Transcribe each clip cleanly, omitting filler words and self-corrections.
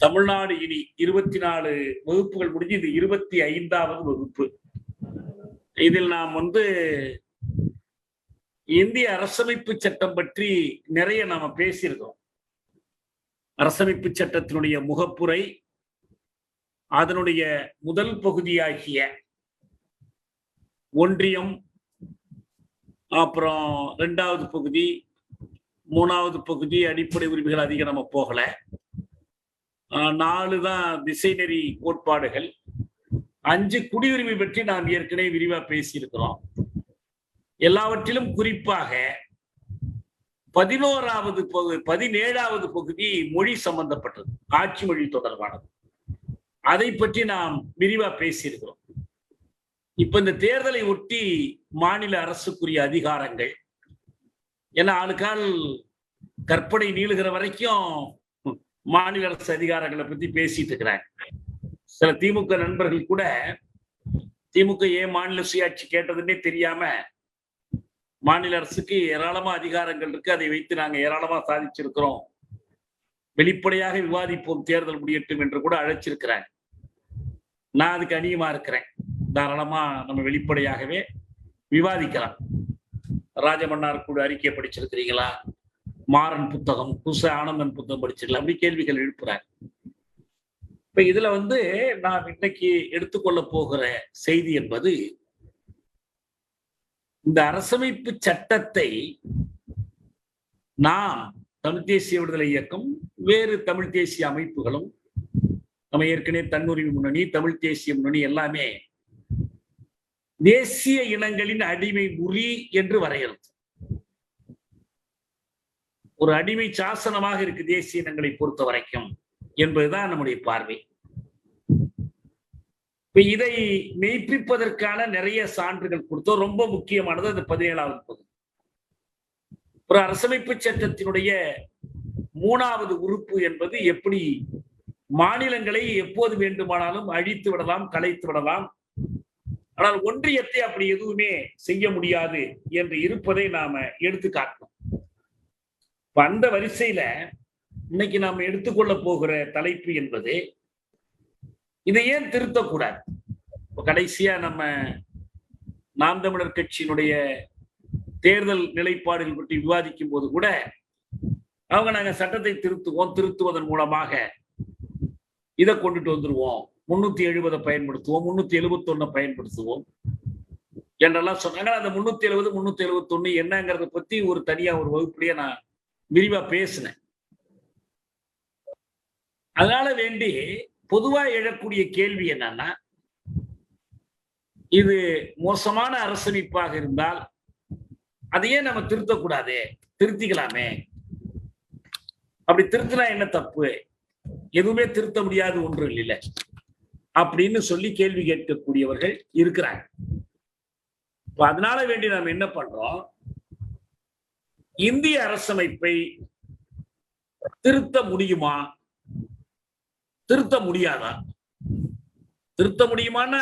தமிழ்நாடு இனி 24 வகுப்புகள் முடிஞ்சு இது 25வது வகுப்பு. இதில் நாம் இந்திய அரசமைப்பு சட்டம் பற்றி நிறைய நாம பேசியிருக்கோம். அரசமைப்பு சட்டத்தினுடைய முகப்புரை, அதனுடைய முதல் பகுதியாகிய ஒன்றியம், அப்புறம் 2வது பகுதி, 3வது பகுதி அடிப்படை உரிமைகள் அதிகம் நம்ம போகல. 4 தான் திசைநெறி கோட்பாடுகள், 5 குடியுரிமை பற்றி நாம் ஏற்கனவே விரிவா பேசியிருக்கிறோம். எல்லாவற்றிலும் குறிப்பாக 17வது பகுதி மொழி சம்பந்தப்பட்டது, ஆட்சி மொழி தொடர்பானது. அதை பற்றி நாம் விரிவா பேசியிருக்கிறோம். இப்ப இந்த தேர்தலை ஒட்டி மாநில அரசுக்குரிய அதிகாரங்கள், ஏன்னா ஆளுக்கால் கற்பனை நீளுகிற வரைக்கும் மாநில அரசு அதிகாரங்களை பத்தி பேசிட்டு இருக்கிறாங்க. சில திமுக நண்பர்கள் கூட திமுக ஏன் மாநில சுயாட்சி கேட்டதுன்னே தெரியாம மாநில அரசுக்கு ஏராளமா அதிகாரங்கள் இருக்கு, அதை வைத்து நாங்க ஏராளமா சாதிச்சிருக்கிறோம், வெளிப்படையாக விவாதிப்போம், தேர்தல் முடியட்டும் என்று கூட அழைச்சிருக்கிறாங்க. நான் அதுக்கு அணியமா இருக்கிறேன். தாராளமா நம்ம வெளிப்படையாகவே விவாதிக்கலாம். ராஜமன்னார் குழு அறிக்கையை படிச்சிருக்கிறீங்களா, மாறன் புத்தகம், குச ஆனந்தன் புத்தகம் படிச்சிருக்கலாம், அப்படி கேள்விகள் எழுப்புறாங்க. இப்ப இதுல நாம் இன்னைக்கு எடுத்துக்கொள்ள போகிற செய்தி என்பது, இந்த அரசமைப்பு சட்டத்தை நாம் தமிழ் தேசிய விடுதலை இயக்கம், வேறு தமிழ் தேசிய அமைப்புகளும், நம்ம ஏற்கனவே தன்னுரிமை முன்னணி, தமிழ் தேசிய முன்னணி எல்லாமே தேசிய இனங்களின் அடிமை உரி என்று வரையறுத்து ஒரு அடிமை சாசனமாக இருக்கு தேசிய இனங்களை பொறுத்த வரைக்கும் என்பதுதான் நம்முடைய பார்வை. இப்ப இதை மெய்ப்பிப்பதற்கான நிறைய சான்றுகள் கொடுத்தோம். ரொம்ப முக்கியமானது அந்த 17வது பகுதி. ஒரு அரசமைப்பு சட்டத்தினுடைய 3வது உறுப்பு என்பது எப்படி மாநிலங்களை எப்போது வேண்டுமானாலும் அழித்து விடலாம், கலைத்து விடலாம், ஆனால் ஒன்றியத்தை அப்படி எதுவுமே செய்ய முடியாது என்று இருப்பதை நாம எடுத்து காட்டணும். அந்த வரிசையில இன்னைக்கு நாம் எடுத்துக்கொள்ள போகிற தலைப்பு என்பது, இதை ஏன் திருத்தக்கூடாது. கடைசியா நம்ம நாம் தமிழர் கட்சியினுடைய தேர்தல் நிலைப்பாடுகள் பற்றி விவாதிக்கும் போது கூட அவங்க நாங்க சட்டத்தை திருத்துவதன் மூலமாக இதை கொண்டுட்டு வந்துருவோம், 370 பயன்படுத்துவோம், 371 பயன்படுத்துவோம் என்றெல்லாம் சொன்னாங்க. அந்த 370 371 என்னங்கிறத பத்தி தனியா ஒரு வகுப்புலயே நான் விரிவா பேசினேன். அதனால வேண்டி பொதுவா எழக்கூடிய கேள்வி என்னன்னா, இது மோசமான அரசமைப்பாக இருந்தால் அதையே நம்ம திருத்தக்கூடாது, திருத்திக்கலாமே, அப்படி திருத்தினா என்ன தப்பு, எதுவுமே திருத்த முடியாது ஒன்று இல்லை அப்படின்னு சொல்லி கேள்வி கேட்கக்கூடியவர்கள் இருக்கிறாங்க. அதனால வேண்டி நாம் என்ன பண்றோம், இந்திய அரசமைப்பை திருத்த முடியுமா, திருத்த முடியாதா? திருத்த முடியுமானா,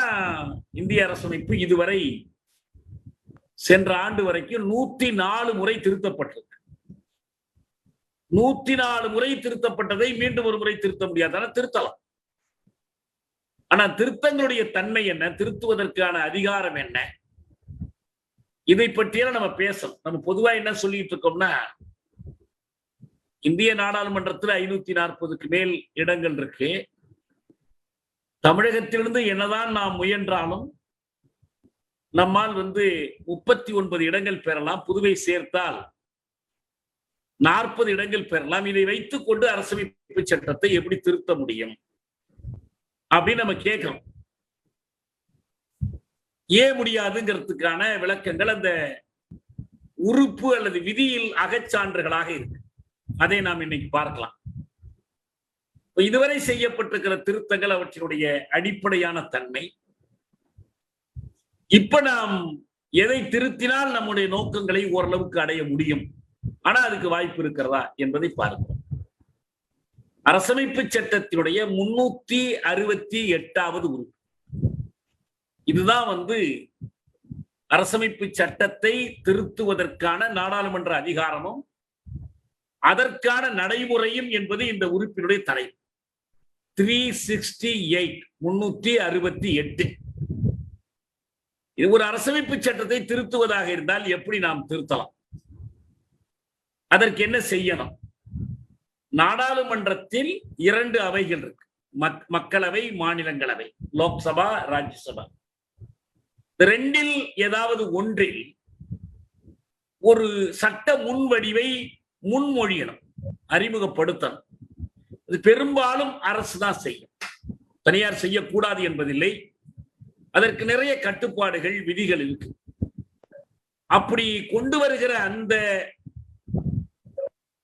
இந்திய அரசமைப்பு இதுவரை சென்ற ஆண்டு வரைக்கும் 104 முறை திருத்தப்பட்டிருக்கு. 104 முறை திருத்தப்பட்டதை மீண்டும் ஒரு முறை திருத்த முடியாது, திருத்தலாம். ஆனா திருத்தங்களுடைய தன்மை என்ன, திருத்துவதற்கான அதிகாரம் என்ன, இதை பற்றியெல்லாம் நம்ம பேசணும். நம்ம பொதுவா என்ன சொல்லிட்டு இருக்கோம்னா, இந்திய நாடாளுமன்றத்தில் 540க்கு மேல் இடங்கள் இருக்கு. தமிழகத்திலிருந்து என்னதான் நாம் முயன்றாலும் நம்மால் 39 இடங்கள் பெறலாம், புதுவை சேர்த்தால் 40 இடங்கள் பெறலாம். இதை வைத்துக் கொண்டு அரசமைப்பு சட்டத்தை எப்படி திருத்த முடியும் அப்படின்னு நம்ம கேட்கிறோம். ஏன் முடியாதுங்கிறதுக்கான விளக்கங்கள் அந்த உறுப்பு அல்லது விதியில் அகச்சான்றுகளாக இருக்கு. அதை நாம் இன்னைக்கு பார்க்கலாம். இதுவரை செய்யப்பட்டிருக்கிற திருத்தங்கள், அவற்றினுடைய அடிப்படையான தன்மை, இப்ப நாம் எதை திருத்தினால் நம்முடைய நோக்கங்களை ஓரளவுக்கு அடைய முடியும், ஆனா அதுக்கு வாய்ப்பு இருக்கிறதா என்பதை பார்க்கிறோம். அரசமைப்பு சட்டத்தினுடைய 368வது உறுப்பு, இதுதான் அரசமைப்பு சட்டத்தை திருத்துவதற்கான நாடாளுமன்ற அதிகாரமும் அதற்கான நடைமுறையும் என்பது இந்த உறுப்பினுடைய தலைப்பு. 368 இது ஒரு அரசமைப்பு சட்டத்தை திருத்துவதாக இருந்தால் எப்படி நாம் திருத்தலாம்? அதற்கு என்ன செய்யணும்? நாடாளுமன்றத்தில் 2 அவைகள் இருக்கு, மக்களவை, மாநிலங்களவை, லோக்சபா, ராஜ்யசபா. ரெண்டில் ஏதாவது ஒன்றில் ஒரு சட்ட முன்வடிவை முன்மொழியணும், அறிமுகப்படுத்தணும். இது பெரும்பாலும் அரசு தான் செய்யும், தனியார் செய்யக்கூடாது என்பதில்லை. அதற்கு நிறைய கட்டுப்பாடுகள், விதிகள் இருக்கு. அப்படி கொண்டு வருகிற அந்த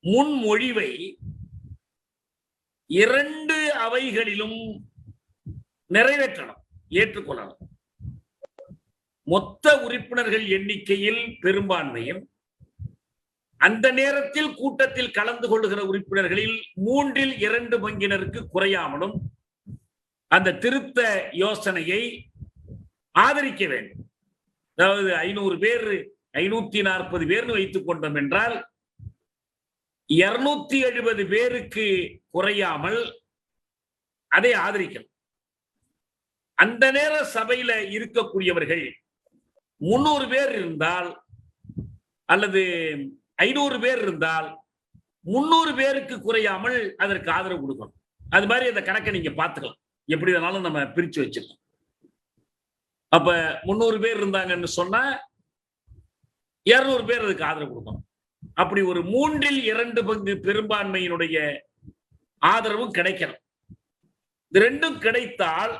முன்மொழிவை 2 அவைகளிலும் நிறைவேற்றணும், ஏற்றுக்கொள்ளணும். மொத்த உறுப்பினர்கள் எண்ணிக்கையில் பெரும்பான்மையும், அந்த நேரத்தில் கூட்டத்தில் கலந்து கொள்ளுகிற உறுப்பினர்களில் 2/3 பங்கினருக்கு குறையாமலும் அந்த திருத்த யோசனையை ஆதரிக்க வேண்டும். அதாவது 500 பேர் 540 பேர் வைத்துக் கொண்டோம் என்றால் 270 பேருக்கு குறையாமல் அதை ஆதரிக்கணும். அந்த நேர சபையில இருக்கக்கூடியவர்கள் 300 பேர் இருந்தால் அல்லது 500 பேர் இருந்தால் 300 பேருக்கு குறையாமல் அதற்கு ஆதரவு கொடுக்கணும். அது மாதிரி அந்த கணக்கை நீங்க பார்த்துக்கலாம், எப்படி வேணாலும் நம்ம பிரிச்சு வச்சிருக்கோம். அப்ப 300 பேர் இருந்தாங்கன்னு சொன்னா 200 பேர் அதுக்கு ஆதரவு கொடுக்கணும். அப்படி ஒரு 3/2 பங்கு பெரும்பான்மையினுடைய ஆதரவும் கிடைக்கணும். இது ரெண்டும் கிடைத்தால்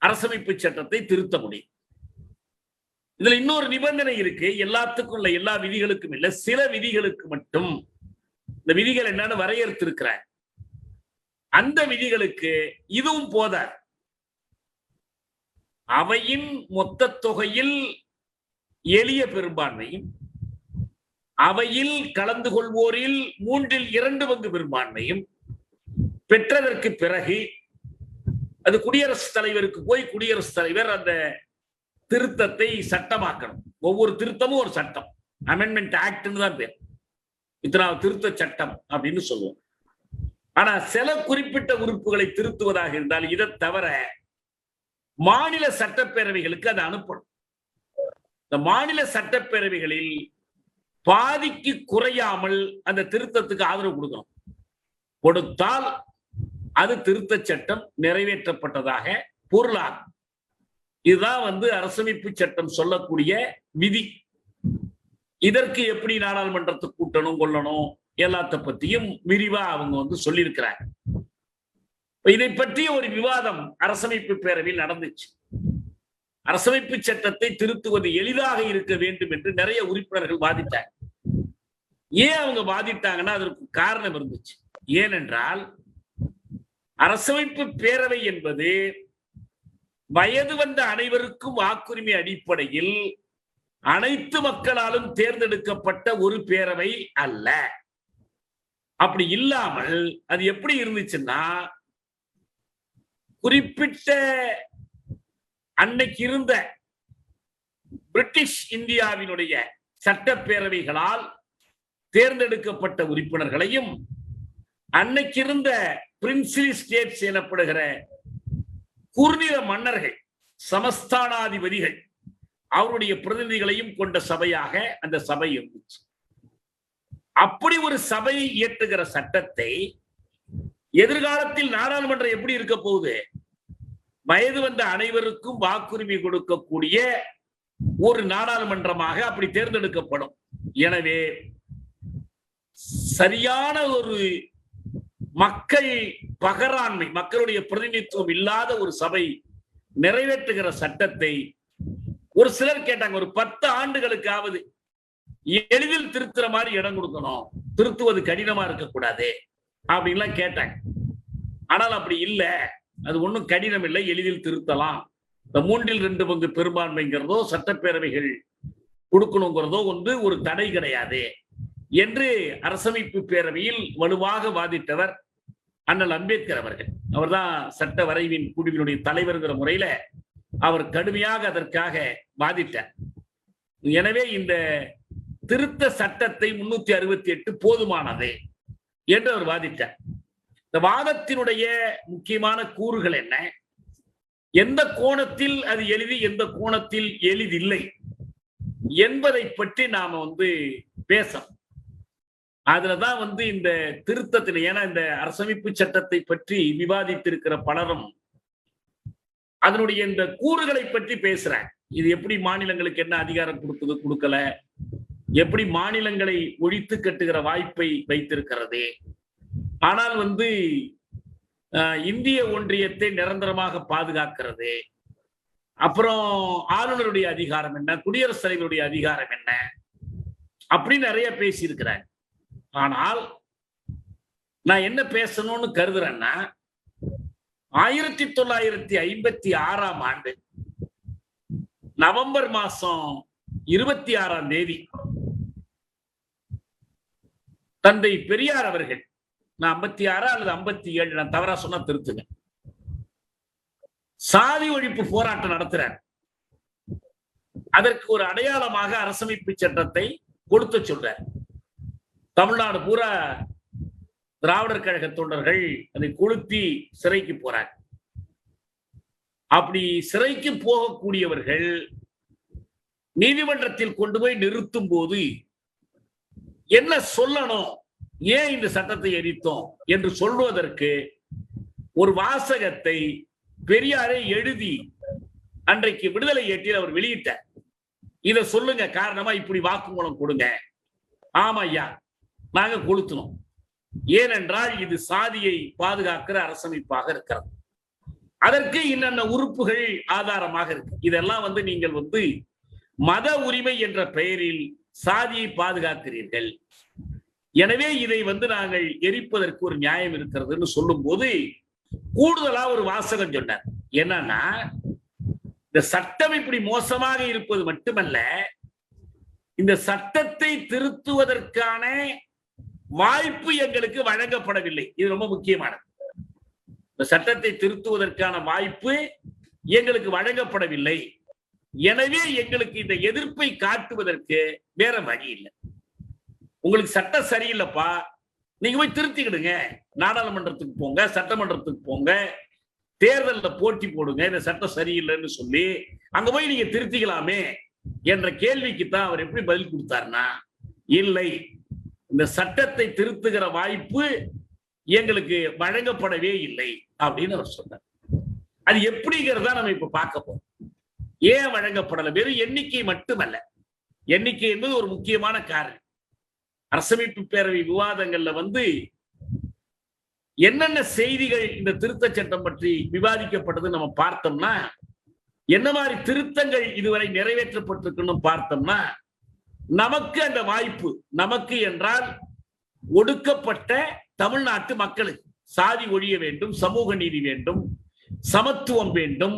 அரசமைப்பு சட்டத்தை திருத்த முடியும். இதுல இன்னொரு நிபந்தனை இருக்கு, எல்லாத்துக்கும் இல்ல, எல்லா விதிகளுக்கும் இல்ல, சில விதிகளுக்கு மட்டும். இந்த விதிகள் என்னன்னு வரையறுத்திருக்கிறார். அந்த விதிகளுக்கு இதுவும் போதாது. அவையின் மொத்த தொகையில் எளிய பெரும்பான்மையும், அவையில் கலந்து கொள்வோரில் 3/2 பங்கு பெரும்பான்மையும் பெற்றதற்கு பிறகு அது குடியரசுத் தலைவருக்கு போய் குடியரசுத் தலைவர் அந்த திருத்தத்தை சட்டமாக்கணும். ஒவ்வொரு திருத்தமும் ஒரு சட்டம், அமெண்ட்மெண்ட் ஆக்ட்னு தான் பேர். இத்தனாவது திருத்த சட்டம் அப்படின்னு சொல்லுவோம். ஆனா சில குறிப்பிட்ட உறுப்புகளை திருத்துவதாக இருந்தால் இதை தவிர மாநில சட்டப்பேரவைகளுக்கு அதை அனுப்பணும். இந்த மாநில சட்டப்பேரவைகளில் பாதிக்கு குறையாமல் அந்த திருத்தத்துக்கு ஆதரவு கொடுக்கணும். கொடுத்தால் அது திருத்த சட்டம் நிறைவேற்றப்பட்டதாக பொருளாகும். இதுதான் அரசமைப்பு சட்டம் சொல்லக்கூடிய விதி. இதற்கு எப்படி நாடாளுமன்றத்தை கூட்டணும், கொள்ளணும், எல்லாத்த பத்தியும் விரிவா அவங்க சொல்லியிருக்கிறாங்க. இதை பற்றிய ஒரு விவாதம் அரசமைப்பு பேரவையில் நடந்துச்சு. அரசமைப்பு சட்டத்தை திருத்துவது எளிதாக இருக்க வேண்டும் என்று நிறைய உறுப்பினர்கள் வாதிட்டாங்க. ஏன் அவங்க வாதிட்டாங்கன்னா அதற்கு காரணம் இருந்துச்சு. ஏனென்றால் அரசமைப்பு பேரவை என்பது வயது வந்த அனைவருக்கும் வாக்குரிமை அடிப்படையில் அனைத்து மக்களாலும் தேர்ந்தெடுக்கப்பட்ட ஒரு பேரவை அல்ல. அப்படி இல்லாமல் அது எப்படி இருந்துச்சுன்னா, குறிப்பிட்ட அன்னைக்கு இருந்த பிரிட்டிஷ் இந்தியாவினுடைய சட்டப்பேரவைகளால் தேர்ந்தெடுக்கப்பட்ட உறுப்பினர்களையும், அன்னைக்கு இருந்த பிரின்சிலி ஸ்டேட்ஸ் எனப்படுகிற குறுநில மன்னர்கள், சமஸ்தானாதிபதிகள், அவருடைய பிரதிநிதிகளையும் கொண்ட சபையாக அந்த சபை இருந்துச்சு. அப்படி ஒரு சபை இயற்றுகிற சட்டத்தை எதிர்காலத்தில் நாடாளுமன்றம் எப்படி இருக்க போகுது? வயது வந்த அனைவருக்கும் வாக்குரிமை கொடுக்கக்கூடிய ஒரு நாடாளுமன்றமாக அப்படி தேர்ந்தெடுக்கப்படும். எனவே சரியான ஒரு மக்கள் பகராண்மை, மக்களுடைய பிரதிநிதித்துவம் இல்லாத ஒரு சபை நிறைவேற்றுகிற சட்டத்தை ஒரு சிலர் கேட்டாங்க, ஒரு 10 ஆண்டுகளுக்காவது எளிதில் திருத்துற மாதிரி இடம் கொடுக்கணும், திருத்துவது கடினமா இருக்கக்கூடாது அப்படின்லாம் கேட்டாங்க. ஆனால் அப்படி இல்லை, அது ஒன்றும் கடினம் இல்லை, எளிதில் திருத்தலாம். இந்த 3/2 பங்கு பெரும்பான்மைங்கிறதோ சட்டப்பேரவைகள் கொடுக்கணுங்கிறதோ ஒரு தடை கிடையாது என்று அரசமைப்பு பேரவையில் வலுவாக வாதிட்டவர் அண்ணல் அம்பேத்கர் அவர்கள். அவர்தான் சட்ட வரைவின் குழுவினுடைய தலைவர்கிற முறையில அவர் கடுமையாக அதற்காக வாதிட்டார். எனவே இந்த திருத்த சட்டத்தை 368 போதுமானது என்று அவர் வாதிட்டார். இந்த வாதத்தினுடைய முக்கியமான கூறுகள் என்ன, எந்த கோணத்தில் அது எளிது, எந்த கோணத்தில் எளிதில்லை என்பதை பற்றி நாம பேசணும். அதுலதான் இந்த திருத்தத்தில், ஏன்னா இந்த அரசமைப்பு சட்டத்தை பற்றி விவாதித்திருக்கிற பலரும் அதனுடைய இந்த கூறுகளை பற்றி பேசுறாங்க. இது எப்படி மாநிலங்களுக்கு என்ன அதிகாரம் கொடுக்குது, கொடுக்கல, எப்படி மாநிலங்களை ஒழித்து கட்டுகிற வாய்ப்பை வைத்திருக்கிறது, ஆனால் இந்திய ஒன்றியத்தை நிரந்தரமாக பாதுகாக்கிறது, அப்புறம் ஆளுநருடைய அதிகாரம் என்ன, குடியரசுத் தலைவருடைய அதிகாரம் என்ன, அப்படின்னு நிறைய பேசியிருக்கிறாங்க. ஆனால் நான் என்ன பேசணும்னு கருதுறேன்னா, 1956ஆம் ஆண்டு நவம்பர் மாசம் 26ஆம் தேதி தந்தை பெரியார் அவர்கள், நான் 56 அல்லது 57, நான் தவறா சொன்னா திருத்துங்க, சாதி ஒழிப்பு போராட்டம் நடத்துறார். அதற்கு ஒரு அடையாளமாக அரசமைப்பு சட்டத்தை கொடுத்து சொல்றார். தமிழ்நாடு பூரா திராவிடர் கழக தொண்டர்கள் அதை கொளுத்தி சிறைக்கு போறாங்க. அப்படி சிறைக்கு போகக்கூடியவர்கள் நீதிமன்றத்தில் கொண்டு போய் நிறுத்தும் போது என்ன சொல்லணும், ஏன் இந்த சட்டத்தை எரித்தோம் என்று சொல்வதற்கு ஒரு வாசகத்தை பெரியாரை எழுதி அன்றைக்கு விடுதலை ஏற்றில் அவர் வெளியிட்டார். இதை சொல்லுங்க, காரணமா இப்படி வாக்குமூலம் கொடுங்க. ஆமா ஐயா, நாங்க கொளுத்தணும், ஏனென்றால் இது சாதியை பாதுகாக்கிற அரசமைப்பாக இருக்கிறது, அதற்கு இன்னென்ன உறுப்புகள் ஆதாரமாக இருக்கு. இதெல்லாம் நீங்கள் மத உரிமை என்ற பெயரில் சாதியை பாதுகாக்கிறீர்கள், எனவே இதை நாங்கள் எரிப்பதற்கு ஒரு நியாயம் இருக்கிறதுன்னு சொல்லும் போது கூடுதலா ஒரு வாசகம் சொன்னார். என்னன்னா, இந்த சட்டம் இப்படி மோசமாக இருப்பது மட்டுமல்ல, இந்த சட்டத்தை திருத்துவதற்கான வாய்ப்பு எங்களுக்கு வழங்கப்படவில்லை. இது ரொம்ப முக்கியமானது. இந்த சட்டத்தை திருத்துவதற்கான வாய்ப்பு எங்களுக்கு வழங்கப்படவில்லை, எனவே எங்களுக்கு இந்த எதிர்ப்பை காட்டுவதற்கு வேற வழி இல்லை. உங்களுக்கு சட்டம் சரியில்லைப்பா, நீங்க போய் திருத்திக்கிடுங்க, நாடாளுமன்றத்துக்கு போங்க, சட்டமன்றத்துக்கு போங்க, தேர்தலில் போட்டி போடுங்க, இந்த சட்டம் சரியில்லைன்னு சொல்லி அங்க போய் நீங்க திருத்திக்கலாமே என்ற கேள்விக்கு தான் அவர் எப்படி பதில் கொடுத்தாருன்னா, இல்லை, இந்த சட்டத்தை திருத்துகிற வாய்ப்பு எங்களுக்கு வழங்கப்படவே இல்லை அப்படின்னு அவர் சொன்னார். அது எப்படிங்கிறதா நம்ம இப்ப பார்க்க போறோம். ஏன் வழங்கப்படல? வெறும் எண்ணிக்கை மட்டுமல்ல, எண்ணிக்கை என்பது ஒரு முக்கியமான காரணம். அரசமைப்பு பேரவை விவாதங்கள்ல என்னென்ன செய்திகள் இந்த திருத்த சட்டம் பற்றி விவாதிக்கப்பட்டது நம்ம பார்த்தோம்னா, என்ன மாதிரி திருத்தங்கள் இதுவரை நிறைவேற்றப்பட்டிருக்குன்னு பார்த்தோம்னா, நமக்கு அந்த வாய்ப்பு, நமக்கு என்றால் ஒடுக்கப்பட்ட தமிழ்நாட்டு மக்களுக்கு சாதி ஒழிய வேண்டும், சமூக நீதி வேண்டும், சமத்துவம் வேண்டும்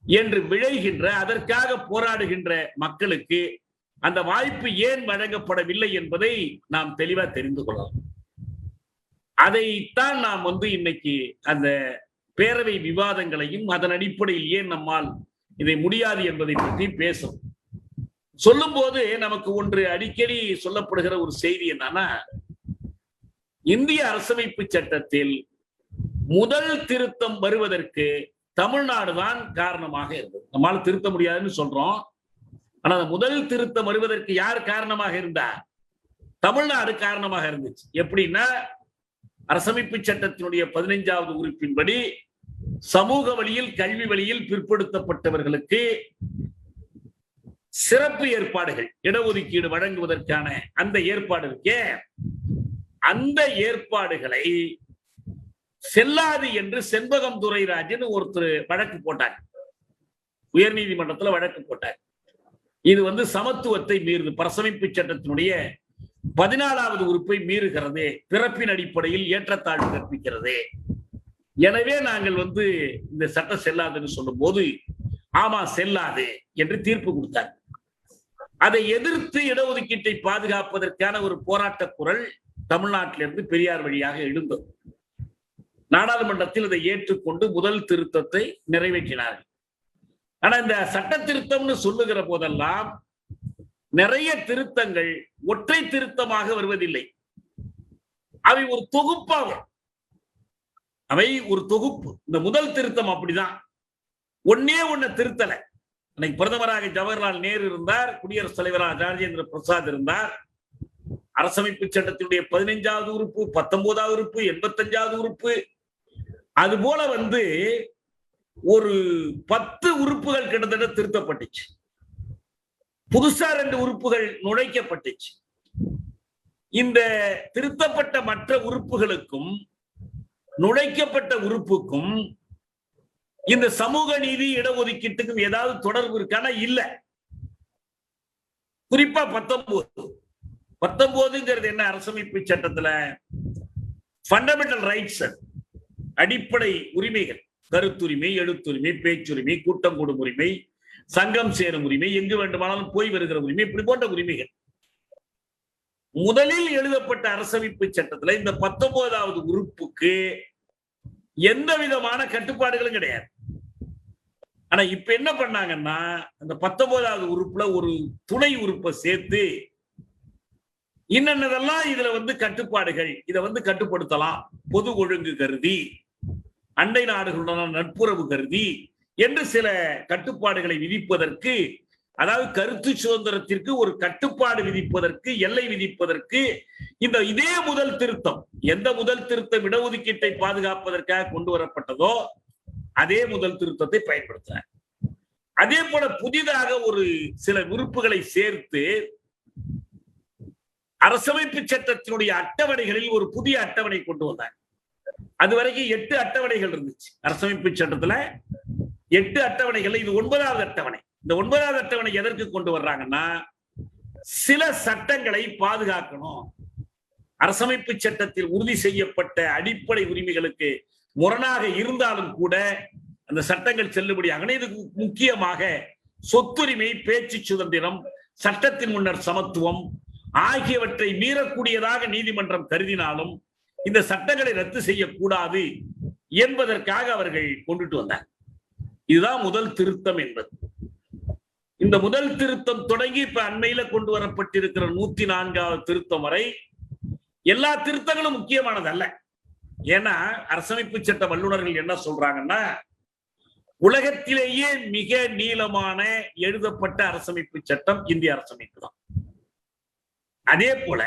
என்று விழைகின்ற, அதற்காக போராடுகின்ற மக்களுக்கு அந்த வாய்ப்பு ஏன் வழங்கப்படவில்லை என்பதை நாம் தெளிவா தெரிந்து கொள்ளலாம். அதைத்தான் நாம் இன்னைக்கு அந்த பேரவை விவாதங்களையும் அதன் அடிப்படையில் ஏன் நம்மால் இதை முடியாது என்பதை பற்றி பேசும். சொல்லும் போது நமக்கு ஒன்று அடிக்கடி சொல்லப்படுகிற ஒரு செய்தி என்னன்னா, இந்திய அரசமைப்பு சட்டத்தில் முதல் திருத்தம் வருவதற்கு தமிழ்நாடு தான் காரணமாக இருந்தது. நம்மால திருத்த முடியாதுன்னு சொல்றோம், ஆனா முதல் திருத்தம் வருவதற்கு யார் காரணமாக இருந்தா? தமிழ்நாடு காரணமாக இருந்துச்சு. எப்படின்னா, அரசமைப்பு சட்டத்தினுடைய 15வது உறுப்பின்படி சமூக வழியில், கல்வி வழியில் பிற்படுத்தப்பட்டவர்களுக்கு சிறப்பு ஏற்பாடுகள், இடஒதுக்கீடு வழங்குவதற்கான அந்த ஏற்பாடு இருக்கே, அந்த ஏற்பாடுகளை செல்லாது என்று செண்பகம் துரைராஜன் ஒருத்தர் வழக்கு போட்டார், உயர் நீதிமன்றத்தில் வழக்கு போட்டார். இது சமத்துவத்தை மீறுது, அரசமைப்பு சட்டத்தினுடைய 14வது உறுப்பை மீறுகிறது, பிறப்பின் அடிப்படையில் ஏற்றத்தாழ்வு கற்பிக்கிறது, எனவே நாங்கள் இந்த சட்டம் செல்லாதுன்னு சொல்லும் போது ஆமா செல்லாது என்று தீர்ப்பு கொடுத்தார். அதை எதிர்த்து இடஒதுக்கீட்டை பாதுகாப்பதற்கான ஒரு போராட்ட குரல் தமிழ்நாட்டிலிருந்து பெரியார் வழியாக எழுந்தது. நாடாளுமன்றத்தில் அதை ஏற்றுக்கொண்டு முதல் திருத்தத்தை நிறைவேற்றினார்கள். ஆனா இந்த சட்ட திருத்தம்னு சொல்லுகிற போதெல்லாம் நிறைய திருத்தங்கள் ஒற்றை திருத்தமாக வருவதில்லை, அவை ஒரு தொகுப்பாக. அவை ஒரு தொகுப்பு. இந்த முதல் திருத்தம் அப்படிதான், ஒன்னே ஒண்ணு திருத்தல. அன்னைக்கு பிரதமராக ஜவஹர்லால் நேரு இருந்தார், குடியரசுத் தலைவராக ராஜேந்திர பிரசாத் இருந்தார். அரசமைப்பு சட்டத்தினுடைய 15வது உறுப்பு, 19வது உறுப்பு, 85வது உறுப்பு, அது போல ஒரு 10 உறுப்புகள் கிட்டத்தட்ட திருத்தப்பட்டுச்சு. புதுசா 2 உறுப்புகள் நுழைக்கப்பட்டுச்சு. இந்த திருத்தப்பட்ட மற்ற உறுப்புகளுக்கும் நுழைக்கப்பட்ட உறுப்புக்கும் இந்த சமூக நீதி இடஒதுக்கீட்டுக்கும் ஏதாவது தொடர்பு இருக்கானா? இல்ல. குறிப்பா 19 என்ன? அரசமைப்பு சட்டத்துல ஃபண்டமெண்டல் ரைட்ஸ், அடிப்படை உரிமைகள், கருத்துரிமை, எழுத்துரிமை, பேச்சுரிமை, கூட்டம் கூடும் உரிமை, சங்கம் சேரும் உரிமை, எங்கு வேண்டுமானாலும் போய் வருகிற உரிமை, இப்படி போன்ற உரிமைகள். முதலில் எழுதப்பட்ட அரசமைப்பு சட்டத்துல இந்த 19வது உறுப்புக்கு எந்த விதமான கட்டுப்பாடுகளும் கிடையாது. ஆனா இப்ப என்ன பண்ணாங்கன்னா, அந்த 19வது உறுப்புல ஒரு துணை உறுப்பை சேர்த்து இன்னென்னதெல்லாம் இதுல கட்டுப்பாடுகள், இதை கட்டுப்படுத்தலாம், பொது ஒழுங்கு கருதி, அண்டை நாடுகளுடனான நட்புறவு கருதி என்று சில கட்டுப்பாடுகளை விதிப்பதற்கு, அதாவது கருத்து சுதந்திரத்திற்கு ஒரு கட்டுப்பாடு விதிப்பதற்கு, எல்லை விதிப்பதற்கு இதே முதல் திருத்தம், எந்த முதல் திருத்தம் இடஒதுக்கீட்டை பாதுகாப்பதற்காக கொண்டு வரப்பட்டதோ அதே முதல் திருத்தத்தை பயன்படுத்தினார். அதே போல புதிதாக ஒரு சில உறுப்புகளை சேர்த்து அரசமைப்பு சட்டத்தினுடைய அட்டவணைகளில் ஒரு புதிய அட்டவணை கொண்டு வந்தாங்க. அதுவரைக்கும் 8 அட்டவணைகள் இருந்துச்சு அரசமைப்பு சட்டத்துல. 8 அட்டவணைகள், இது 9வது அட்டவணை. இந்த 9வது அட்டவணை எதற்கு கொண்டு வர்றாங்கன்னா, சில சட்டங்களை பாதுகாக்கணும், அரசமைப்பு சட்டத்தில் உறுதி செய்யப்பட்ட அடிப்படை உரிமைகளுக்கு முரணாக இருந்தாலும் கூட அந்த சட்டங்கள் செல்லுபடியாகணும். இது முக்கியமாக சொத்துரிமை, பேச்சு சுதந்திரம், சட்டத்தின் முன்னர் சமத்துவம் ஆகியவற்றை மீறக்கூடியதாக நீதிமன்றம் கருதினாலும் இந்த சட்டங்களை ரத்து செய்யக்கூடாது என்பதற்காக அவர்கள் கொண்டுட்டு வந்தார். இதுதான் முதல் திருத்தம் என்பது. இந்த முதல் திருத்தம் தொடங்கி இப்ப அண்மையில கொண்டு வரப்பட்டிருக்கிற 104வது திருத்தம் வரை எல்லா திருத்தங்களும் முக்கியமானது அல்ல. ஏன்னா அரசமைப்பு சட்ட வல்லுநர்கள் என்ன சொல்றாங்கன்னா, உலகத்திலேயே மிக நீளமான எழுதப்பட்ட அரசமைப்பு சட்டம் இந்திய அரசமைப்பு தான். அதே போல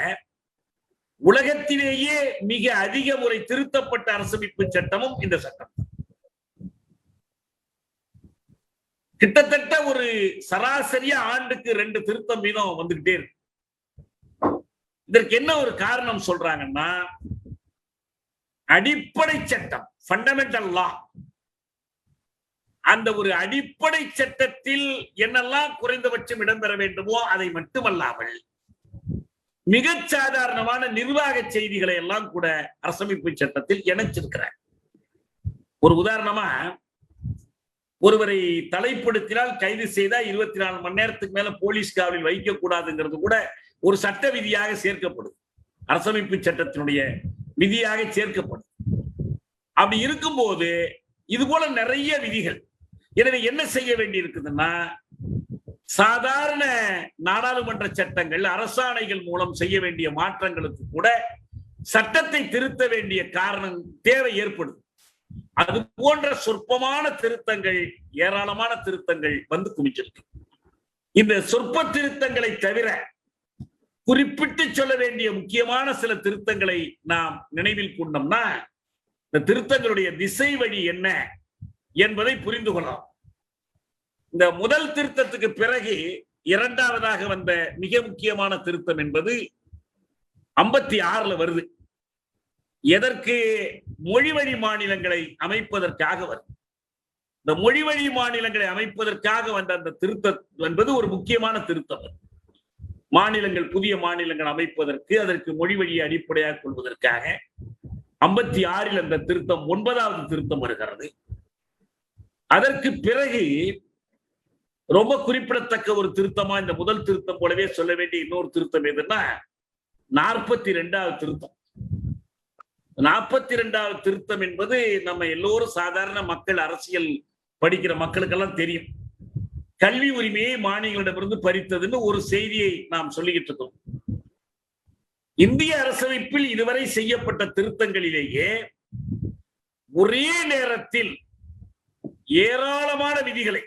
உலகத்திலேயே மிக அதிக முறை திருத்தப்பட்ட அரசமைப்பு சட்டமும் இந்த சட்டம். கிட்டத்தட்ட ஒரு சராசரியா ஆண்டுக்கு 2 திருத்தம் வீதம் வந்துகிட்டே இருக்கு. இதற்கு என்ன ஒரு காரணம் சொல்றாங்கன்னா, அடிப்படை சட்டம், ஃபண்டமெண்டல் லா, அந்த ஒரு அடிப்படை சட்டத்தில் என்னெல்லாம் குறைந்தபட்சம் இடம்பெற வேண்டுமோ அதை மட்டுமல்லாமல் மிக சாதாரணமான நிர்வாக செய்திகளை எல்லாம் கூட அரசமைப்பு சட்டத்தில் இணைச்சிருக்கிறார். ஒரு உதாரணமா, ஒருவரை தலைப்படுத்தினால் கைது செய்தா 24 மணி நேரத்துக்கு மேல போலீஸ் காவலில் வைக்க கூடாதுங்கிறது கூட ஒரு சட்ட விதியாக சேர்க்கப்படுது, அரசமைப்பு சட்டத்தினுடைய விதியாக சேர்க்கப்படும். அப்படி இருக்கும்போது இது போல நிறைய விதிகள். எனவே என்ன செய்ய வேண்டி இருக்குதுன்னா, சாதாரண நாடாளுமன்ற சட்டங்கள், அரசாணைகள் மூலம் செய்ய வேண்டிய மாற்றங்களுக்கு கூட சட்டத்தை திருத்த வேண்டிய காரணம், தேவை ஏற்படுது. அது போன்ற சொற்பமான திருத்தங்கள், ஏராளமான திருத்தங்கள் குமிச்சிருக்கு. இந்த சொற்ப திருத்தங்களை தவிர குறிப்பிட்டு சொல்ல வேண்டிய முக்கியமான சில திருத்தங்களை நாம் நினைவில் கொண்டோம்னா, இந்த திருத்தங்களுடைய திசை வழி என்ன என்பதை புரிந்து கொள்ளலாம். இந்த முதல் திருத்தத்துக்கு பிறகு இரண்டாவதாக வந்த மிக முக்கியமான திருத்தம் என்பது 56ல வருது. எதற்கு? மொழிவழி மாநிலங்களை அமைப்பதற்காக வருது. இந்த மொழிவழி மாநிலங்களை அமைப்பதற்காக வந்த அந்த திருத்தம் என்பது ஒரு முக்கியமான திருத்தம். மாநிலங்கள், புதிய மாநிலங்கள் அமைப்பதற்கு, அதற்கு மொழி வழியை அடிப்படையாக கொள்வதற்காக 56ல் அந்த திருத்தம் 9வது திருத்தம் வருகிறது. அதற்கு பிறகு ரொம்ப குறிப்பிடத்தக்க ஒரு திருத்தமா இந்த முதல் திருத்தம் போலவே சொல்ல வேண்டிய இன்னொரு திருத்தம் எதுன்னா 42வது திருத்தம். 42வது திருத்தம் என்பது நம்ம எல்லோரும் சாதாரண மக்கள், அரசியல் படிக்கிற மக்களுக்கெல்லாம் தெரியும். கல்வி உரிமையை மாநிலங்களிடமிருந்து பறித்ததுன்னு ஒரு செய்தியை நாம் சொல்லிக்கிட்டு இருக்கோம். இந்திய அரசமைப்பில் இதுவரை செய்யப்பட்ட திருத்தங்களிலேயே ஒரே நேரத்தில் ஏராளமான விதிகளை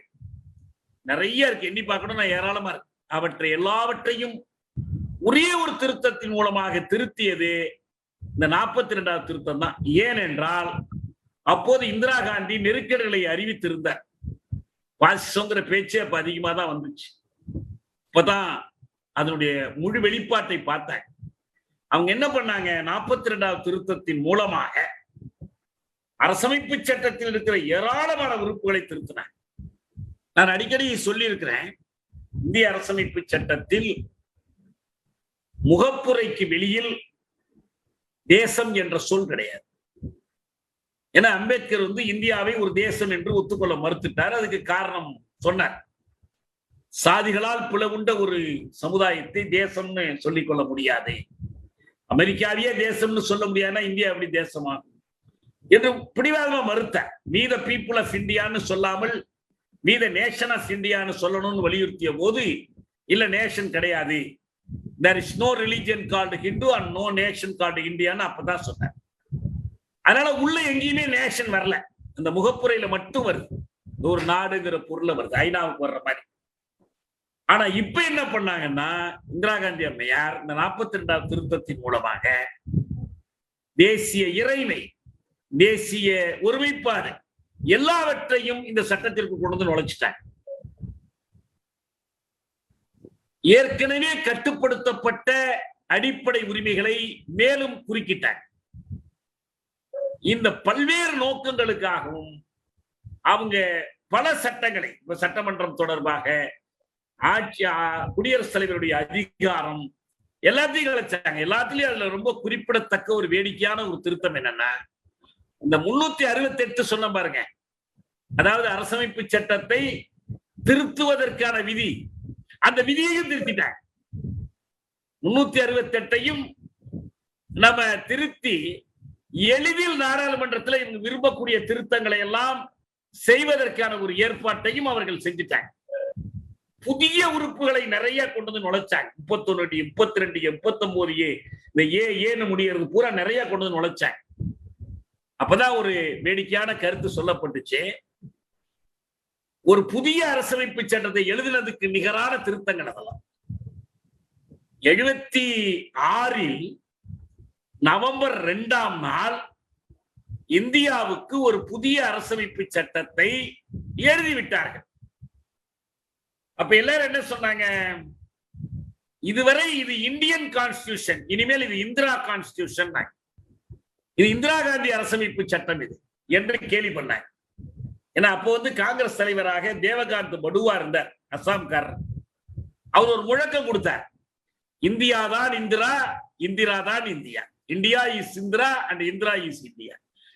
நிறைய இருக்கு, எண்ணி பார்க்கணும், நான் ஏராளமா இருக்கு, அவற்றை எல்லாவற்றையும் ஒரே ஒரு திருத்தத்தின் மூலமாக திருத்தியது இந்த 42வது திருத்தம் தான். ஏனென்றால் அப்போது இந்திரா காந்தி நெருக்கடிகளை அறிவித்திருந்தார். பாசிசங்கிற பேச்சே அப்ப அதிகமா தான் வந்துச்சு. இப்பதான் அதனுடைய முழு வெளிப்பாட்டை பார்த்தாங்க. அவங்க என்ன பண்ணாங்க, 42வது திருத்தத்தின் மூலமாக அரசமைப்பு சட்டத்தில் இருக்கிற ஏராளமான உறுப்புகளை திருத்தினாங்க. நான் அடிக்கடி சொல்லி இருக்கிறேன், இந்திய அரசமைப்பு சட்டத்தில் முகப்புரைக்கு வெளியில் தேசம் என்ற சொல் கிடையாது. ஏன்னா அம்பேத்கர் இந்தியாவை ஒரு தேசம் என்று ஒத்துக்கொள்ள மறுத்துட்டார். அதுக்கு காரணம் சொன்னார், சாதிகளால் பிளவுண்ட ஒரு சமுதாயத்தை தேசம்னு சொல்லிக் கொள்ள முடியாது, அமெரிக்காவையே தேசம்னு சொல்ல முடியாதுன்னா இந்தியா எப்படி தேசமா என்று பிடிவாதமா மறுத்தார். மீ த பீப்புள் ஆஃப் இந்தியான்னு சொல்லாமல் மீ த நேஷன் ஆஃப் இந்தியான்னு சொல்லணும்னு வலியுறுத்திய போது இல்ல நேஷன் கிடையாது, there is no religion called Hindu and no nation called Indiaன்னு அப்பதான் சொன்னார். அதனால உள்ள எங்கேயுமே நேஷன் வரல, அந்த முகப்புரையில மட்டும் வருது, ஒரு நாடுங்கிற பொருள்ல வருது, ஐநாவுக்கு வர்ற மாதிரி. ஆனா இப்ப என்ன பண்ணாங்கன்னா இந்திரா காந்தி அம்மையார் இந்த 42வது திருத்தத்தின் மூலமாக தேசிய இறைமை, தேசிய ஒருமைப்பாடு எல்லாவற்றையும் இந்த சட்டத்திற்கு கொண்டு வந்து நுழைச்சிட்டாங்க. ஏற்கனவே கட்டுப்படுத்தப்பட்ட அடிப்படை உரிமைகளை மேலும் குறுக்கிட்டாங்க. இந்த பல்வேறு நோக்கங்களுக்காகவும் அவங்க பல சட்டங்களை, இப்ப சட்டமன்றம் தொடர்பாக, ஆட்சி, குடியரசுத் தலைவருடைய அதிகாரம் எல்லாத்தையும் கலைச்சாங்க. எல்லாத்துலயும் அதுல ரொம்ப குறிப்பிடத்தக்க ஒரு வேடிக்கையான ஒரு திருத்தம் என்னன்னா, இந்த 368 சொன்ன பாருங்க, அதாவது அரசமைப்பு சட்டத்தை திருத்துவதற்கான விதி, அந்த விதியையும் திருத்திட்டாங்க. 368ஐயும் நம்ம திருத்தி எளிதில் நாடாளுமன்றத்தில் இவங்க விரும்பக்கூடிய திருத்தங்களை எல்லாம் செய்வதற்கான ஒரு ஏற்பாட்டையும் அவர்கள் செஞ்சுட்டாங்க. புதிய உறுப்புகளை நிறைய கொண்டு வந்து நுழைச்சாங்க. 31, 32, 39 இந்த ஏன்னு முடியறது பூரா நிறைய கொண்டு வந்து நுழைச்சாங்க. அப்பதான் ஒரு வேடிக்கையான கருத்து சொல்லப்பட்டுச்சு, ஒரு புதிய அரசமைப்பு சட்டத்தை எழுதினதுக்கு நிகரான திருத்தங்கள் அதெல்லாம். 76 நவம்பர் 2ஆம் நாள் இந்தியாவுக்கு ஒரு புதிய அரசமைப்பு சட்டத்தை எழுதிவிட்டார்கள். அப்ப எல்லாரும் என்ன சொன்னாங்க, இதுவரை இது இந்தியன் கான்ஸ்டிடியூஷன், இனிமேல் இது இந்திரா கான்ஸ்டிடியூஷன், இது இந்திரா காந்தி அரசமைப்பு சட்டம் இது என்று கேள்வி பண்ணாங்க. ஏன்னா அப்போ காங்கிரஸ் தலைவராக தேவகாந்த் படுவா இருந்தார், அசாம்காரர். அவர் ஒரு முழக்கம் கொடுத்தார், இந்தியா தான் இந்திரா, இந்திரா தான் India, India is Indira and Indira is India.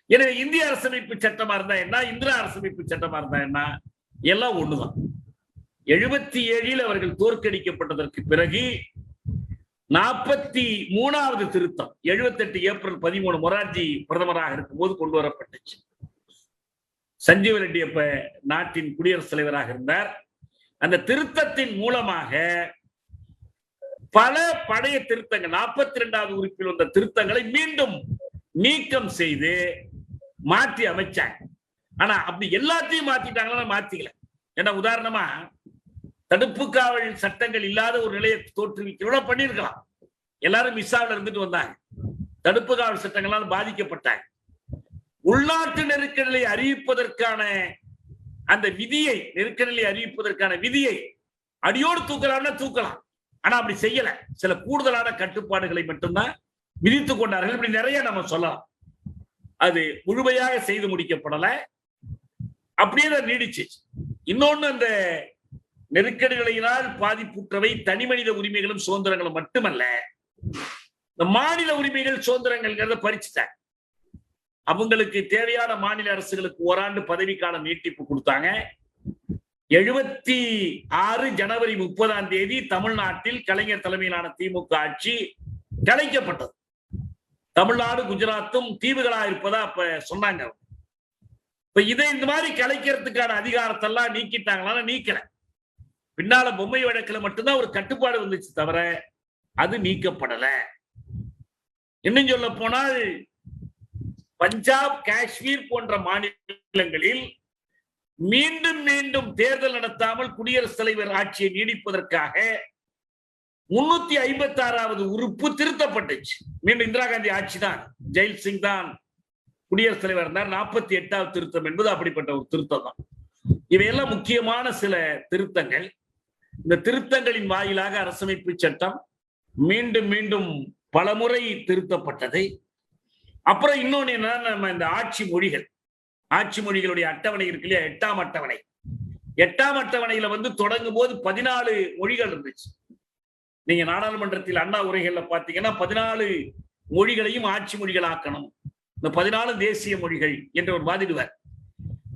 எனவே இந்திய அரசமைப்பு சட்டமா இருந்தா என்ன, இந்திரா அரசமைப்பு சட்டமா இருந்தா என்ன, எல்லாம் ஒண்ணுதான். 77 அவர்கள் தோற்கடிக்கப்பட்டதற்கு பிறகு 43வது திருத்தம் 78 ஏப்ரல் 13 மொரார்ஜி பிரதமராக இருக்கும் போது கொண்டு வரப்பட்டுச்சு. சஞ்சீவ ரெட்டி அப்ப நாட்டின் குடியரசுத் தலைவராக இருந்தார். அந்த திருத்தத்தின் மூலமாக பல பழைய திருத்தங்கள், 42வது உறுப்பில் வந்த திருத்தங்களை மீண்டும் நீக்கம் செய்து மாற்றி அமைச்சாங்க. ஆனா அப்படி எல்லாத்தையும் மாத்திட்டாங்களா, மாத்திக்கல. ஏன்னா உதாரணமா தடுப்பு காவல் சட்டங்கள் இல்லாத ஒரு நிலையை தோற்றுவிக்க பண்ணிருக்கலாம். எல்லாரும் மிஸ்ஸாவில் இருந்துட்டு வந்தாங்க, தடுப்பு காவல் சட்டங்களால் பாதிக்கப்பட்டாங்க. உள்நாட்டு நெருக்கடியை அறிவிப்பதற்கான அந்த விதியை, நெருக்கடியை அறிவிப்பதற்கான விதியை அடியோடு தூக்கலாம்னா தூக்கலாம். ஆனா அப்படி செய்யல, சில கூடுதலான கட்டுப்பாடுகளை மட்டும்தான் விதித்துக் கொண்டார்கள். இப்படி நிறைய நம்ம சொல்லலாம். அது முழுமையாக செய்து முடிக்கப்படல, அப்படியே தான் நீடிச்சு. இன்னொன்னு, அந்த நெருக்கடிகளினால் பாதிப்புற்றவை தனி மனித உரிமைகளும் சுதந்திரங்களும் மட்டுமல்ல, இந்த மாநில உரிமைகள் சுதந்திரங்கள்ங்கிறத பறிச்சுட்டாங்க. அவங்களுக்கு தேவையான மாநில அரசுகளுக்கு ஓராண்டு பதவிக்காலம் நீட்டிப்பு கொடுத்தாங்க. 76 ஜனவரி 30ஆம் தேதி தமிழ்நாட்டில் கலைஞர் தலைமையிலான திமுக ஆட்சி கலைக்கப்பட்டது. தமிழ்நாடு குஜராத்தும் தீவுகளா இருப்பதா அப்ப சொன்னாங்க. இப்ப இதை இந்த மாதிரி கலைக்கிறதுக்கான அதிகாரத்தை எல்லாம் நீக்கிட்டாங்களா, நீக்கல. பின்னால பொம்மை வழக்குல மட்டும்தான் ஒரு கட்டுப்பாடு வந்துச்சு தவிர அது நீக்கப்படல. இன்னும் சொல்ல போனால் பஞ்சாப், காஷ்மீர் போன்ற மாநிலங்களில் மீண்டும் மீண்டும் தேர்தல் நடத்தாமல் குடியரசுத் தலைவர் ஆட்சியை நீடிப்பதற்காக 356வது உறுப்பு திருத்தப்பட்டுச்சு. மீண்டும் இந்திரா காந்தி ஆட்சி தான், ஜெயில் சிங் தான் குடியரசுத் தலைவர் இருந்தார். 48வது திருத்தம் என்பது அப்படிப்பட்ட ஒரு திருத்தம் தான். இவையெல்லாம் முக்கியமான சில திருத்தங்கள். இந்த திருத்தங்களின் வாயிலாக அரசமைப்பு சட்டம் மீண்டும் மீண்டும் பலமுறை திருத்தப்பட்டது. அப்புறம் இன்னொன்னு என்ன, நம்ம இந்த ஆட்சி மொழிகளுடைய அட்டவணை இருக்கு இல்லையா, 8ஆம் அட்டவணை. 8ஆம் அட்டவணையில தொடங்கும் போது 14 மொழிகள் இருந்துச்சு. நீங்க நாடாளுமன்றத்தில் அண்ணா உரைகள்ல பாத்தீங்கன்னா 14 மொழிகளையும் ஆட்சி மொழிகள் ஆக்கணும், இந்த 14 தேசிய மொழிகள் என்று ஒரு வாதிடுவார்.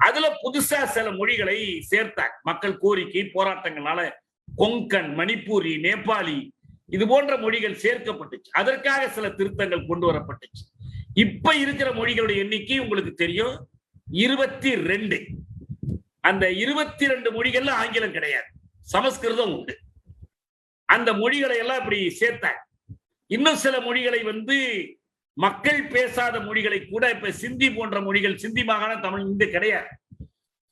அதுல புதுசா சில மொழிகளை சேர்த்தார். மக்கள் கோரிக்கை போராட்டங்களால கொங்கன், மணிப்பூரி, நேபாளி இது போன்ற மொழிகள் சேர்க்கப்பட்டுச்சு. அதற்காக சில திருத்தங்கள் கொண்டு வரப்பட்டுச்சு. இப்ப இருக்கிற மொழிகளுடைய எண்ணிக்கை உங்களுக்கு தெரியும் 22. அந்த 22 மொழிகள்ல ஆங்கிலம் கிடையாது, சமஸ்கிருதம் உண்டு. அந்த மொழிகளை எல்லாம் இப்படி சேர்த்தாங்க. இன்னும் சில மொழிகளை மக்கள் பேசாத மொழிகளை கூட இப்ப சிந்தி போன்ற மொழிகள், சிந்தி மாகாண தமிழ் இந்து கிடையாது.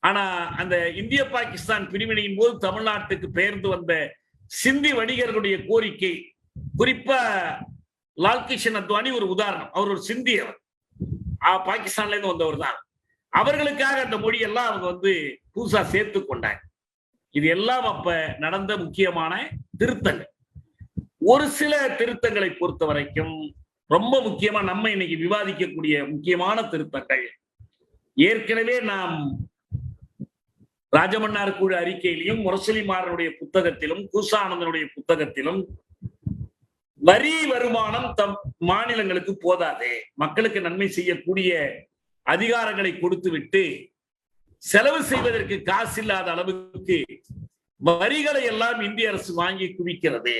ஆனா அந்த இந்திய பாகிஸ்தான் பிரிவினையின் போது தமிழ்நாட்டுக்கு பெயர்ந்து வந்த சிந்தி வணிகர்களுடைய கோரிக்கை, குறிப்பா லால்கிஷன் அத்வானி ஒரு உதாரணம். அவர் ஒரு சிந்தி, அவர் பாகிஸ்தான்ல இருந்து வந்தவர் தான். அவர்களுக்காக அந்த மொழியெல்லாம் அவங்க புதுசா சேர்த்து கொண்டாங்க. இது எல்லாம் அப்ப நடந்த முக்கியமான திருத்தங்கள். ஒரு சில திருத்தங்களை பொறுத்த வரைக்கும் ரொம்ப முக்கியமா நம்ம இன்னைக்கு விவாதிக்கக்கூடிய முக்கியமான திருத்தங்கள், ஏற்கனவே நாம் ராஜமன்னார் குழு அறிக்கையிலும் முரசொலிமாறனுடைய புத்தகத்திலும் கூசானந்தனுடைய புத்தகத்திலும் வரி வருமானம் தம் மாநிலங்களுக்கு போதாதே, மக்களுக்கு நன்மை செய்யக்கூடிய அதிகாரங்களை கொடுத்து விட்டு செலவு செய்வதற்கு காசு இல்லாத அளவுக்கு வரிகளை எல்லாம் இந்திய அரசு வாங்கி குவிக்கிறது.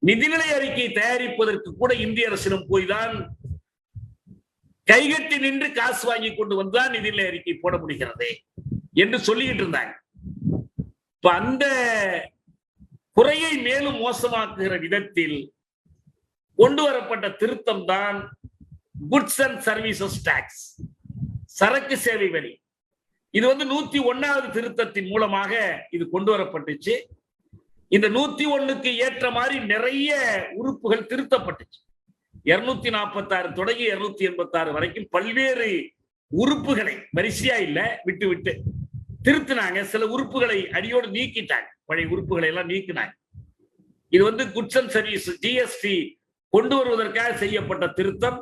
நிதிநிலை அறிக்கை தயாரிப்பதற்கு கூட இந்திய அரசிடம் போய்தான் கைகட்டி நின்று காசு வாங்கி கொண்டு வந்தால் நிதிநிலை அறிக்கை போட முடிகிறது என்று சொல்லிட்டு இருந்தாங்க. இப்ப அந்த குறையை மேலும் மோசமாக்குகிற விதத்தில் கொண்டு வரப்பட்ட திருத்தம் தான் குட்ஸ் அண்ட் சர்வீசஸ் டாக்ஸ், சரக்கு சேவை வரி. இது 101வது திருத்தத்தின் மூலமாக இது கொண்டு வரப்பட்டுச்சு. இந்த 101க்கு ஏற்ற மாதிரி நிறைய உறுப்புகள் திருத்தப்பட்டுச்சு. 246 தொடங்கி 286 வரைக்கும் பல்வேறு உறுப்புகளை வரிசையா இல்ல விட்டு விட்டு திருத்தினாங்க. சில உறுப்புகளை அடியோடு நீக்கிட்டாங்க, பழைய உறுப்புகளை எல்லாம் நீக்கினாங்க. இது குட்ஸ் அண்ட் சர்வீஸ் ஜிஎஸ்டி கொண்டு வருவதற்காக செய்யப்பட்ட திருத்தம்.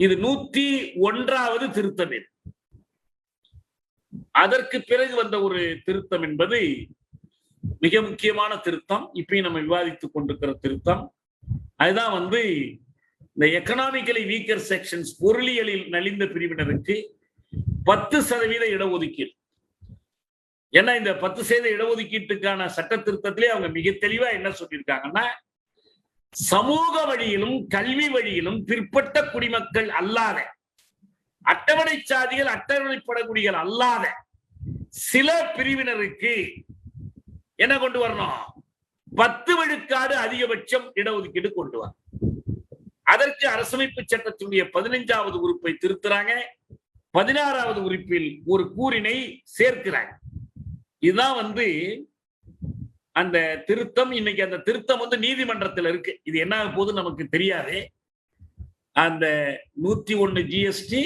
இது 101வது திருத்தம். இது அதற்கு பிறகு வந்த ஒரு திருத்தம் என்பது மிக முக்கியமான திருத்தம். இப்பயும் நம்ம விவாதித்துக் கொண்டிருக்கிற திருத்தம். அதுதான் இந்த எக்கனாமிக்கலி வீக்கர் செக்ஷன்ஸ், பொருளியலில் நலிந்த பிரிவினருக்கு 10% இடஒதுக்கீடு. ஏன்னா இந்த 10% இடஒதுக்கீட்டுக்கான சட்ட திருத்தத்திலே அவங்க மிக தெளிவா என்ன சொல்லியிருக்காங்கன்னா, சமூக வழியிலும் கல்வி வழியிலும் பிற்பட்ட குடிமக்கள் அல்லாத, அட்டவணை சாதிகள், அட்டவணைப்படக்கூடியகள் அல்லாத சில பிரிவினருக்கு என்ன கொண்டு வரணும், 10 விழுக்காடு அதிகபட்சம் இடஒதுக்கீடு கொண்டு வர. அதற்கு அரசமைப்பு சட்டத்தினுடைய 15வது உறுப்பை திருத்துறாங்க. 16வது உறுப்பில் ஒரு கூறினை சேர்க்கிறாங்க. இதுதான் அந்த திருத்தம். இன்னைக்கு அந்த திருத்தம் நீதிமன்றத்தில் இருக்கு. இது என்ன போது நமக்கு தெரியாது. அந்த 101 ஜிஎஸ்டி,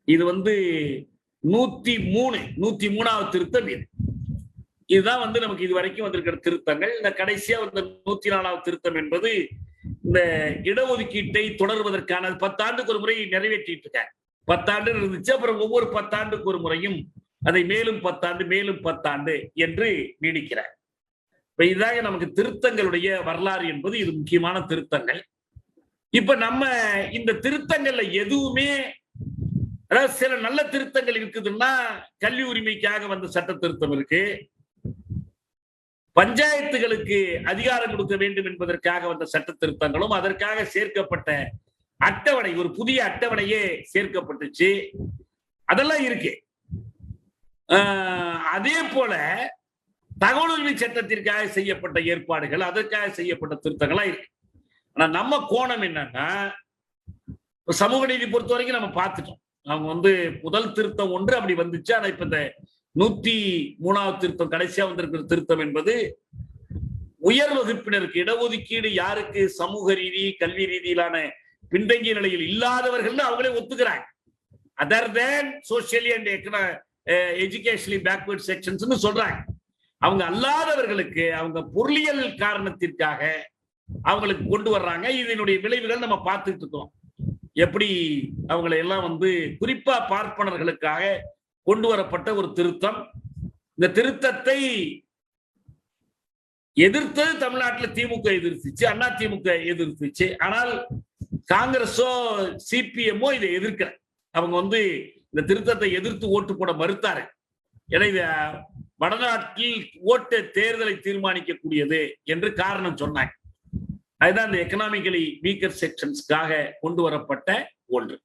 இது 103வது திருத்தம். இதுதான் நமக்கு இது வரைக்கும் வந்திருக்கிற திருத்தங்கள். இந்த கடைசியா 104வது திருத்தம் என்பது இந்த இடஒதுக்கீட்டை தொடர்வதற்கான 10 ஆண்டுக்கு ஒரு முறை நிறைவேற்றிட்டு இருக்காங்க. 10 ஆண்டு இருந்துச்சு, அப்புறம் ஒவ்வொரு 10 ஆண்டுக்கு ஒரு முறையும் அதை மேலும் 10 ஆண்டு மேலும் 10 ஆண்டு என்று நீடிக்கிறார். இப்ப இதாக நமக்கு திருத்தங்களுடைய வரலாறு என்பது இது முக்கியமான திருத்தங்கள். இப்ப நம்ம இந்த திருத்தங்கள்ல எதுவுமே, அதாவது சில நல்ல திருத்தங்கள் இருக்குதுன்னா, கல்வி உரிமைக்காக வந்த சட்ட திருத்தம் இருக்கு, பஞ்சாயத்துகளுக்கு அதிகாரம் கொடுக்க வேண்டும் என்பதற்காக வந்த சட்ட திருத்தங்களும், அதற்காக சேர்க்கப்பட்ட அட்டவணை, ஒரு புதிய அட்டவணையே சேர்க்கப்பட்டுச்சு, அதெல்லாம் இருக்கு. அதே போல தகவல் உரிமை சட்டத்திற்காக செய்யப்பட்ட ஏற்பாடுகள், அதற்காக செய்யப்பட்ட திருத்தங்கள்லாம் இருக்கு. ஆனா நம்ம கோணம் என்னன்னா, சமூக நீதி பொறுத்த வரைக்கும் நம்ம பார்த்துட்டோம். அவங்க முதல் திருத்தம் ஒன்று அப்படி வந்துச்சு. ஆனா இப்ப இந்த 103வது திருத்தம் கடைசியா வந்திருக்கிற திருத்தம் என்பது உயர் வகுப்பினருக்கு இடஒதுக்கீடு யாருக்கு சமூக ரீதி கல்வி ரீதியிலான பின்தங்கிய நிலையில் இல்லாதவர்கள் அவங்களே ஒத்துக்கிறாங்க. Other than socially and educationally backward sections சொல்றாங்க. அவங்க அல்லாதவர்களுக்கு அவங்க பொருளியல் காரணத்திற்காக அவங்களுக்கு கொண்டு வர்றாங்க. இதனுடைய விளைவுகள் நம்ம பார்த்துட்டு இருக்கோம். எப்படி அவங்களை எல்லாம் குறிப்பா பார்ப்பனர்களுக்காக கொண்டு வரப்பட்ட ஒரு திருத்தம். இந்த திருத்தத்தை எதிர்த்தது தமிழ்நாட்டில் திமுக எதிர்த்துச்சு, அண்ணா திமுக எதிர்த்துச்சு. ஆனால் காங்கிரஸோ சிபிஎம்மோ இதை எதிர்க்கிற அவங்க இந்த திருத்தத்தை எதிர்த்து ஓட்டு போட மறுத்தாரு. ஏன்னா வடநாட்டில் ஓட்டு தேர்தலை தீர்மானிக்கக்கூடியது என்று காரணம் சொன்னாங்க. அதுதான் இந்த எக்கனாமிக்கலி வீக்கர் செக்ஷன்ஸ்க்காக கொண்டு வரப்பட்ட ஒன்று.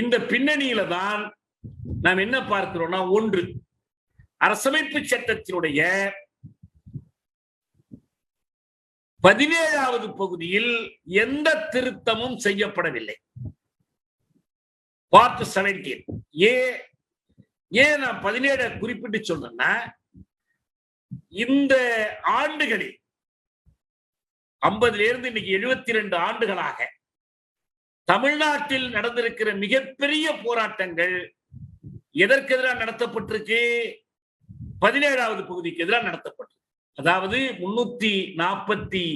இந்த பின்னணியில தான் நாம் என்ன பார்க்கிறோம்னா, ஒன்று, அரசமைப்பு சட்டத்தினுடைய 17வது பகுதியில் எந்த திருத்தமும் செய்யப்படவில்லை. பார்ட் 17 ஏன் நான் 17 குறிப்பிட்டு சொல்றேன்னா, இந்த ஆண்டுகளில் 50 இருந்து இன்னைக்கு 72 ஆண்டுகளாக தமிழ்நாட்டில் நடந்திருக்கிற மிகப்பெரிய போராட்டங்கள் எதற்கு எதிராக நடத்தப்பட்டிருக்கு? 17வது பகுதிக்கு எதிராக நடத்தப்பட்டிருக்கு. அதாவது 343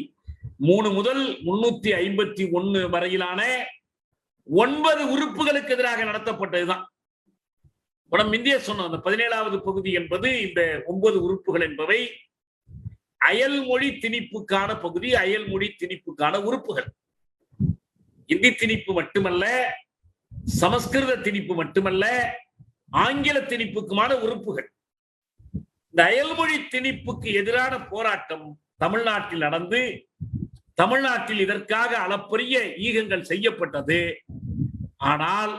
முதல் 351 வரையிலான 9 உறுப்புகளுக்கு எதிராக நடத்தப்பட்டதுதான். இந்திய சொன்ன அந்த 17வது பகுதி என்பது இந்த 9 உறுப்புகள் என்பவை அயல்மொழி திணிப்புக்கான பகுதி, அயல்மொழி திணிப்புக்கான உறுப்புகள். இந்தி திணிப்பு மட்டுமல்ல, சமஸ்கிருத திணிப்பு மட்டுமல்ல, ஆங்கில திணிப்புக்குமான உறுப்புகள். இந்த அயல்மொழி திணிப்புக்கு எதிரான போராட்டம் தமிழ்நாட்டில் நடந்து, தமிழ்நாட்டில் இதற்காக அளப்பரிய ஈகங்கள் செய்யப்பட்டது. ஆனால்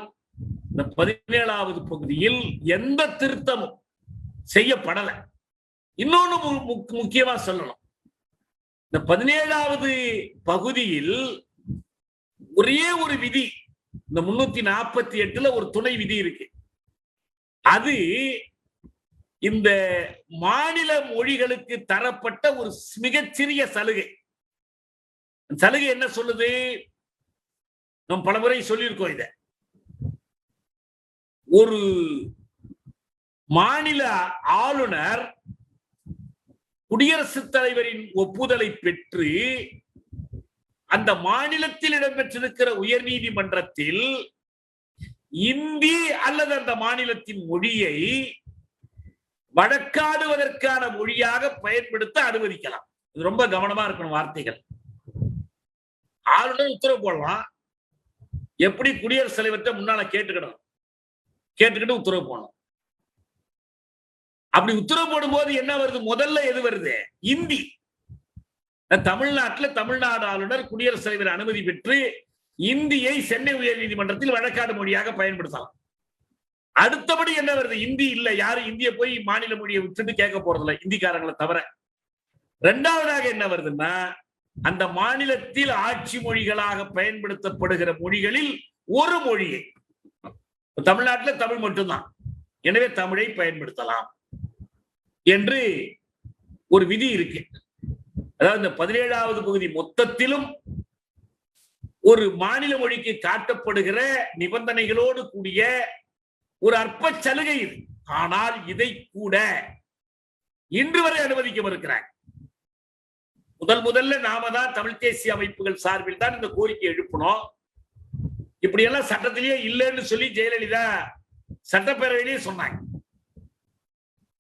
இந்த 17வது பகுதியில் எந்த திருத்தமும் செய்யப்படலை. இன்னொன்னு முக்கியமா சொல்லணும், இந்த 17வது பகுதியில் ஒரே ஒரு விதி, இந்த 348ல ஒரு துணை விதி இருக்கு. அது இந்த மாநில மொழிகளுக்கு தரப்பட்ட ஒரு மிகச்சிறிய சலுகை. சலுகை என்ன சொல்லுது? நம்ம பலமுறை சொல்லியிருக்கோம். இத ஒரு மாநில ஆளுநர் குடியரசுத் தலைவரின் ஒப்புதலை பெற்று அந்த மாநிலத்தில் இடம்பெற்றிருக்கிற உயர் நீதிமன்றத்தில் இந்தி அல்லது அந்த மாநிலத்தின் மொழியை வழக்காடுவதற்கான மொழியாக பயன்படுத்த அனுமதிக்கலாம். இது ரொம்ப கவனமா இருக்கணும் வார்த்தைகள். ஆளுநர் உத்தரவு போடலாம். எப்படி? குடியரசுத் தலைவர்கிட்ட முன்னால கேட்டுக்கிட்டு உத்தரவு போடணும். அப்படி உத்தரவு போடும்போது என்ன வருது? முதல்ல எது வருது? இந்தி. தமிழ்நாட்டில் தமிழ்நாடு ஆளுநர் குடியரசுத் தலைவர் அனுமதி பெற்று இந்தியை சென்னை உயர் நீதிமன்றத்தில் வழக்காடு மொழியாக பயன்படுத்தலாம். அடுத்தபடி என்ன வருது? இந்தி இல்ல, யாரும் இந்திய போய் மாநில மொழியை விட்டுட்டு கேட்க போறதில்ல, இந்திக்காரங்களை தவிர. இரண்டாவதாக என்ன வருதுன்னா, அந்த மாநிலத்தில் ஆட்சி மொழிகளாக பயன்படுத்தப்படுகிற மொழிகளில் ஒரு மொழியை, தமிழ்நாட்டில் தமிழ் மட்டும்தான், எனவே தமிழை பயன்படுத்தலாம் என்று ஒரு விதி இருக்கு. அதாவது இந்த 17வது பகுதி மொத்தத்திலும் ஒரு மாநில மொழிக்கு காட்டப்படுகிற நிபந்தனைகளோடு கூடிய ஒரு அற்ப சலுகை இது. ஆனால் இதை கூட இன்று வரை அனுமதிக்க மறுக்கிறாங்க. முதல்ல நாம தான் தமிழ் தேசிய அமைப்புகள் சார்பில் தான் இந்த கோரிக்கை எழுப்பினோம். இப்படி எல்லாம் சட்டத்திலேயே இல்லைன்னு சொல்லி ஜெயலலிதா சட்டப்பேரவையிலேயே சொன்னாங்க.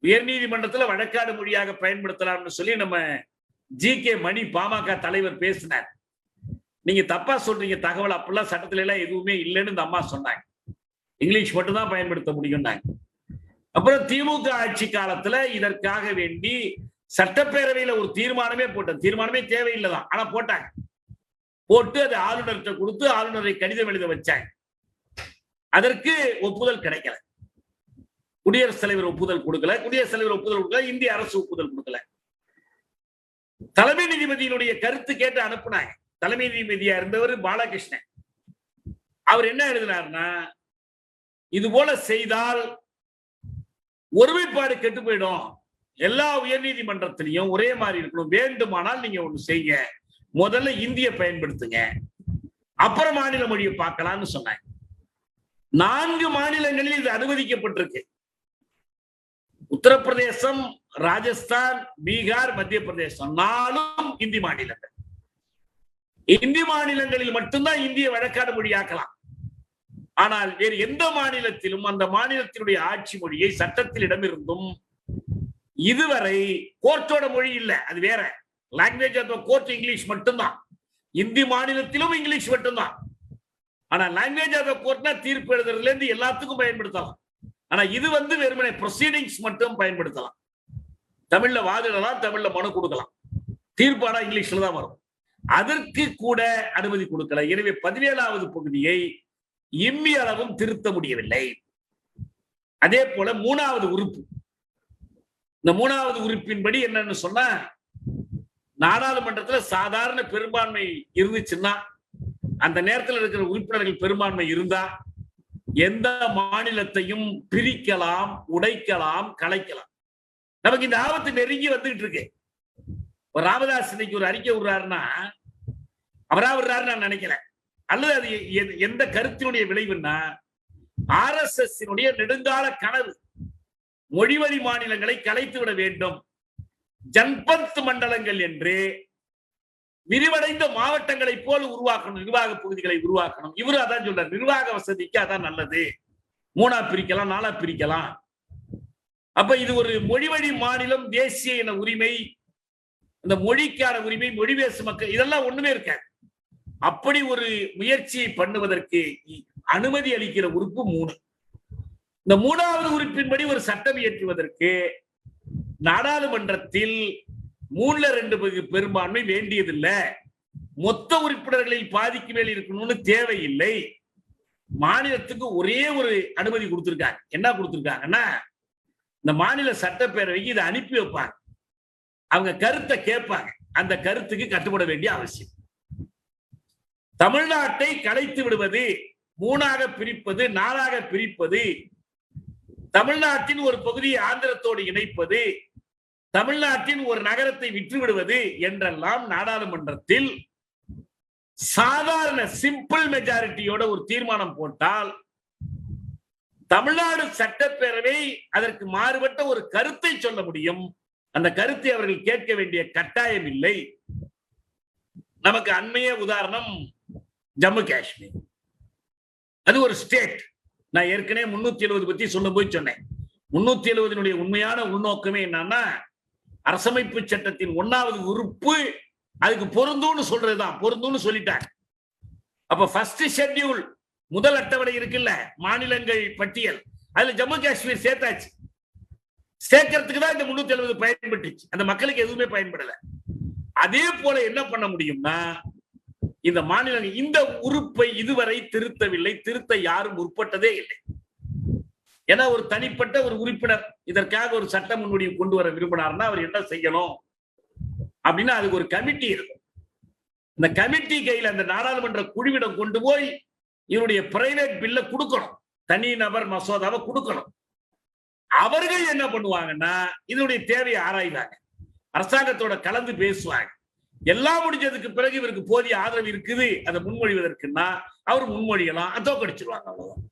உயர் நீதிமன்றத்தில் வழக்காடு மொழியாக பயன்படுத்தலாம்னு சொல்லி நம்ம ஜி.கே. மணி பாமக தலைவர் பேசினார். நீங்க தப்பா சொல்றீங்க தகவல், அப்படிலாம் சட்டத்தில எல்லாம் எதுவுமே இல்லைன்னு இந்த அம்மா சொன்னாங்க. இங்கிலீஷ் மட்டும் தான் பயன்படுத்த முடியும். அப்புறம் திமுக ஆட்சி காலத்துல இதற்காக வேண்டி சட்டப்பேரவையில ஒரு தீர்மானமே போட்டோம். தீர்மானமே தேவையில்லைதான், ஆனா போட்டாங்க. போட்டு அது ஆளுநர்கிட்ட கொடுத்து ஆளுநரை கடிதம் எழுத வச்சாங்க. அதற்கு ஒப்புதல் கிடைக்கல. குடியரசுத் தலைவர் ஒப்புதல் கொடுக்கல. குடியரசுத் தலைவர் ஒப்புதல் கொடுக்கல, இந்திய அரசு ஒப்புதல் கொடுக்கல. தலைமை நீதிபதியினுடைய கருத்து கேட்டு அனுப்புனாங்க. தலைமை நீதிபதியா இருந்தவர் பாலகிருஷ்ணன். அவர் என்ன எழுதினார்னா, இது போல செய்தால் ஒருமைப்பாடு கெட்டு போயிடும். எல்லா உயர்நீதிமன்றத்திலையும் ஒரே மாதிரி இருக்கணும். வேண்டுமானால் நீங்க ஒண்ணு செய்யுங்க, முதல்ல இந்திய பயன்படுத்துங்க, அப்புறம் மாநில மொழியை பார்க்கலாம்னு சொன்னாங்க. 4 மாநிலங்களில் இது அனுமதிக்கப்பட்டிருக்கு. உத்தரப்பிரதேசம், ராஜஸ்தான், பீகார், மத்திய பிரதேசம் 4ம் இந்தி மாநிலங்கள். இந்தி மாநிலங்களில் மட்டும்தான் இந்திய வழக்காடு மொழியாக்கலாம். ஆனால் வேறு எந்த மாநிலத்திலும் அந்த மாநிலத்தினுடைய ஆட்சி மொழியை சட்டத்தில் இடமிருந்தும் இதுவரை கோர்ட்டோட மொழி இல்லை, அது வேற லாங்குவேஜ் ஆஃப் கோர்ட் இங்கிலீஷ் மட்டும்தான். இந்தி மாநிலத்திலும் இங்கிலீஷ் மட்டும்தான். ஆனா லாங்குவேஜ் ஆஃப் கோர்ட்னா தீர்ப்பு எழுதுறதுல இருந்து எல்லாத்துக்கும் பயன்படுத்தலாம். ஆனா இது வெறுமனே ப்ரொசீடிங்ஸ் மட்டும் பயன்படுத்தலாம். தமிழ்ல வாதிடலாம், தமிழ்ல மனு கொடுக்கலாம், தீர்ப்பானா இங்கிலீஷ்ல தான் வரும். அதற்கு கூட அனுமதி கொடுக்கல. எனவே 17வது பகுதியை இம்மி அளவும் திருத்த முடியவில்லை. அதே போல 3வது உறுப்பு, இந்த 3வது உறுப்பின்படி என்னன்னு சொன்னா, நாடாளுமன்றத்தில் சாதாரண பெரும்பான்மை இருந்துச்சுன்னா, அந்த நேரத்தில் இருக்கிற உறுப்பினர்கள் பெரும்பான்மை இருந்தா எந்த மாநிலத்தையும் பிரிக்கலாம், உடைக்கலாம், கலைக்கலாம். நமக்கு இந்த ஆபத்து நெருங்கி வந்துகிட்டு இருக்கு. ராமதாஸ் இன்னைக்கு ஒரு அறிக்கை விடுறாருன்னா அவரா விடுறாரு நான் நினைக்கிறேன், அல்லது அது எந்த கருத்தினுடைய விளைவுன்னா, RSS நெடுங்கால கனவு மொழிவழி மாநிலங்களை கலைத்து விட வேண்டும், ஜன்பந்த் மண்டலங்கள் என்று விரிவடைந்த மாவட்டங்களை போல உருவாக்கணும், நிர்வாக பகுதிகளை உருவாக்கணும். இவரு அதான் சொல்றாரு, நிர்வாக வசதிக்கு அதான் நல்லது, 3ஆ பிரிக்கலாம், 4ஆ பிரிக்கலாம். அப்ப இது ஒரு மொழிவழி மாநிலம், தேசிய இன உரிமை, இந்த மொழிக்கான உரிமை, மொழி பேசும் மக்கள், இதெல்லாம் ஒண்ணுமே இருக்காது. அப்படி ஒரு முயற்சியை பண்ணுவதற்கு அனுமதி அளிக்கிற உறுப்பு 3. இந்த 3வது உறுப்பின்படி ஒரு சட்டம் இயற்றுவதற்கு நாடாளுமன்றத்தில் 3/2 பெரும்பான்மை வேண்டியதில்லை, மொத்த உறுப்பினர்களில் பாதிக்கு மேல் இருக்கணும்னு தேவையில்லை. மாநிலத்துக்கு ஒரே ஒரு அனுமதி கொடுத்திருக்காங்க. என்ன கொடுத்திருக்காங்கன்னா, இந்த மாநில சட்டப்பேரவைக்கு இதை அனுப்பி வைப்பாங்க, அவங்க கருத்தை கேட்பாங்க, அந்த கருத்துக்கு கட்டுப்பட வேண்டிய அவசியம். தமிழ்நாட்டை கலைத்து விடுவது, 3ஆக பிரிப்பது, 4ஆக பிரிப்பது, தமிழ்நாட்டின் ஒரு பகுதியை ஆந்திரத்தோடு இணைப்பது, தமிழ்நாட்டின் ஒரு நகரத்தை விற்று விடுவது என்றெல்லாம் நாடாளுமன்றத்தில் சாதாரண சிம்பிள் மெஜாரிட்டியோட ஒரு தீர்மானம் போட்டால், தமிழ்நாடு சட்டப்பேரவை அதற்கு மாறுபட்ட ஒரு கருத்தை சொல்ல முடியும். அந்த கருத்தை அவர்கள் கேட்க வேண்டிய கட்டாயம் இல்லை. நமக்கு அண்மைய உதாரணம் ஜம்மு காஷ்மீர். அது ஒரு ஸ்டேட். நான் ஏற்கனவே 370 பத்தி சொல்ல போய் சொன்னேன். 370 உண்மையான உள்நோக்கமே என்னன்னா, அரசமைப்பு சட்டத்தின் 1வது உறுப்பு அதுக்கு பொருந்தும்னு சொல்றதுதான், பொருந்தும்னு சொல்லிட்டாங்க. அப்ப ஃபர்ஸ்ட் ஷெட்யூல், முதல் அட்டவணை இருக்குல்ல, மாநிலங்கள் பட்டியல், அதுல ஜம்மு காஷ்மீர் சேர்த்தாச்சு. சேர்க்கறதுக்கு தான் இந்த 370 பயன்பட்டுச்சு, அந்த மக்களுக்கு எதுவுமே பயன்படல. அதே போல என்ன பண்ண முடியும்னா, இந்த மாநிலங்கள் இந்த உறுப்பை இதுவரை திருத்தவில்லை, திருத்த யாரும் முற்பட்டதே இல்லை. ஏன்னா ஒரு தனிப்பட்ட ஒரு உறுப்பினர் இதற்காக ஒரு சட்ட முன்வடிவு கொண்டு வர விரும்பினார்னா அவர் என்ன செய்யணும் அப்படின்னா, அதுக்கு ஒரு கமிட்டி இருக்கும். இந்த கமிட்டி கையில் அந்த நாடாளுமன்ற குழுவிடம் கொண்டு போய் இவருடைய பிரைவேட் பில்ல கொடுக்கணும், தனி நபர் மசோதாவை கொடுக்கணும். அவர்கள் என்ன பண்ணுவாங்கன்னா, இதனுடைய தேவையை ஆராய்வாங்க, அரசாங்கத்தோட கலந்து பேசுவாங்க. எல்லாம் முடிஞ்சதுக்கு பிறகு இவருக்கு போதிய ஆதரவு இருக்குது அதை முன்மொழிவதற்குன்னா அவர் முன்மொழியலாம், தோக்கடிச்சிருவாங்க, அவ்வளவுதான்.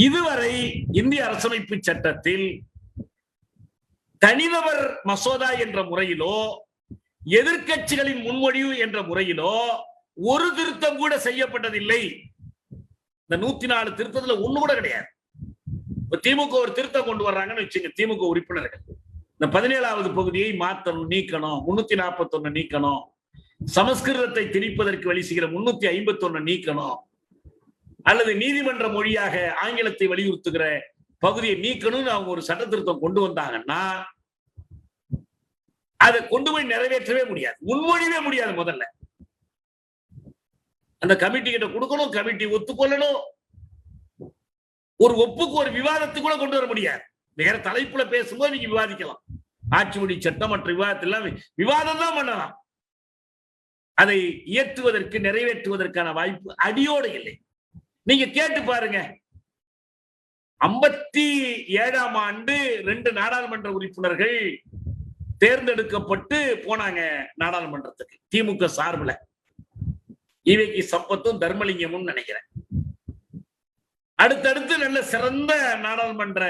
இதுவரை இந்திய அரசமைப்பு சட்டத்தில் தனிநபர் மசோதா என்ற முறையிலோ எதிர்க்கட்சிகளின் முன்மொழிவு என்ற முறையிலோ ஒரு திருத்தம் கூட செய்யப்பட்டதில்லை. இந்த 104 திருத்தத்துல ஒண்ணு கூட கிடையாது. திமுக ஒரு திருத்தம் கொண்டு வர்றாங்கன்னு வச்சுங்க, திமுக உறுப்பினர்கள் இந்த 17வது பகுதியை மாத்தணும், நீக்கணும், 341 நீக்கணும், சமஸ்கிருதத்தை திணிப்பதற்கு வழி செய்கிற 351 நீக்கணும், அல்லது நீதிமன்ற மொழியாக ஆங்கிலத்தை வலியுறுத்துகிற பகுதியை நீக்கணும்னு அவங்க ஒரு சட்ட திருத்தம் கொண்டு வந்தாங்கன்னா அதை கொண்டு போய் நிறைவேற்றவே முடியாது, முன்மொழியவே முடியாது. முதல்ல அந்த கமிட்டி கிட்ட கொடுக்கணும், கமிட்டி ஒத்துக்கொள்ளணும், ஒரு ஒப்புக்கு ஒரு விவாதத்துக்கு கூட கொண்டு வர முடியாது. வேற தலைப்புல பேசும்போது நீங்க விவாதிக்கலாம், ஆட்சி மொழி சட்டம் மற்ற விவாதத்தில் விவாதம் தான் பண்ணலாம். அதை இயற்றுவதற்கு நிறைவேற்றுவதற்கான வாய்ப்பு அடியோடு இல்லை. நீங்க கேட்டு பாருங்க, 57ஆம் ஆண்டு 2 நாடாளுமன்ற உறுப்பினர்கள் தேர்ந்தெடுக்கப்பட்டு போனாங்க நாடாளுமன்றத்துக்கு திமுக சார்பில். ஈவேகி சம்பத்தும் தர்மலிங்கமும் நினைக்கிறேன். அடுத்தடுத்து நல்ல சிறந்த நாடாளுமன்ற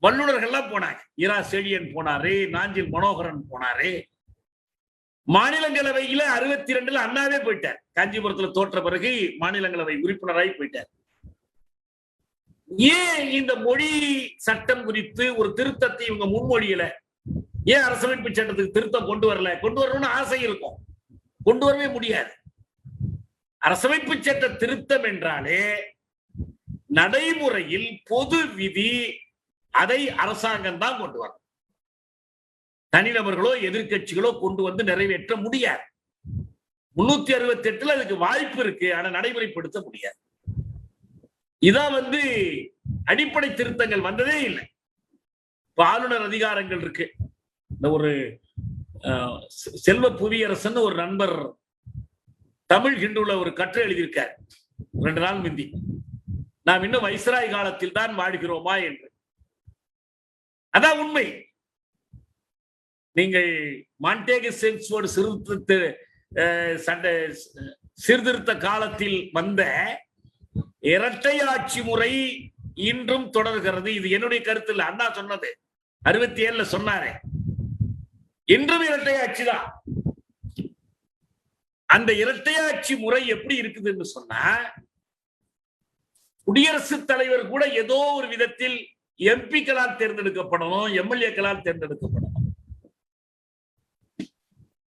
வல்லுநர்கள்லாம் போனாங்க. இரா செழியன் போனாரு, நாஞ்சில் மனோகரன் போனாரு. மாநிலங்களவையில 62ல அண்ணாவே போயிட்டார். காஞ்சிபுரத்துல தோற்ற பிறகு மாநிலங்களவை உறுப்பினராய் போயிட்டார். ஏன் இந்த மொழி சட்டம் குறித்து ஒரு திருத்தத்தை இவங்க முன்மொழியல? ஏன் அரசமைப்பு சட்டத்துக்கு திருத்தம் கொண்டு வரல? கொண்டு வரணும்னு ஆசை இருக்கும், கொண்டு வரவே முடியாது. அரசமைப்பு சட்ட திருத்தம் என்றாலே நடைமுறையில் பொது விதி, அதை அரசாங்கம் தான் கொண்டு வரும். தனிநபர்களோ எதிர்கட்சிகளோ கொண்டு வந்து நிறைவேற்ற முடியாது. 368 அதுக்கு வாய்ப்பு இருக்கு, ஆனா நடைமுறைப்படுத்த முடியாது. இதான் அடிப்படை திருத்தங்கள் வந்ததே இல்லை. இப்ப ஆளுநர் அதிகாரங்கள் இருக்கு. இந்த ஒரு செல்வ புவியரசன் ஒரு நண்பர் தமிழ் ஹிந்துல ஒரு கட்டுரை எழுதியிருக்கார் 2 நாள் முந்தி. நாம் இன்னும் வைஸ்ராய் காலத்தில் தான் வாழ்கிறோமா என்று. அதான் உண்மை. நீங்கள் மாண்டேகு சென்ஸ்வோர்டு சீர்திருத்த காலத்தில் வந்த இரட்டை ஆட்சி முறை இன்றும் தொடர்கிறது. இது என்னுடைய கருத்து இல்ல, அண்ணா சொன்னது. 67ல சொன்னாரே, இன்றும் இரட்டை ஆட்சி தான். அந்த இரட்டையாட்சி முறை எப்படி இருக்குதுன்னு சொன்னா, குடியரசுத் தலைவர் கூட ஏதோ ஒரு விதத்தில் எம்பிக்களால் தேர்ந்தெடுக்கப்படணும், எம்எல்ஏக்களால் தேர்ந்தெடுக்கப்படணும்.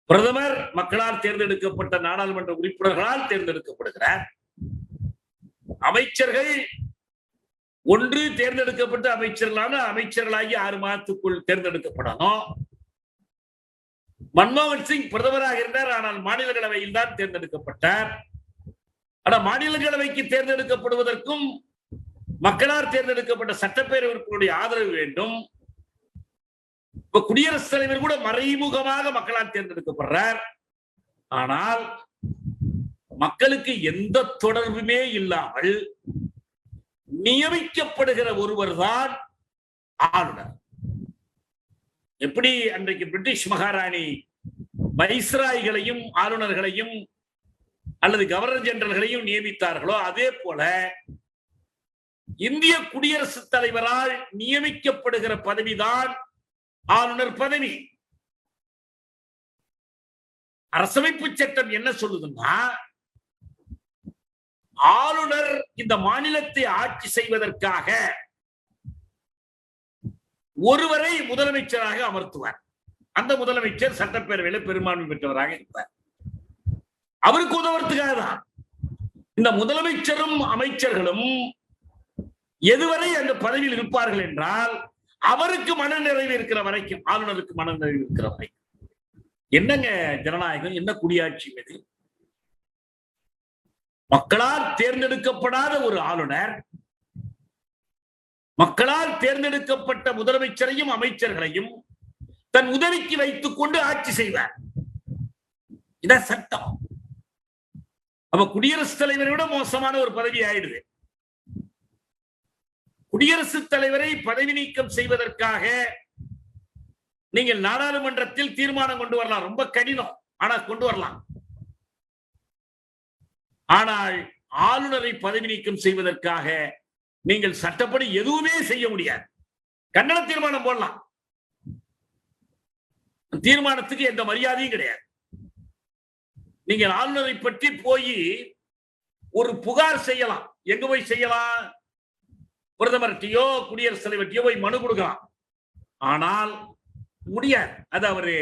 பிரதமர் மக்களால் தேர்ந்தெடுக்கப்பட்ட நாடாளுமன்ற உறுப்பினர்களால் தேர்ந்தெடுக்கப்படுகிறார். அமைச்சர்கள் ஒன்று தேர்ந்தெடுக்கப்பட்ட அமைச்சர்களான அமைச்சர்களாகி 6 மாதத்துக்குள் தேர்ந்தெடுக்கப்படணும். மன்மோகன் சிங் பிரதமராக இருந்தார், ஆனால் மாநிலங்களவையில் தான் தேர்ந்தெடுக்கப்பட்டார். ஆனால் மாநிலங்களவைக்கு தேர்ந்தெடுக்கப்படுவதற்கும் மக்களால் தேர்ந்தெடுக்கப்பட்ட சட்டப்பேரவை உறுப்பினருடைய ஆதரவு வேண்டும். இப்ப குடியரசுத் தலைவர் கூட மறைமுகமாக மக்களால் தேர்ந்தெடுக்கப்படுறார். ஆனால் மக்களுக்கு எந்த தொடர்புமே இல்லாமல் நியமிக்கப்படுகிற ஒருவர் தான் ஆளுநர். எப்படி அன்றைக்கு பிரிட்டிஷ் மகாராணி வைஸ்ராய்களையும் ஆளுநர்களையும் அல்லது கவர்னர் ஜெனரல்களையும் நியமித்தார்களோ, அதே போல இந்திய குடியரசுத் தலைவரால் நியமிக்கப்படுகிற பதவிதான் ஆளுநர் பதவி. அரசமைப்பு சட்டம் என்ன சொல்லுதுன்னா, ஆளுநர் இந்த மாநிலத்தை ஆட்சி செய்வதற்காக ஒருவரை முதலமைச்சராக அமர்த்துவார். அந்த முதலமைச்சர் சட்டப்பேரவையில பெரும்பான்மை பெற்றவராக இருப்பார். அவருக்கு உதவுறதுக்காக தான் இந்த முதலமைச்சரும் அமைச்சர்களும் எதுவரை அந்த பதவியில் இருப்பார்கள் என்றால், அவருக்கு மனநிறைவு இருக்கிற வரைக்கும், ஆளுநருக்கு மனநிறைவு இருக்கிற வரைக்கும். என்னங்க ஜனநாயகம், என்ன குடியாட்சி இது? மக்களால் தேர்ந்தெடுக்கப்படாத ஒரு ஆளுநர் மக்களால் தேர்ந்தெடுக்கப்பட்ட முதலமைச்சரையும் அமைச்சர்களையும் தன் உதவிக்கு வைத்துக் கொண்டு ஆட்சி செய்வார். இதான் சட்டம். அப்ப குடியரசுத் தலைவரை விட மோசமான ஒரு பதவி ஆயிடுது. குடியரசுத் தலைவரை பதவி நீக்கம் செய்வதற்காக நீங்கள் நாடாளுமன்றத்தில் தீர்மானம் கொண்டு வரலாம், ரொம்ப கடினம், ஆனா கொண்டு வரலாம். ஆனால் ஆளுநரை பதவி நீக்கம் செய்வதற்காக நீங்கள் சட்டப்படி எதுவுமே செய்ய முடியாது. கண்டன தீர்மானம் போடலாம், தீர்மானத்துக்கு எந்த மரியாதையும் கிடையாது. நீங்கள் ஆளுநரை பற்றி போய் ஒரு புகார் செய்யலாம். எங்க போய் செய்யலாம்? பிரதமர்கிட்டயோ குடியரசுத் தலைவர்கிட்டயோ போய் மனு கொடுக்கலாம். ஆனால் முடியாது. அது அவரு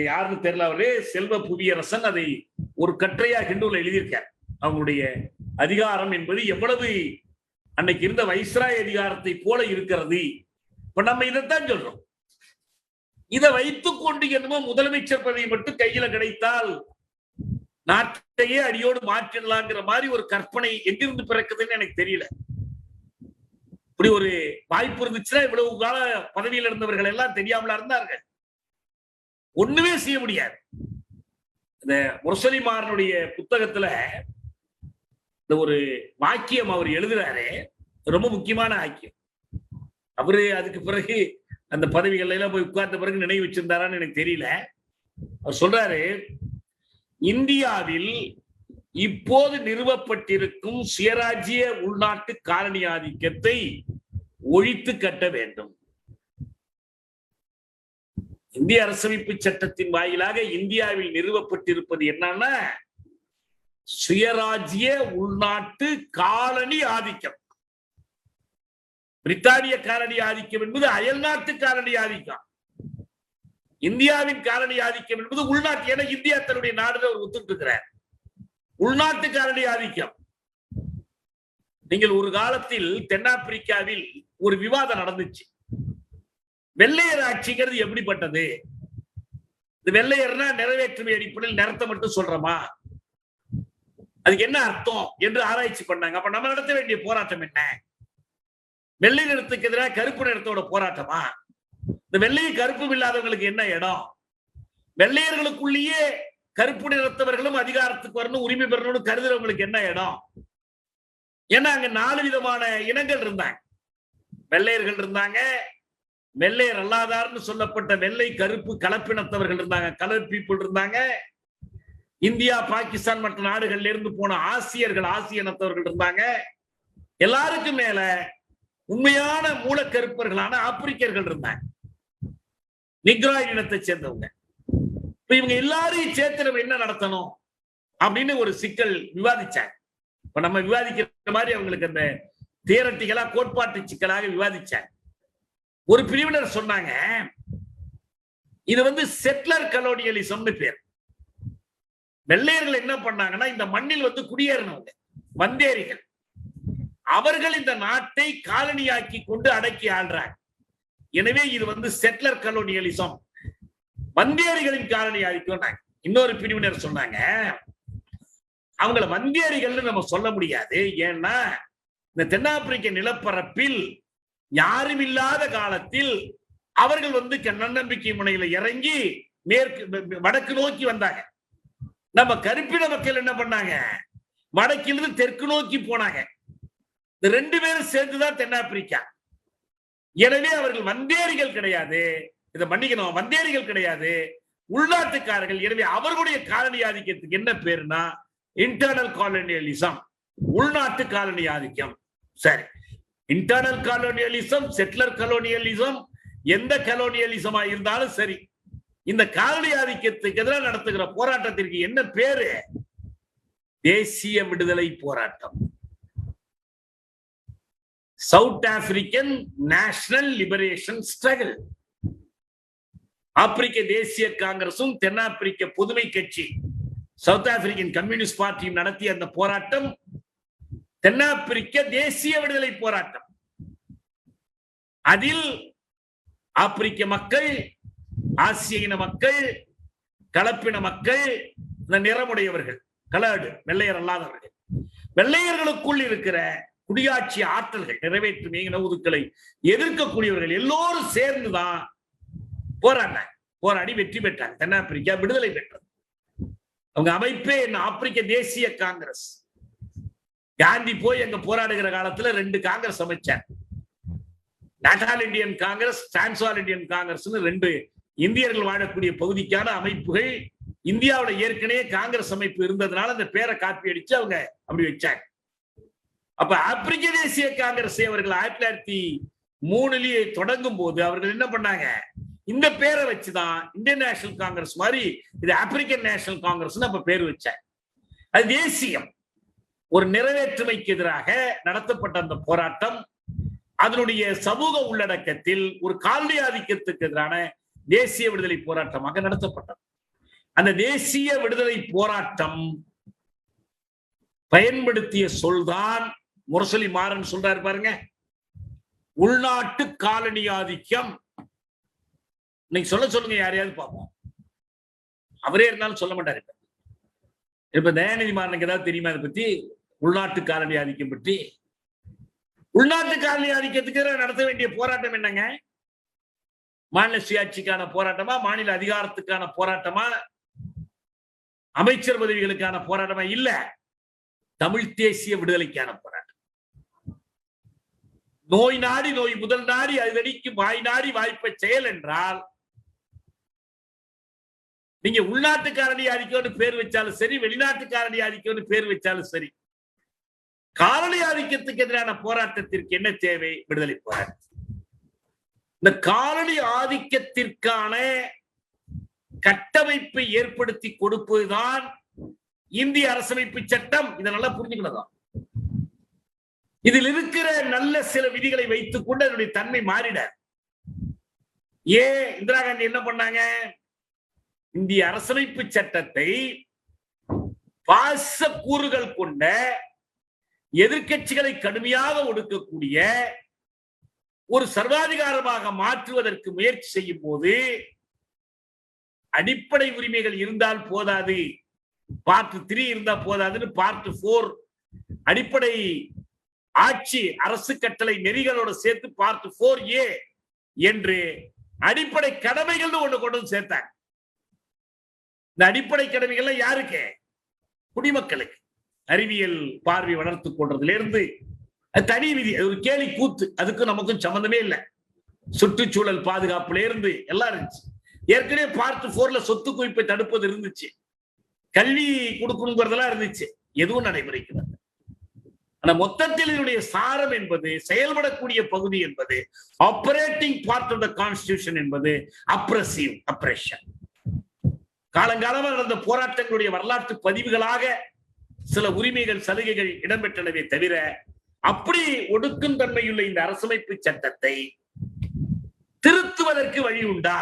யாருன்னு தெரியல, அவரு செல்வ புவியரசன் அதை ஒரு கட்டுரையா ஹிந்துல எழுதியிருக்கார். அவங்களுடைய அதிகாரம் என்பது எவ்வளவு அன்னைக்கு இருந்த வைஸ்ராய் அதிகாரத்தை போல இருக்கிறது. இப்ப நம்ம இதைத்தான் சொல்றோம். இதை வைத்துக் கொண்டு என்னமோ முதலமைச்சர் பதவி மட்டும் கையில கிடைத்தால் நாட்டையே அடியோடு மாற்றிடலாங்கிற மாதிரி ஒரு கற்பனை எங்கிருந்து பிறக்குதுன்னு எனக்கு தெரியல. இப்படி ஒரு வாய்ப்பு இருந்துச்சுன்னா இவ்வளவு கால பதவியில் இருந்தவர்கள் எல்லாம் தெரியாமலா இருந்தார்கள். ஒண்ணுமே செய்ய முடியாது. இந்த முரசொலிமாரனுடைய புத்தகத்துல இந்த ஒரு வாக்கியம் அவர் எழுதுறாரு. ரொம்ப முக்கியமான ஆக்கியம். அவரு அதுக்கு பிறகு அந்த பதவிகள் எல்லாம் போய் உட்கார்ந்த பிறகு நினைவு வச்சிருந்தாரான்னு எனக்கு தெரியல. அவர் சொல்றாரு, இந்தியாவில் இப்போது நிறுவப்பட்டிருக்கும் சுயராஜ்ய உள்நாட்டு காலனி ஆதிக்கத்தை ஒழித்து கட்ட வேண்டும். இந்திய அரசமைப்பு சட்டத்தின் வாயிலாக இந்தியாவில் நிறுவப்பட்டிருப்பது என்னன்னா சுயராஜ்ய உள்நாட்டு காலனி ஆதிக்கம். பிரித்தானிய காலனி ஆதிக்கம் என்பது அயல்நாட்டு காலனி ஆதிக்கம். இந்தியாவின் காலனி ஆதிக்கம் என்பது உள்நாட்டு. என இந்தியா தன்னுடைய நாடுல ஒரு ஒத்துட்டு இருக்கிறார். உள்நாட்டு காலனி ஆதிக்கம். நீங்கள் ஒரு காலத்தில் தென்னாப்பிரிக்காவில் ஒரு விவாதம் நடந்துச்சு. வெள்ளையர் ஆட்சிங்கிறது எப்படிப்பட்டது? இந்த வெள்ளையர்னா நிறைவேற்றுமை அடிப்படையில் நிறத்தை மட்டும் சொல்றோமா? அதுக்கு என்ன அர்த்தம் என்று ஆராய்ச்சி பண்ணாங்க. அப்ப நம்ம நடத்த வேண்டிய போராட்டம் என்ன? வெள்ளை நிறத்துக்கு எதிராக கருப்பு நிறத்தோட போராட்டமா? இந்த வெள்ளையும் கருப்பும் இல்லாதவங்களுக்கு என்ன இடம்? வெள்ளையர்களுக்குள்ளேயே கருப்பு நிறத்தவர்களும் அதிகாரத்துக்கு வரணும், உரிமை பெறணும்னு கருதுறவங்களுக்கு என்ன இடம்? ஏன்னா அங்க 4 விதமான இனங்கள் இருந்தாங்க. வெள்ளையர்கள் இருந்தாங்க, வெள்ளையர் அல்லாதார்னு சொல்லப்பட்ட வெள்ளை கருப்பு கலப்பினத்தவர்கள் இருந்தாங்க, கலர் பீப்புள் இருந்தாங்க. இந்தியா, பாகிஸ்தான் மற்ற நாடுகள்ல இருந்து போன ஆசியர்கள், ஆசிய இனத்தவர்கள் இருந்தாங்க. எல்லாருக்கும் மேல உண்மையான மூலக்கருப்பர்களான ஆப்பிரிக்கர்கள் இருந்தாங்க, நிக்ராய்டு இனத்தை சேர்ந்தவங்க. இப்ப இவங்க எல்லாரையும் சேர்த்து நம்ம என்ன நடத்தணும் அப்படின்னு ஒரு சிக்கல் விவாதிச்சாங்க. இப்ப நம்ம விவாதிக்கிற மாதிரி அவங்களுக்கு அந்த தியரட்டிக்கலா கோட்பாட்டு சிக்கலாக விவாதிச்சாங்க. ஒரு பிரிவினர் சொன்னாங்க, இது செட்டிலர் கலோனியலிசம்னு பேர். வெள்ளையர்கள் என்ன பண்ணாங்கன்னா, இந்த மண்ணில் குடியேறினவங்க, வந்தேரிகள், அவர்கள் இந்த நாட்டை காலனியாக்கி கொண்டு அடக்கி ஆள்றாங்க. எனவே இது செட்டிலர் கலோனியலிசம், வந்தேரிகளின் காலனி ஆதிக்கம். இன்னொரு பிரிவினர் சொன்னாங்க, அவங்கள வந்தேரிகள்னு நம்ம சொல்ல முடியாது. ஏன்னா இந்த தென்னாப்பிரிக்க நிலப்பரப்பில் யாரும் இல்லாத காலத்தில் அவர்கள் நன்னம்பிக்கை முனையில இறங்கி வடக்கு நோக்கி வந்தாங்க. நம்ம கருப்பின மக்கள் என்ன பண்ணாங்க, வடக்கிலிருந்து தெற்கு நோக்கி போனாங்க. இந்த 2 பேரும் சேர்ந்துதான் தென்னாப்பிரிக்கா. எனவே அவர்கள் வந்தேரிகள் கிடையாது, இதை மன்னிக்கணும், வந்தேரிகள் கிடையாது, உள்நாட்டுக்காரர்கள். எனவே அவர்களுடைய காலனி ஆதிக்கத்துக்கு என்ன பேருனா இன்டர்னல் காலனியலிசம், உள்நாட்டு காலனி ஆதிக்கம். சரி, இன்டர்னல் காலோனியலிசம், செட்டிலர் கலோனியலிசம், எந்த கலோனியலிசமா இருந்தாலும் சரி, இந்த காலனி ஆதிக்கத்துக்கு எதிராக நடத்துகிற போராட்டத்திற்கு என்ன பேரு? தேசிய விடுதலை போராட்டம், south African national liberation struggle. ஆப்பிரிக்க தேசிய காங்கிரசும் தென்னாப்பிரிக்க பொதுமை கட்சி, சவுத் ஆப்பிரிக்கன் கம்யூனிஸ்ட் பார்ட்டியும் நடத்திய அந்த போராட்டம் தென்னாப்பிரிக்க தேசிய விடுதலை போராட்டம். அதில் ஆப்பிரிக்க மக்கள், ஆசிய இன மக்கள், கலப்பின மக்கள், இந்த நிறமுடையவர்கள், கலர்டு, வெள்ளையர் அல்லாதவர்கள், வெள்ளையர்களுக்குள் இருக்கிற குடியாட்சி ஆற்றல்கள், நிறைவேற்றும் இன ஒதுக்கலை எதிர்க்கக்கூடியவர்கள் எல்லோரும் சேர்ந்துதான் போராடினாங்க. போராடி வெற்றி பெற்றாங்க. தென்னாப்பிரிக்கா விடுதலை பெற்றது. அவங்க அமைப்பே என்ன, ஆப்பிரிக்க தேசிய காங்கிரஸ். காந்தி போய் அங்க போராடுகிற காலத்துல 2 காங்கிரஸ் அமைச்சார். National Indian Congress, Transvaal Indian Congress, 2 இந்தியர்கள் வாழக்கூடிய பகுதிக்கான அமைப்புகள். இந்தியாவோட ஏற்கனவே காங்கிரஸ் அமைப்பு இருந்ததுனால அந்த பேரை காப்பி அடிச்சு அவங்க அப்படி வச்சாங்க. அப்ப ஆப்பிரிக்க தேசிய காங்கிரஸ் அவர்கள் 1903 தொடங்கும் போது அவர்கள் என்ன பண்ணாங்க, இந்த பேரை வச்சுதான் இந்தியன் நேஷனல் காங்கிரஸ் மாதிரி இது ஆப்பிரிக்கன் நேஷனல் காங்கிரஸ் அப்ப பேர் வச்சாங்க. அது தேசியம். ஒரு நிறைவேற்றுமைக்கு எதிராக நடத்தப்பட்ட அந்த போராட்டம் அதனுடைய சமூக உள்ளடக்கத்தில் ஒரு காலனி ஆதிக்கத்துக்கு எதிரான தேசிய விடுதலை போராட்டமாக நடத்தப்பட்டது. அந்த தேசிய விடுதலை போராட்டம் பயன்படுத்திய சொல்தான் முரசொலி மாறன் சொல்றாரு பாருங்க, உள்நாட்டு காலனி ஆதிக்கம். இன்னைக்கு சொல்லுங்க, யாரையாவது பார்ப்போம். அவரே இருந்தாலும் சொல்ல மாட்டாரு. இப்ப தயாநிதி மாறனுக்கு ஏதாவது தெரியுமா அதை பத்தி, உள்நாட்டு காலனி ஆதிக்கம் பற்றி? உள்நாட்டு காலனி ஆதிக்கத்துக்கு நடத்த வேண்டிய போராட்டம் என்னங்க? மாநில சுயாட்சிக்கான போராட்டமா, மாநில அதிகாரத்துக்கான போராட்டமா, அமைச்சர் பதவிகளுக்கான போராட்டமா? இல்ல, தமிழ் தேசிய விடுதலைக்கான போராட்டம். நோய் நாடி நோய் முதல் நாடி அதுவடிக்கும் வாய் நாடி வாய்ப்பை செயல் என்றால் நீங்க உள்நாட்டுக்காரடி ஆதிக்கம்னு பேர் வச்சாலும் சரி, வெளிநாட்டுக்காரடி ஆதிக்கம்னு பேர் வச்சாலும் சரி, காலனி ஆதிக்கத்துக்கு எதிரான போராட்டத்திற்கு என்ன தேவை? விடுதலை போராட்டம். இந்த காலனி ஆதிக்கத்திற்கான கட்டமைப்பை ஏற்படுத்தி கொடுப்பதுதான் இந்திய அரசமைப்பு சட்டம். இதை நல்லா புரிஞ்சுக்கணும். இதில் இருக்கிற நல்ல சில விதிகளை வைத்துக் கொண்டு அதனுடைய தன்மை மாறிட. இந்திரா காந்தி என்ன பண்ணாங்க? இந்திய அரசமைப்பு சட்டத்தை பாச கூறுகள் கொண்ட எதிர்க்கட்சிகளை கடுமையாக ஒடுக்கக்கூடிய ஒரு சர்வாதிகாரமாக மாற்றுவதற்கு முயற்சி செய்யும் போது அடிப்படை உரிமைகள் இருந்தால் போதாது, பார்ட் 3 இருந்தா போதாதுன்னு பார்ட் 4 அடிப்படை ஆட்சி அரசு கட்டளை நெறிகளோட சேர்த்து பார்ட் 4A என்று அடிப்படை கடமைகள் ஒண்ணு கொண்டு வந்து சேர்த்தாங்க. இந்த அடிப்படை கடமைகள் யாருக்கு? குடிமக்களுக்கு. அறிவியல் பார்வை வளர்த்து கொண்டதுல இருந்து தனி விதி, அது ஒரு கேலி கூத்து, அதுக்கும் நமக்கும் சம்பந்தமே இல்லை. சுற்றுச்சூழல் பாதுகாப்புல இருந்து எல்லாம் இருந்துச்சு. ஏற்கனவே பார்ட் 4ல சொத்து குவிப்பை தடுப்பது இருந்துச்சு, கல்வி கொடுக்கணுங்கிறதெல்லாம் இருந்துச்சு. எதுவும் நடைமுறைக்கு வந்து ஆனா மொத்தத்தில் இதனுடைய சாரம் என்பது, செயல்படக்கூடிய பகுதி என்பது, operating part of the constitution என்பது அப்ரசிவ் அப்ரேஷன். காலங்காலமாக நடந்த போராட்டங்களுடைய வரலாற்று பதிவுகளாக சில உரிமைகள் சலுகைகள் இடம்பெற்றனவே தவிர அப்படி ஒடுக்கும் தன்மையுள்ள இந்த அரசமைப்பு சட்டத்தை திருத்துவதற்கு வழி உண்டா?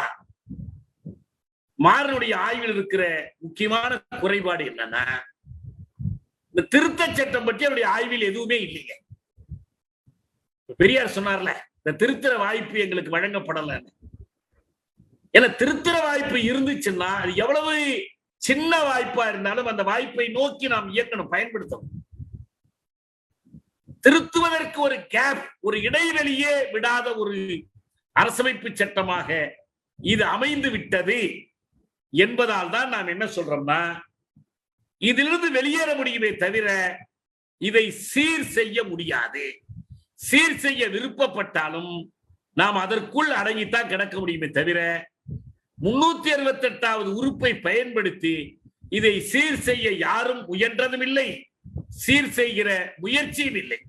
மாறனுடைய ஆய்வில் இருக்கிற முக்கியமான குறைபாடு என்னன்னா, இந்த திருத்த சட்டம் பற்றி அவருடைய ஆய்வில் எதுவுமே இல்லைங்க. பெரியார் சொன்னார்ல, இந்த திருத்தர வாய்ப்பு எங்களுக்கு வழங்கப்படல. ஏன்னா திருத்தர வாய்ப்பு இருந்துச்சுன்னா அது எவ்வளவு சின்ன வாய்ப்பா இருந்தாலும் அந்த வாய்ப்பை நோக்கி நாம் இயக்கணும், பயன்படுத்தணும். திருத்துவதற்கு ஒரு கேப், ஒரு இடைவெளியே விடாத ஒரு அரசமைப்பு சட்டமாக இது அமைந்து விட்டது என்பதால் தான் நாம் என்ன சொல்றோம்னா, இதிலிருந்து வெளியேற முடியுமே தவிர இதை சீர் செய்ய முடியாது. சீர் செய்ய விருப்பப்பட்டாலும் நாம் அதற்குள் அடங்கித்தான் கிடக்க முடியுமே தவிர 368வது உறுப்பை பயன்படுத்தி இதை சீர் செய்ய யாரும் முயன்றதும் இல்லை, சீர் செய்கிற முயற்சியும் இல்லை.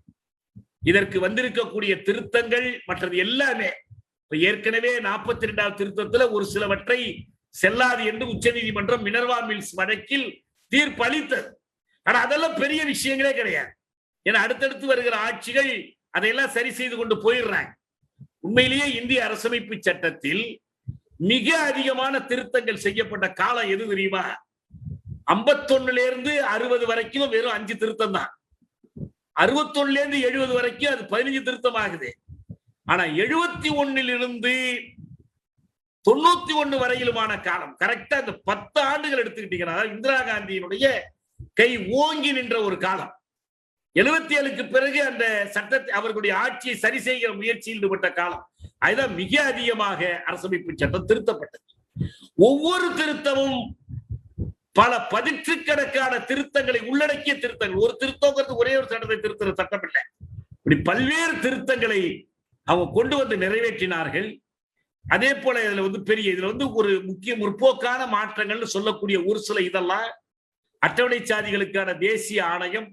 இதற்கு வந்திருக்கக்கூடிய திருத்தங்கள் மற்றது எல்லாமே ஏற்கனவே 42வது திருத்தத்துல ஒரு சிலவற்றை செல்லாது என்று உச்ச நீதிமன்றம் மினர்வா மில்ஸ் வழக்கில் தீர்ப்பளித்தது. ஆனா அதெல்லாம் பெரிய விஷயங்களே கிடையாது. ஏன்னா அடுத்தடுத்து வருகிற ஆட்சிகள் அதையெல்லாம் சரி செய்து கொண்டு போயிடுறாங்க. உண்மையிலேயே இந்திய அரசமைப்பு சட்டத்தில் மிக அதிகமான திருத்தங்கள் செய்யப்பட்ட காலம் எது தெரியுமா? 51ல இருந்து 60 வரைக்கும் வெறும் 5 திருத்தம் தான். 61ல இருந்து 70 வரைக்கும் அது 15 திருத்தம் ஆகுது. ஆனா 71ல் இருந்து 91 வரையிலுமான காலம், கரெக்டா இந்த 10 ஆண்டுகள் எடுத்துக்கிட்டீங்கன்னா இந்திரா காந்தியினுடைய கை ஓங்கி நின்ற ஒரு காலம். 77க்கு பிறகு அந்த சட்டத்தை அவர்களுடைய ஆட்சியை சரி செய்கிற முயற்சியில் ஈடுபட்ட காலம். அதுதான் மிக அதிகமாக அரசமைப்பு சட்டம் திருத்தப்பட்டது. ஒவ்வொரு திருத்தமும் பல பதிற்றுக்கணக்கான திருத்தங்களை உள்ளடக்கிய திருத்தங்கள். ஒரு திருத்தங்கிறது ஒரே ஒரு சட்டத்தை திருத்துற சட்டம் இல்லை. இப்படி பல்வேறு திருத்தங்களை அவங்க கொண்டு வந்து நிறைவேற்றினார்கள். அதே போல இதுல ஒரு முக்கிய முற்போக்கான மாற்றங்கள்னு சொல்லக்கூடிய ஒரு சில இதெல்லாம் அட்டவணை சாதிகளுக்கான தேசிய ஆணையம்,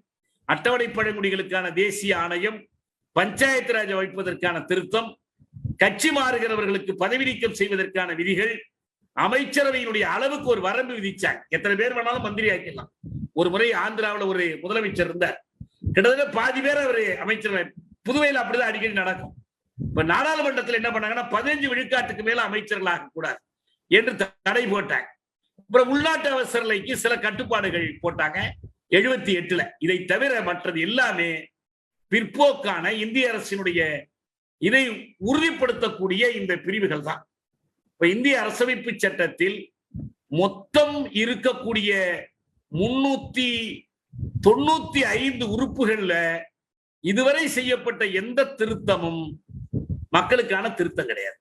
அட்டவணை பழங்குடிகளுக்கான தேசிய ஆணையம், பஞ்சாயத்து ராஜ் வைப்பதற்கான திருத்தம், கட்சி மாறுகிறவர்களுக்கு பதவி நீக்கம் செய்வதற்கான விதிகள், அமைச்சரவையினுடைய அளவுக்கு ஒரு வரம்பு விதிச்சாங்க. எத்தனை பேர் வேணாலும் மந்திரி ஆக்கிடலாம். ஒரு முறை ஆந்திராவில் ஒரு முதலமைச்சர் இருந்தார், கிட்டத்தட்ட பாதி பேர் அவரு அமைச்சரவை. புதுவையில் அப்படிதான் அடிக்கடி நடக்கும். இப்ப நாடாளுமன்றத்தில் என்ன பண்ணாங்கன்னா 15 விழுக்காட்டுக்கு மேல அமைச்சர்கள் ஆகக்கூடாது என்று தடை போட்டாங்க. அப்புறம் உள்நாட்டு அவசர நிலைக்கு சில கட்டுப்பாடுகள் போட்டாங்க 78ல. இதை தவிர மற்றது எல்லாமே பிற்போக்கான இந்திய அரசினுடைய இதை உறுதிப்படுத்தக்கூடிய இந்த பிரிவுகள் தான். இப்ப இந்திய அரசமைப்பு சட்டத்தில் மொத்தம் இருக்கக்கூடிய 395 உறுப்புகள்ல இதுவரை செய்யப்பட்ட எந்த திருத்தமும் மக்களுக்கான திருத்தம் கிடையாது.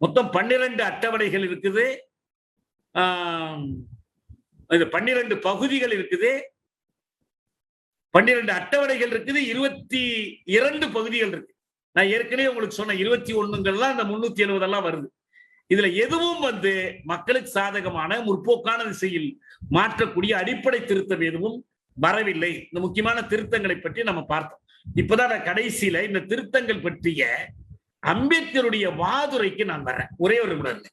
மொத்தம் 12 அட்டவணைகள் இருக்குது, 12 பகுதிகள் இருக்குது, 12 அட்டவணைகள் இருக்குது, 22 பகுதிகள் இருக்கு. நான் ஏற்கனவே உங்களுக்கு சொன்ன 21 அந்த 370 வருது. இதுல எதுவும் மக்களுக்கு சாதகமான முற்போக்கான திசையில் மாற்றக்கூடிய அடிப்படை திருத்தம் எதுவும் வரவில்லை. இந்த முக்கியமான திருத்தங்களை பற்றி நம்ம பார்த்தோம். இப்பதான் நான் கடைசியில இந்த திருத்தங்கள் பற்றிய அம்பேத்கருடைய வாதுரைக்கு நான் வரேன். ஒரே ஒரு நிமிடம்.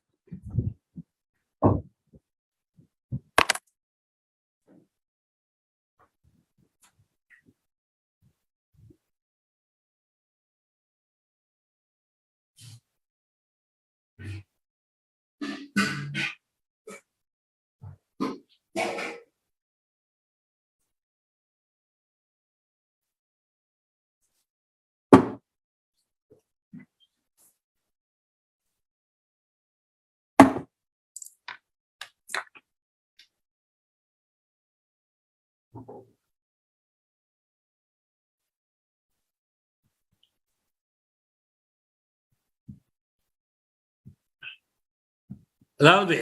அதாவது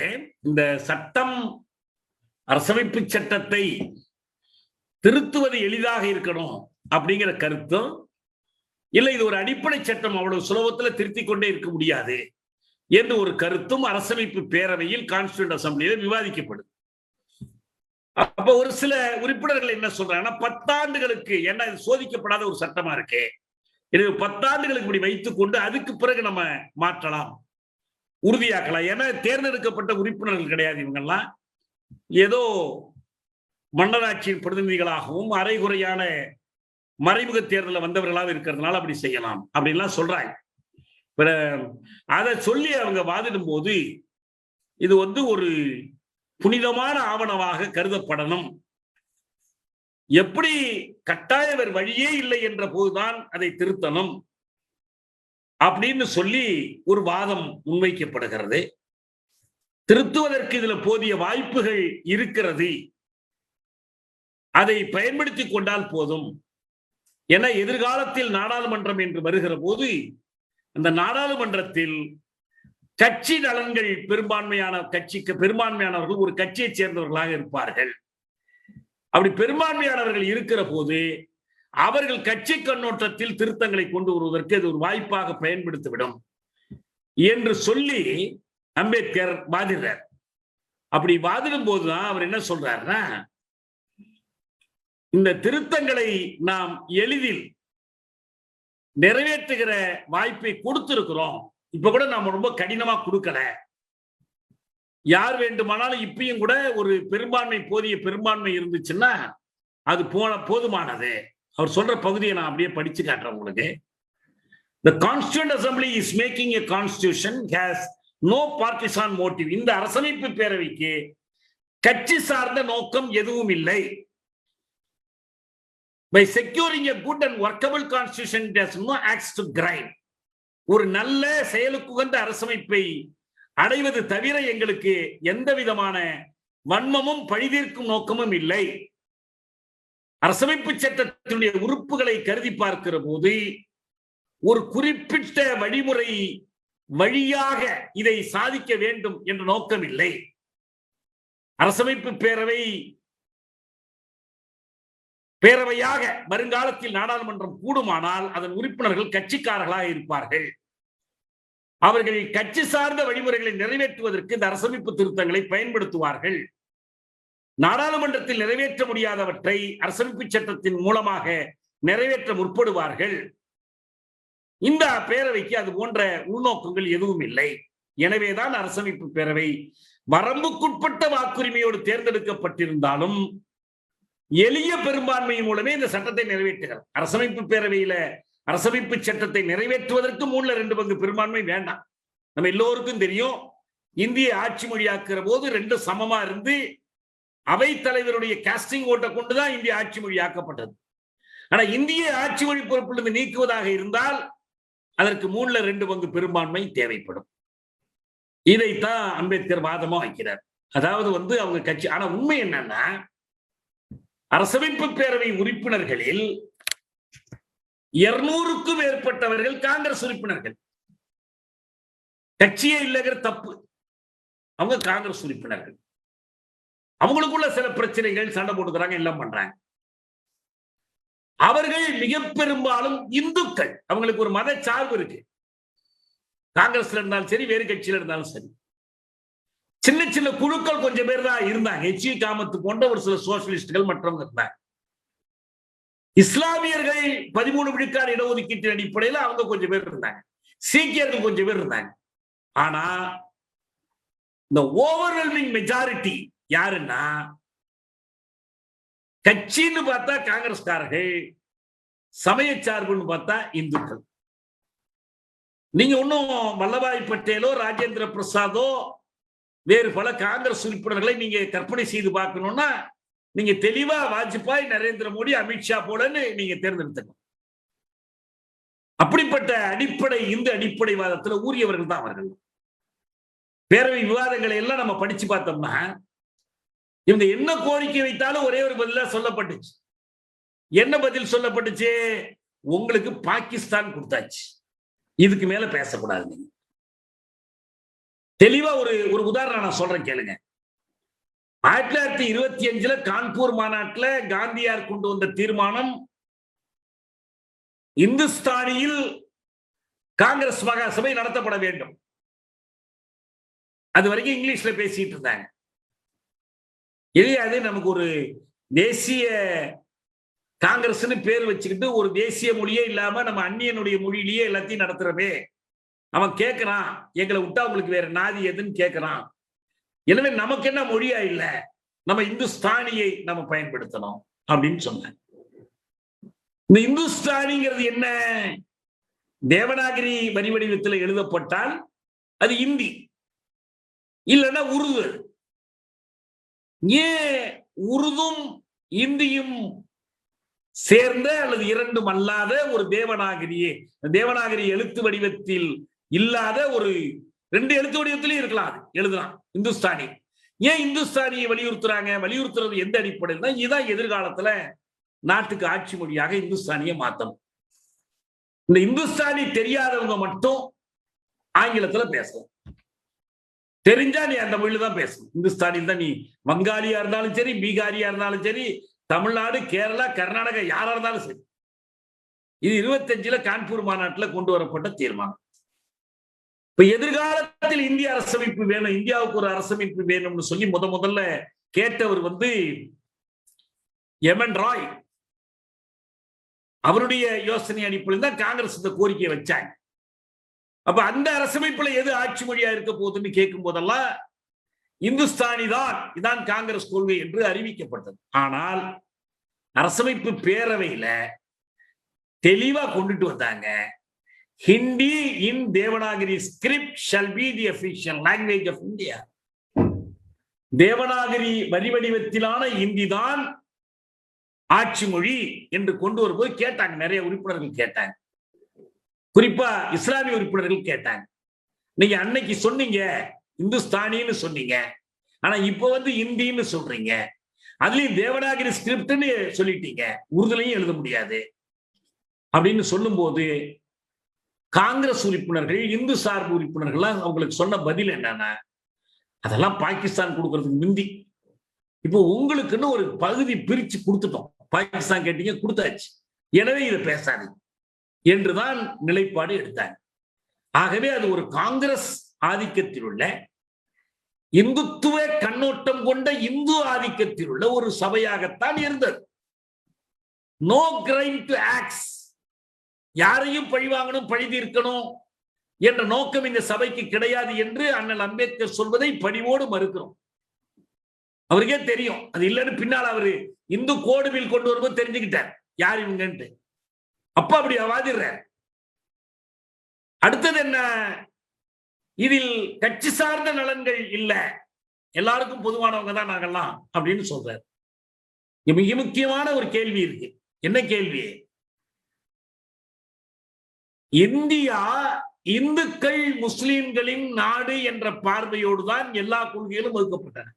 இந்த சட்டம், அரசமைப்பு சட்டத்தை திருத்துவது எளிதாக இருக்கணும் அப்படிங்கிற கருத்தும் இல்லை, இது ஒரு அடிப்படை சட்டம், அவ்வளவு சுலபத்துல திருத்திக் கொண்டே இருக்க முடியாது என்று ஒரு கருத்தும் அரசமைப்பு பேரவையில் கான்ஸ்டிடியூண்ட் அசம்பிளியில விவாதிக்கப்படுது. அப்ப ஒரு சில உறுப்பினர்கள் என்ன சொல்றாங்கன்னா, 10 ஆண்டுகளுக்கு, ஏன்னா இது சோதிக்கப்படாத ஒரு சட்டமா இருக்கு, இது 10 ஆண்டுகளுக்கு இப்படி வைத்துக் கொண்டு அதுக்கு பிறகு நம்ம மாற்றலாம், உறுதியாக்கலாம். ஏன்னா தேர்ந்தெடுக்கப்பட்ட உறுப்பினர்கள் கிடையாது இவங்கெல்லாம், ஏதோ மன்னராட்சியின் பிரதிநிதிகளாகவும் அரைகுறையான மறைமுக தேர்தலில் வந்தவர்களாக இருக்கிறதுனால அப்படி செய்யலாம் அப்படின்லாம் சொல்றாங்க. அதை சொல்லி அவங்க வாதிடும் போது இது ஒரு புனிதமான ஆவணமாக கருதப்படணும், எப்படி கட்டாய வழியே இல்லை என்ற போதுதான் அதை திருத்தணும் அப்படின்னு சொல்லி ஒரு வாதம் முன்வைக்கப்படுகிறது. திருத்துவதற்கு இதுல போதிய வாய்ப்புகள் இருக்கிறது, அதை பயன்படுத்திக் கொண்டால் போதும். என எதிர்காலத்தில் நாடாளுமன்றம் என்று வருகிற போது அந்த நாடாளுமன்றத்தில் கட்சி நலன்கள் பெரும்பான்மையானவர்கள் ஒரு கட்சியைச் சேர்ந்தவர்களாக இருப்பார்கள். அப்படி பெரும்பான்மையானவர்கள் இருக்கிற போது அவர்கள் கட்சி கண்ணோட்டத்தில் திருத்தங்களை கொண்டு வருவதற்கு அது ஒரு வாய்ப்பாக பயன்படுத்திவிடும் என்று சொல்லி அம்பேத்கர் வாதிடுறார். அப்படி வாதிடும் போதுதான் அவர் என்ன சொல்றாருன்னா, இந்த திருத்தங்களை நாம் எளிதில் நிறைவேற்றுகிற வாய்ப்பை கொடுத்திருக்கிறோம், இப்ப கூட நாம ரொம்ப கடினமா கொடுக்கல, யார் வேண்டுமானாலும் இப்பயும் கூட ஒரு பெரும்பான்மை, போதிய பெரும்பான்மை இருந்துச்சுன்னா அது போதுமானது. அவர் சொல்ற பகுதியை நான் அப்படியே படிச்சு காட்டுறேன் உங்களுக்கு. The Constituent Assembly is making a constitution has no partisan motive. இந்த அரசமைப்பு பேரவைக்கு கட்சி சார்ந்த நோக்கம் எதுவும் இல்லை. By securing a good and workable constitution, it has no axe to grind. ஒரு நல்ல செயலுக்குகந்த அரசமைப்பை அடைவது தவிர எங்களுக்கு எந்த விதமான வன்மமும் பழிதீர்க்கும் நோக்கமும் இல்லை. அரசமைப்பு சட்டத்தினுடைய உறுப்புகளை கருதி பார்க்கிற போது ஒரு குறிப்பிட்ட வழிமுறை வழியாக இதை சாதிக்க வேண்டும் என்ற நோக்கம் இல்லை. அரசமைப்பு பேரவையாக வருங்காலத்தில் நாடாளுமன்றம் கூடுமானால் அதன் உறுப்பினர்கள் கட்சிக்காரர்களாக இருப்பார்கள். அவர்கள் கட்சி சார்ந்த வழிமுறைகளை நிறைவேற்றுவதற்கு இந்த அரசமைப்பு திருத்தங்களை பயன்படுத்துவார்கள். நாடாளுமன்றத்தில் நிறைவேற்ற முடியாதவற்றை அரசமைப்பு சட்டத்தின் மூலமாக நிறைவேற்ற முற்படுவார்கள். இந்த பேரவைக்கு அது போன்ற உள்நோக்கங்கள் எதுவும் இல்லை. எனவேதான் அரசமைப்பு பேரவை வரம்புக்குட்பட்ட வாக்குரிமையோடு தேர்ந்தெடுக்கப்பட்டிருந்தாலும் எளிய பெரும்பான்மையின் மூலமே இந்த சட்டத்தை நிறைவேற்றுகிறார். அரசமைப்பு பேரவையில அரசமைப்பு சட்டத்தை நிறைவேற்றுவதற்கு 3/2 பங்கு பெரும்பான்மை வேண்டாம். நம்ம எல்லோருக்கும் தெரியும், இந்திய ஆட்சி மொழியாக்குற போது 2 சமமா இருந்து அவை தலைவருடைய காஸ்டிங் ஓட்டை கொண்டுதான் இந்திய ஆட்சி மொழி ஆக்கப்பட்டது. ஆனா இந்திய ஆட்சி மொழி பொறுப்பிலிருந்து நீக்குவதாக இருந்தால் அதற்கு 3/2 பங்கு பெரும்பான்மை தேவைப்படும். இதைத்தான் அம்பேத்கர் வாதமா வைக்கிறார். அதாவது அவங்க கட்சி, ஆனா உண்மை என்னன்னா அரசமைப்பு பேரவை உறுப்பினர்களில் 200க்கும் மேற்பட்டவர்கள் காங்கிரஸ் உறுப்பினர்கள். கட்சியே இல்லைங்கிற தப்பு, அவங்க காங்கிரஸ் உறுப்பினர்கள். அவங்களுக்குள்ள சில பிரச்சனைகள், சண்டை போட்டுக்கிறாங்க, எல்லாம் பண்றாங்க. அவர்கள் மிக பெரும்பாலும் இந்துக்கள். அவங்களுக்கு ஒரு மத சார்பு இருக்கு. காங்கிரஸ்ல இருந்தாலும் சரி, வேறு கட்சியில இருந்தாலும் சரி. சின்ன சின்ன குழுக்கள் கொஞ்சம் பேர் தான் இருந்தாங்க. எச்சி காமத்து போன்ற ஒரு சில சோசியலிஸ்டுகள் மற்றவங்க இருந்தாங்க. இஸ்லாமியர்கள் 13 விழுக்காடு இடஒதுக்கீட்டின் அடிப்படையில் அவங்க கொஞ்சம் பேர் இருந்தாங்க. சீக்கியர்கள் கொஞ்சம் பேர் இருந்தாங்க. ஆனா இந்த ஓவர்வெல்மிங் மெஜாரிட்டி யாருன்னா, கட்சின்னு பார்த்தா காங்கிரஸ்காரர்கள், சமய சார்புன்னு பார்த்தா இந்துக்கள். நீங்க ஒன்னும் வல்லபாய் பட்டேலோ ராஜேந்திர பிரசாதோ வேறு பல காங்கிரஸ் உறுப்பினர்களை நீங்க கற்பனை செய்து பார்க்கணும்னா, நீங்க தெளிவா வாஜ்பாய், நரேந்திர மோடி, அமித்ஷா போலன்னு நீங்க தேர்ந்தெடுத்துக்கணும். அப்படிப்பட்ட அடிப்படை இந்து அடிப்படைவாதத்தில் ஊறியவர்கள் தான் அவர்கள். பேரவை விவாதங்களை எல்லாம் நம்ம படிச்சு பார்த்தோம்னா, இவங்க என்ன கோரிக்கை வைத்தாலும் ஒரே ஒரு பதிலா சொல்லப்பட்டுச்சு. என்ன பதில் சொல்லப்பட்டுச்சு? உங்களுக்கு பாகிஸ்தான் கொடுத்தாச்சு, இதுக்கு மேல பேசக்கூடாது. நீங்க தெளிவா ஒரு உதாரணம் நான் சொல்றேன் கேளுங்க. 1925 கான்பூர் மாநாட்டில் காந்தியார் கொண்டு வந்த தீர்மானம், இந்துஸ்தானியில் காங்கிரஸ் மகாசபை நடத்தப்பட வேண்டும். அது வரைக்கும் இங்கிலீஷ்ல பேசிட்டு இருந்தாங்க. இல்லையாது நமக்கு ஒரு தேசிய காங்கிரஸ்னு பேர் வச்சுக்கிட்டு ஒரு தேசிய மொழியே இல்லாம நம்ம அந்நியனுடைய மொழியிலேயே எல்லாத்தையும் நடத்துறவே, அவன் கேட்கிறான், எங்களை விட்டா உங்களுக்கு வேற நாதி எதுன்னு கேட்கிறான். எனவே நமக்கு என்ன மொழியா இல்ல, நம்ம இந்துஸ்தானியை நம்ம பயன்படுத்தணும் அப்படின்னு சொன்னாங்க. இந்த இந்துஸ்தானிங்கிறது என்ன? தேவநாகரி வரி வடிவத்தில் எழுதப்பட்டால் அது இந்தி, இல்லைன்னா உருது. ஏன் உருதும் இந்தியும் சேர்ந்த அல்லது இரண்டும் அல்லாத ஒரு தேவநாகரி எழுத்து வடிவத்தில் இல்லாத ஒரு 2 எழுத்து வடிவத்திலையும் இருக்கலாம், எழுதலாம் இந்துஸ்தானி. ஏன் இந்துஸ்தானியை வலியுறுத்துறது எந்த அடிப்படையில்? இதுதான் எதிர்காலத்துல நாட்டுக்கு ஆட்சி மொழியாக இந்துஸ்தானியை மாத்தணும். இந்த இந்துஸ்தானி தெரியாதவங்க மட்டும் ஆங்கிலத்துல பேசலாம். தெரிஞ்சா நீ அந்த மொழியில தான் பேசணும். இந்துஸ்தானியில் தான். நீ வங்காளியா இருந்தாலும் சரி, பீகாரியா இருந்தாலும் சரி, தமிழ்நாடு, கேரளா, கர்நாடகா யாரா இருந்தாலும் சரி. இது 25 கான்பூர் மாநாட்டில் கொண்டு வரப்பட்ட தீர்மானம். இப்ப எதிர்காலத்தில் இந்திய அரசமைப்பு வேணும், இந்தியாவுக்கு ஒரு அரசமைப்பு வேணும்னு சொல்லி முதல்ல கேட்டவர் எமன் ராய். அவருடைய யோசனை அடிப்படையில் தான் காங்கிரஸ் இந்த கோரிக்கையை வச்சாங்க. அப்ப அந்த அரசமைப்புல எது ஆட்சி மொழியா இருக்க போகுதுன்னு கேட்கும் போதெல்லாம் இந்துஸ்தானி தான், இதான் காங்கிரஸ் கொள்கை என்று அறிவிக்கப்பட்டது. ஆனால் அரசமைப்பு பேரவையில தெளிவா கொண்டுட்டு வந்தாங்க, Hindi in Devanagari script shall be the official language of India. Devanagari வரி வடிவத்திலான இந்தி தான் ஆட்சி மொழி என்று கொண்டு வரும்போது கேட்டாங்க, நிறைய உறுப்பினர்கள் கேட்டாங்க, குறிப்பா இஸ்லாமிய உறுப்பினர்கள் கேட்டாங்க. நீங்க அன்னைக்கு சொன்னீங்க இந்துஸ்தானின்னு சொன்னீங்க, ஆனா இப்ப இந்தின்னு சொல்றீங்க, அதுலயும் தேவநாகரி ஸ்கிரிப்ட்னு சொல்லிட்டீங்க, உருதுலையும் எழுத முடியாது அப்படின்னு சொல்லும் போது காங்கிரஸ் உறுப்பினர்கள், இந்து சார்பு உறுப்பினர்கள் அவங்களுக்கு சொன்ன பதில் என்னன்னா, அதெல்லாம் பாகிஸ்தான் கொடுக்கறதுக்கு முந்தி, இப்போ உங்களுக்குன்னு ஒரு பகுதி பிரிச்சு கொடுத்துட்டோம், பாகிஸ்தான் கேட்டீங்க கொடுத்தாச்சு, எனவே இதை பேசாது என்றுதான் நிலைப்பாடு எடுத்தாங்க. ஆகவே அது ஒரு காங்கிரஸ் ஆதிக்கத்தில் உள்ள, இந்துத்துவ கண்ணோட்டம் கொண்ட இந்து ஆதிக்கத்தில் உள்ள ஒரு சபையாகத்தான் இருந்தது. நோ கிரைம் டு ஆக்ஸ், யாரையும் பழி வாங்கணும், பழி தீர்க்கணும் என்ற நோக்கம் இந்த சபைக்கு கிடையாது என்று அண்ணல் அம்பேத்கர் சொல்வதை பணிவோடு மறுக்கிறோம். அவருக்கே தெரியும் அது இல்லைன்னு. பின்னால் அவரு இந்து கோடு பில் கொண்டு வரும்போது தெரிஞ்சுக்கிட்டார் யார் இவங்கன்ட்டு. அப்ப அப்படி வாதிடுறார். அடுத்தது என்ன? இதில் கட்சி சார்ந்த நலன்கள் இல்ல, எல்லாருக்கும் பொதுவானவங்க தான் நாங்கெல்லாம் அப்படின்னு சொல்றாரு. மிக முக்கியமான ஒரு கேள்வி இருக்கு. என்ன கேள்வி? இந்தியா இந்துக்கள் முஸ்லிம்களின் நாடு என்ற பார்வையோடு தான் எல்லா கொள்கைகளும் வகுக்கப்பட்டன.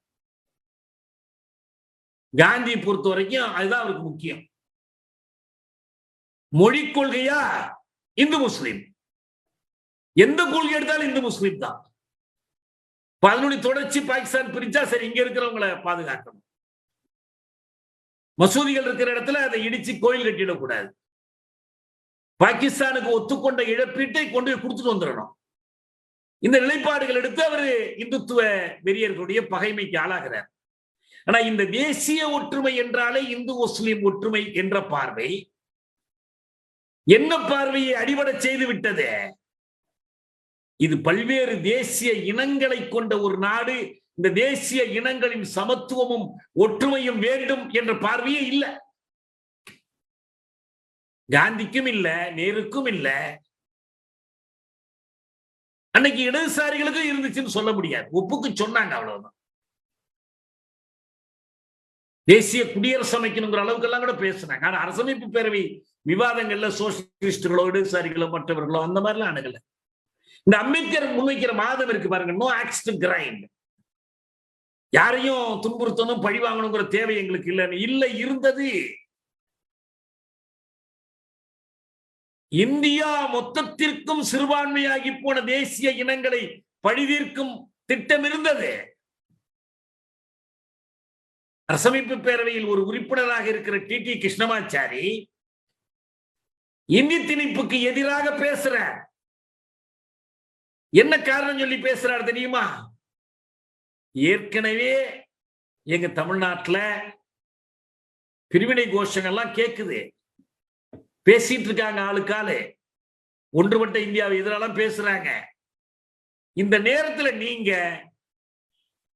காந்தி பொறுத்த வரைக்கும் அதுதான் அவருக்கு முக்கியம். மொழி கொள்கையா இந்து முஸ்லிம், எந்த கொள்கை எடுத்தாலும் இந்து முஸ்லிம் தான். அதனுடைய தொடர்ச்சி பாகிஸ்தான் பிரிச்சா சரி, இங்க இருக்கிறவங்களை பாதுகாக்கணும். மசூதிகள் இருக்கிற இடத்துல அதை இடிச்சு கோயில் கட்டிடக்கூடாது. பாகிஸ்தானுக்கு ஒத்துக்கொண்ட இழப்பீட்டை கொண்டு போய் கொடுத்துட்டு வந்துடணும். இந்த நிலைப்பாடுகள் எடுத்து அவரு இந்துத்துவ வெறியர்களுடைய பகைமைக்கு ஆளாகிறார். ஆனா இந்த தேசிய ஒற்றுமை என்றாலே இந்து முஸ்லிம் ஒற்றுமை என்ற பார்வை என்ன பார்வையை அடிபட செய்து விட்டது? இது பல்வேறு தேசிய இனங்களை கொண்ட ஒரு நாடு, இந்த தேசிய இனங்களின் சமத்துவமும் ஒற்றுமையும் வேண்டும் என்ற பார்வையே இல்லை. காந்திக்கும் இல்ல, நேருக்கும் இல்ல, அன்னைக்கு இடதுசாரிகளுக்கும் இருந்துச்சுன்னு சொல்ல முடியாது. ஒப்புக்கு சொன்னாங்க, அவ்வளவுதான். தேசிய குடியரசு அமைக்கணுங்கிற அளவுக்கு எல்லாம் கூட பேசினாங்க. ஆனா அரசமைப்பு பேரவை விவாதங்கள்ல சோசியலிஸ்டுகளோ இடதுசாரிகளோ மற்றவர்களோ அந்த மாதிரிலாம் அணுகல. இந்த அம்பேத்கர் முன்வைக்கிற வாதம் இருக்கு பாருங்க, நோ ஆக்ஸ் டு கிரைண்ட், யாரையும் துன்புறுத்தணும் பழி வாங்கணுங்கிற தேவை எங்களுக்கு இல்லைன்னு. இல்லை, இருந்தது. இந்தியா மொத்தத்திற்கும் சிறுபான்மையாகி போன தேசிய இனங்களை பழிதீர்க்கும் திட்டம் இருந்தது. அரசமைப்பு பேரவையில் ஒரு உறுப்பினராக இருக்கிற டி கிருஷ்ணமாச்சாரி இந்தி திணிப்புக்கு எதிராக பேசுறார். என்ன காரணம் சொல்லி பேசுறார் தெரியுமா? ஏற்கனவே எங்க தமிழ்நாட்டில் பிரிவினை கோஷங்கள்லாம் கேட்குது, பேசிட்டு இருக்காங்க, ஆளுக்காலு ஒன்றுபட்ட இந்தியாவை எதிராலாம் பேசுறாங்க. இந்த நேரத்தில் நீங்க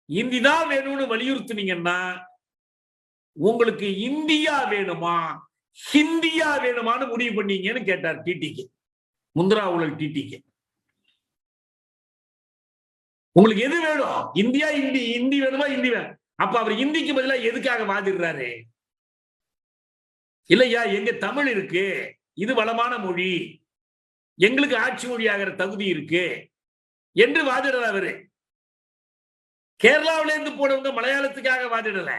இந்திதான் வேணும்னு வலியுறுத்தினீங்கன்னா உங்களுக்கு இந்தியா வேணுமா ஹிந்தியா வேணுமான்னு முடிவு பண்ணீங்கன்னு கேட்டார் டிடிக்கு, முந்திரா ஊழல் டிடிக்கு. உங்களுக்கு எது வேணும்? இந்தியா இந்தி, இந்தி வேணுமா ஹிந்தி வேணும்? அப்ப அவர் இந்திக்கு பதிலாக எதுக்காக வாதிடுறாரு? இல்லையா, எங்க தமிழ் இருக்கு, இது வளமான மொழி, எங்களுக்கு ஆட்சி மொழியாகிற தகுதி இருக்கு என்று வாதிடுறாரு அவரு. கேரளாவிலிருந்து போனவங்க மலையாளத்துக்காக வாதிடல,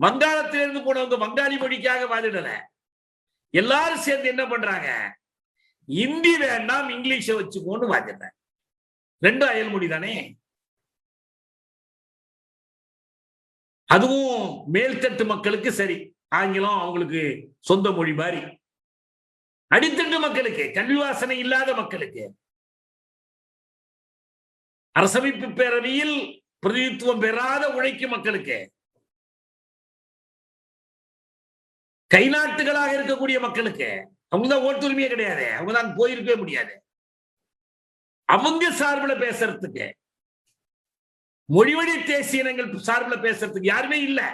வங்காளத்திலிருந்து போனவங்க வங்காளி மொழிக்காக வாதிடல. எல்லாரும் சேர்ந்து என்ன பண்றாங்க? இந்தி வேண்டாம் இங்கிலீஷை வச்சுக்கோன்னு வாதிடுற. ரெண்டும் அயல் மொழி தானே. அதுவும் மேல்தட்டு மக்களுக்கு சரி, ஆங்கிலம் அவங்களுக்கு சொந்த மொழி மாதிரி. அடித்தட்டு மக்களுக்கு, கல்வி வாசனை இல்லாத மக்களுக்கு, அரசமைப்பு பேரவையில் பிரதிநிதித்துவம் பெறாத உழைக்கும் மக்களுக்கு, கை நாட்டுகளாக இருக்கக்கூடிய மக்களுக்கு, அவங்கதான் ஓட்டுரிமையே கிடையாது, அவங்கதான் போயிருக்கவே முடியாது. அவங்க சார்பில் பேசுறதுக்கு, மொழிவழி தேசிய இனங்கள் சார்பில் பேசுறதுக்கு யாருமே இல்லை.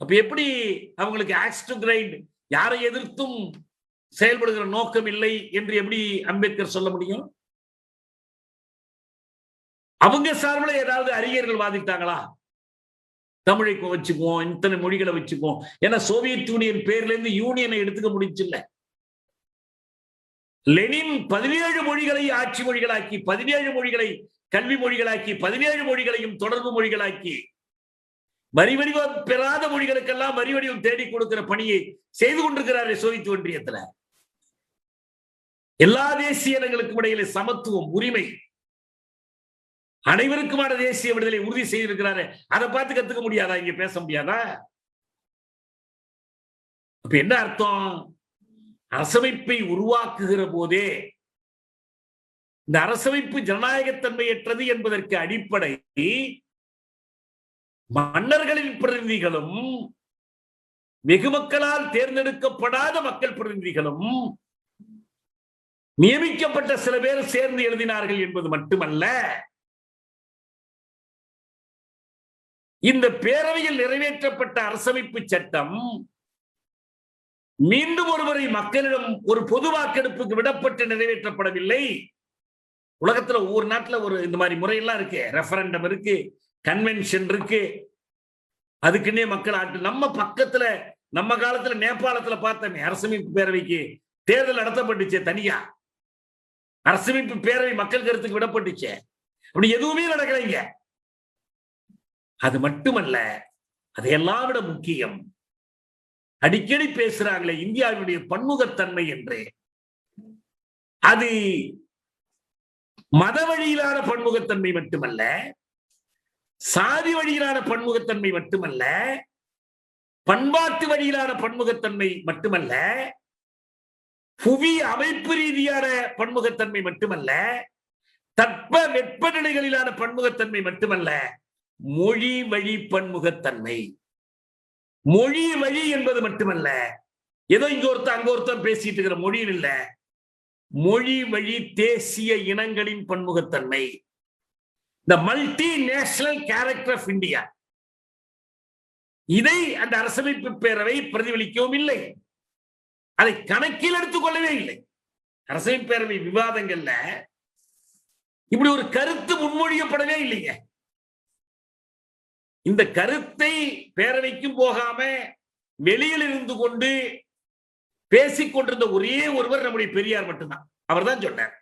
அப்ப எப்படி அவங்களுக்கு ஆக்ஸ் டு கிரைண்ட், யாரை எதிர்த்தும் செயல்படுகிற நோக்கம் இல்லை என்று எப்படி அம்பேத்கர் சொல்ல முடியும்? அவங்க சார்பில் ஏதாவது அறிஞர்கள் வாதிட்டாங்களா? தமிழை வச்சுக்குவோம், இத்தனை மொழிகளை வச்சுக்குவோம். ஏன்னா சோவியத் யூனியன் பேர்ல இருந்து யூனியனை எடுத்துக்க முடிச்சு இல்ல. லெனின் 17 மொழிகளை ஆட்சி மொழிகளாக்கி, 17 மொழிகளை கல்வி மொழிகளாக்கி, 17 மொழிகளையும் தொடர்பு மொழிகளாக்கி, வரி வடிவம் பெறாத மொழிகளுக்கெல்லாம் வரி வடிவம் தேடி கொடுக்கிற பணியை செய்து கொண்டிருக்கிறார் சோவியத் ஒன்றியத்துல. எல்லா தேசிய இனங்களுக்கும் இடையிலே சமத்துவம், உரிமை, அனைவருக்குமான தேசிய விடுதலை உறுதி செய்திருக்கிறாரு. அதை பார்த்து கத்துக்க முடியாதா? இங்க பேச முடியாதா? அப்ப என்ன அர்த்தம்? அரசமைப்பை உருவாக்குகிற போதே இந்த அரசமைப்பு ஜனநாயகத்தன்மையற்றது என்பதற்கு அடிப்படை மன்னர்களின் பிரதிநிதிகளும் வெகு மக்களால் தேர்ந்தெடுக்கப்படாத மக்கள் பிரதிநிதிகளும் நியமிக்கப்பட்ட சில பேர் சேர்ந்து எழுதினார்கள் என்பது மட்டுமல்ல, இந்த பேரவையில் நிறைவேற்றப்பட்ட அரசமைப்பு சட்டம் மீண்டும் ஒருவரை மக்களிடம் ஒரு பொது வாக்கெடுப்புக்கு விடப்பட்டு நிறைவேற்றப்படவில்லை. உலகத்துல ஒவ்வொரு நாட்டுல ஒரு இந்த மாதிரி முறையெல்லாம் இருக்கு, ரெஃபரண்டம் இருக்கு, கன்வென்ஷன் இருக்கு, அதுக்குன்னே மக்கள் ஆட்டு. நம்ம பக்கத்துல, நம்ம காலத்துல நேபாளத்துல பார்த்தோமே, அரசமைப்பு பேரவைக்கு தேர்தல் நடத்தப்பட்டுச்சு தனியா, அரசமைப்பு பேரவை மக்கள் கருத்துக்கு விடப்பட்டுச்சு. அப்படி எதுவுமே நடக்கலைங்க. அது மட்டுமல்ல, அதையெல்லாம் விட முக்கியம், அடிக்கடி பேசுறாங்களே இந்தியாவினுடைய பன்முகத்தன்மை என்று. அது மத வழியிலான பன்முகத்தன்மை மட்டுமல்ல, சாதி வழியிலான பன்முகத்தன்மை மட்டுமல்ல, பண்பாட்டு வழியிலான பன்முகத்தன்மை மட்டுமல்ல, புவி அமைப்பு ரீதியான பன்முகத்தன்மை மட்டுமல்ல, தட்ப வெப்பநிலைகளிலான பன்முகத்தன்மை மட்டுமல்ல, மொழி வழி பன்முகத்தன்மை. மொழி வழி என்பது மட்டுமல்ல, ஏதோ இங்க ஒருத்தன் அங்க ஒருத்தன் பேசிட்டு இருக்கிற மொழியில் இல்ல, மொழி வழி தேசிய இனங்களின் பன்முகத்தன்மை. The multinational character of India. இதை அந்த அரசமைப்பு பேரவை பிரதிபலிக்கவும் இல்லை, அதை கணக்கில் எடுத்துக் கொள்ளவே இல்லை. அரசமைப்பு பேரவை விவாதங்கள்ல இப்படி ஒரு கருத்து முன்மொழியப்படவே இல்லைங்க. இந்த கருத்தை பேரவைக்கும் போகாம வெளியில் இருந்து கொண்டு பேசிக் கொண்டிருந்த ஒரே ஒருவர் நம்முடைய பெரியார் மட்டும்தான். அவர் தான் சொன்னார்,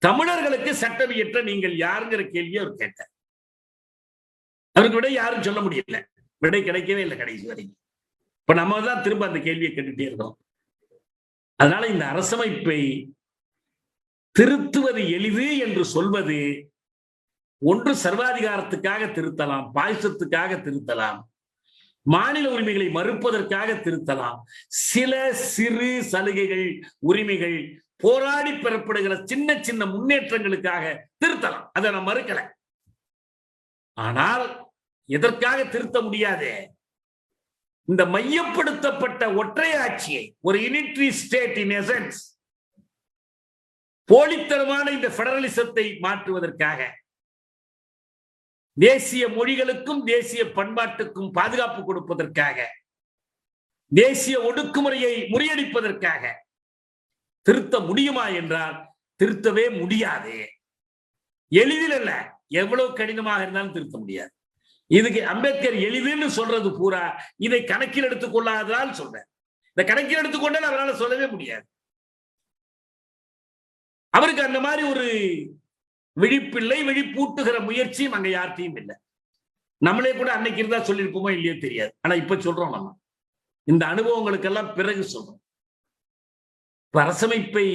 தமிழர்களுக்கு சட்டம் இயற்ற நீங்கள் யாருங்கிற கேள்வியை அவர் கேட்டார். அவருக்கு விட யாரும் சொல்ல முடியல, விடை கிடைக்கவே இல்லை கடைசி வரைக்கும். இப்ப நம்ம தான் திரும்ப அந்த கேள்வியை கேட்டுட்டே இருக்கோம். அதனால இந்த அரசமைப்பை திருத்துவது எளிது என்று சொல்வது, ஒன்று சர்வாதிகாரத்துக்காக திருத்தலாம், பாயசத்துக்காக திருத்தலாம், மாநில உரிமைகளை மறுப்பதற்காக திருத்தலாம், சில சிறு சலுகைகள் உரிமைகள் போராடி பெறப்படுகிற சின்ன சின்ன முன்னேற்றங்களுக்காக திருத்தலாம், அதை நான் மறுக்கல. ஆனால் எதற்காக திருத்த முடியாது? இந்த மையப்படுத்தப்பட்ட ஒற்றை ஆட்சியை, ஒரு யூனிட்டரி ஸ்டேட் இன் எசன்ஸ், போலித்தனமான இந்த பெடரலிசத்தை மாற்றுவதற்காக, தேசிய மொழிகளுக்கும் தேசிய பண்பாட்டுக்கும் பாதுகாப்பு கொடுப்பதற்காக, தேசிய ஒடுக்குமுறையை முறியடிப்பதற்காக திருத்த முடியுமா என்றால் திருத்தவே முடியாது. எளிதில் அல்ல, எவ்வளவு கடினமாக இருந்தாலும் திருத்த முடியாது. இதுக்கு அம்பேத்கர் எளிதுன்னு சொல்றது பூரா இதை கணக்கில் எடுத்துக் கொள்ளாததால் சொல்றேன். இந்த கணக்கில் எடுத்துக்கொண்டால் அவரால் சொல்லவே முடியாது. அவருக்கு அந்த மாதிரி ஒரு விழிப்பில்லை, விழிப்பூட்டுகிற முயற்சியும் அங்க யார்ட்டையும் இல்லை. நம்மளே கூட அன்னைக்கு இருந்தா சொல்லியிருப்போமோ இல்லையோ தெரியாது. ஆனா இப்ப சொல்றோம், நம்ம இந்த அனுபவங்களுக்கெல்லாம் பிறகு சொல்றோம். அரசமைப்பை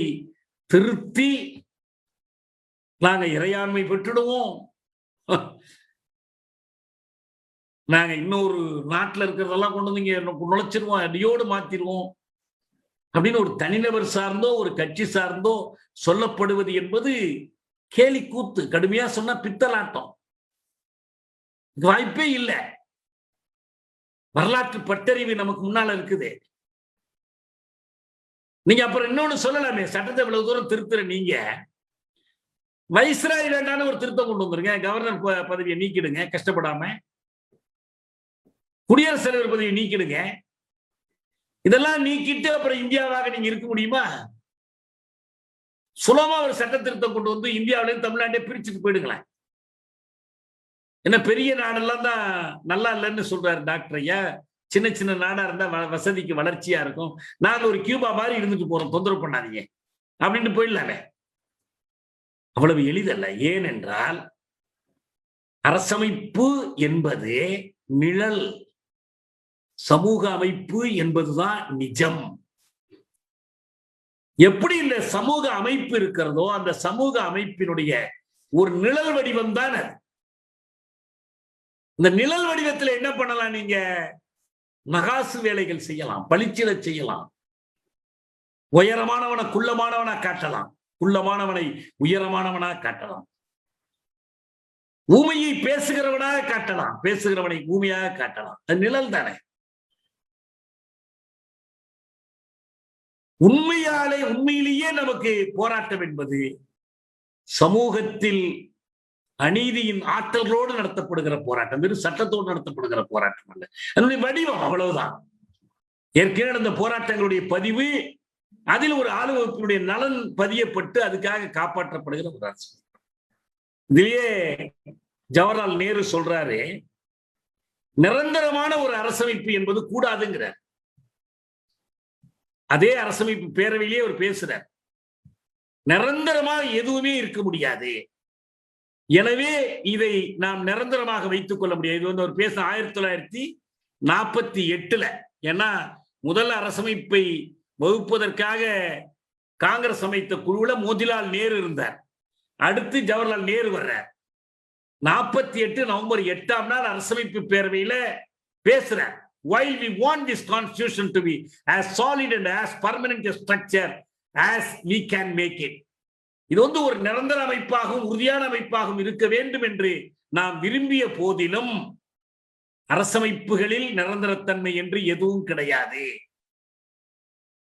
திருத்தி நாங்க இறையாண்மை பெற்றுடுவோம், நாங்க இன்னொரு நாட்டுல இருக்கிறதெல்லாம் கொண்டு வந்து இங்க நுழைச்சிருவோம், அடியோடு மாத்திருவோம் அப்படின்னு ஒரு தனிநபர் சார்ந்தோ ஒரு கட்சி சார்ந்தோ சொல்லப்படுவது என்பது கேலி கூத்து. கடுமையா சொன்னா பித்தலாட்டம். வாய்ப்பே இல்லை. வரலாற்று பட்டறிவு நமக்கு முன்னால இருக்குது. நீங்க அப்புறம் இன்னொன்னு சொல்லலாமே, சட்டத்தை இவ்வளவு தூரம் திருத்துற நீங்க வைஸ்ராய் வேண்டான்னு ஒரு திருத்தம் கொண்டு வந்துருங்க, கவர்னர் பதவியை நீக்கிடுங்க கஷ்டப்படாம, குடியரசுத் தலைவர் பதவியை நீக்கிடுங்க. இதெல்லாம் நீக்கிட்டு அப்புறம் இந்தியாவாக நீங்க இருக்க முடியுமா? சுலமா ஒரு சட்ட திருத்தம் கொண்டு வந்து இந்தியாவிலேயும் தமிழ்நாட்டை பிரிச்சுட்டு போயிடுங்களேன். என்ன பெரிய நாடெல்லாம் தான் நல்லா இல்லைன்னு சொல்றாரு டாக்டர் ஐயா. சின்ன சின்ன நாடா இருந்தா வசதிக்கு வளர்ச்சியா இருக்கும், நாங்க ஒரு கியூபா மாதிரி இருந்துட்டு போறோம், தொந்தரவு பண்ணாதீங்க அப்படின்னு போயிடலாமே. அவ்வளவு எளிதல்ல. ஏனென்றால் அரசமைப்பு என்பது நிழல், சமூக அமைப்பு என்பதுதான் நிஜம். எப்படி இந்த சமூக அமைப்பு இருக்கிறதோ அந்த சமூக அமைப்பினுடைய ஒரு நிழல் வடிவம் தான் அது. இந்த நிழல் வடிவத்தில் என்ன பண்ணலாம்? நீங்க நகாசு வேலைகள் செய்யலாம், பளிச்சிட செய்யலாம், உயரமானவனை குள்ளமானவனா காட்டலாம், குள்ளமானவனை உயரமானவனா காட்டலாம், ஊமையை பேசுகிறவனாக காட்டலாம், பேசுகிறவனை ஊமையாக காட்டலாம். அது நிழல் தானே. உண்மையிலேயே நமக்கு போராட்டம் என்பது சமூகத்தில் அநீதியின் ஆற்றல்களோடு நடத்தப்படுகிற போராட்டம், வெறும் சட்டத்தோடு நடத்தப்படுகிற போராட்டம் அல்ல. அதனுடைய வடிவம் அவ்வளவுதான். ஏற்கனவே அந்த போராட்டங்களுடைய பதிவு, அதில் ஒரு ஆளுவப்பினுடைய நலன் பதியப்பட்டு அதுக்காக காப்பாற்றப்படுகிற ஒரு அரசு. இதுலயே ஜவஹர்லால் நேரு சொல்றாரு, நிரந்தரமான ஒரு அரசமைப்பு என்பது கூடாதுங்கிறார். அதே அரசமைப்பு பேரவையிலேயே அவர் பேசுறார், நிரந்தரமாக எதுவுமே இருக்க முடியாது, எனவே இதை நாம் நிரந்தரமாக வைத்துக் கொள்ள முடியாது. இது வந்து அவர் பேச 1948. ஏன்னா முதல் அரசமைப்பை வகுப்பதற்காக காங்கிரஸ் அமைத்த குழுவுல மோதிலால் நேரு இருந்தார், அடுத்து ஜவஹர்லால் நேரு வர்றார். 48 நவம்பர் 8ஆம் நாள் அரசமைப்பு பேரவையில பேசுறார். while we want this constitution to be as solid and as permanent a structure as we can make it. இது வந்து ஒரு நிரந்தர அமைப்பாகவும் உறுதியான அமைப்பாகவும் இருக்க வேண்டும் என்று நாம் விரும்பிய போதிலும் அரசமைப்புகளில் நிரந்தரத்தன்மை என்று எதுவும் கிடையாது.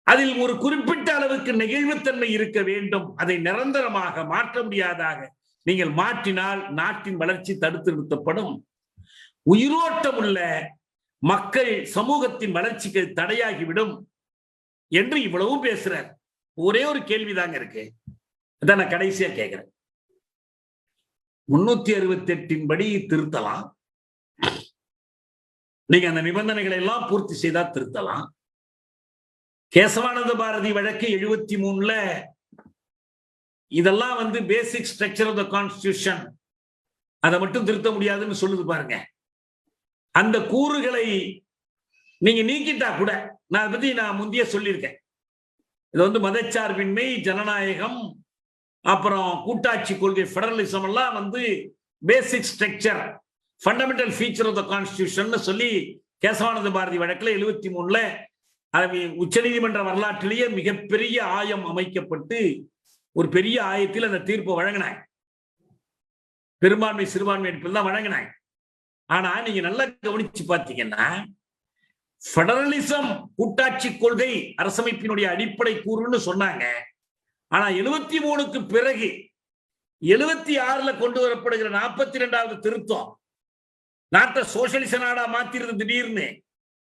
அதில் ஒரு குறிப்பிட்ட அளவுக்கு நெகிழ்வுத்தன்மை இருக்க வேண்டும். அதை நிரந்தரமாக மாற்ற முடியாதாக நீங்கள் மாற்றினால் நாட்டின் வளர்ச்சி தடுத்து நிறுத்தப்படும். உயிரோட்டம் உள்ள மக்கள் சமூகத்தின் வளர்ச்சிக்கு தடையாகிவிடும் என்று இவ்வளவு பேசுறார். ஒரே ஒரு கேள்விதாங்க இருக்கு, அதான் நான் கடைசியா கேட்கிறேன். 368 படி திருத்தலாம், நீங்க அந்த நிபந்தனைகளை எல்லாம் பூர்த்தி செய்தா திருத்தலாம். கேசவானந்த பாரதி வழக்கு 73ல இதெல்லாம் வந்து basic structure of the constitution, அதை மட்டும் திருத்த முடியாதுன்னு சொல்லுது பாருங்க. அந்த கூறுகளை நீங்க நீக்கிட்டா கூட, நான் அதை பத்தி நான் முந்தைய சொல்லியிருக்கேன், இது வந்து மதச்சார்பின்மை, ஜனநாயகம், அப்புறம் கூட்டாட்சி கொள்கை, ஃபெடரலிசம் எல்லாம் வந்து basic structure, fundamental feature of the constitution சொல்லி கேசவானந்த பாரதி வழக்குல 73ல உச்ச நீதிமன்ற வரலாற்றிலேயே மிகப்பெரிய ஆயம் அமைக்கப்பட்டு ஒரு பெரிய ஆயத்தில் அந்த தீர்ப்பை வழங்கினாங்க. பெரும்பான்மை சிறுபான்மை அடிப்பில் தான் வழங்கினாங்க. ஆனா நீங்க நல்லா கவனிச்சு பார்த்தீங்கன்னா, ஃபெடரலிசம் கூட்டாட்சி கொள்கை அரசமைப்பினுடைய அடிப்படை கூறுன்னு சொன்னாங்க. ஆனா 73க்கு பிறகு 76ல கொண்டு வரப்படுகிற 42வது திருத்தம் நாட்டை சோசியலிச நாடா மாத்திருது. திடீர்னு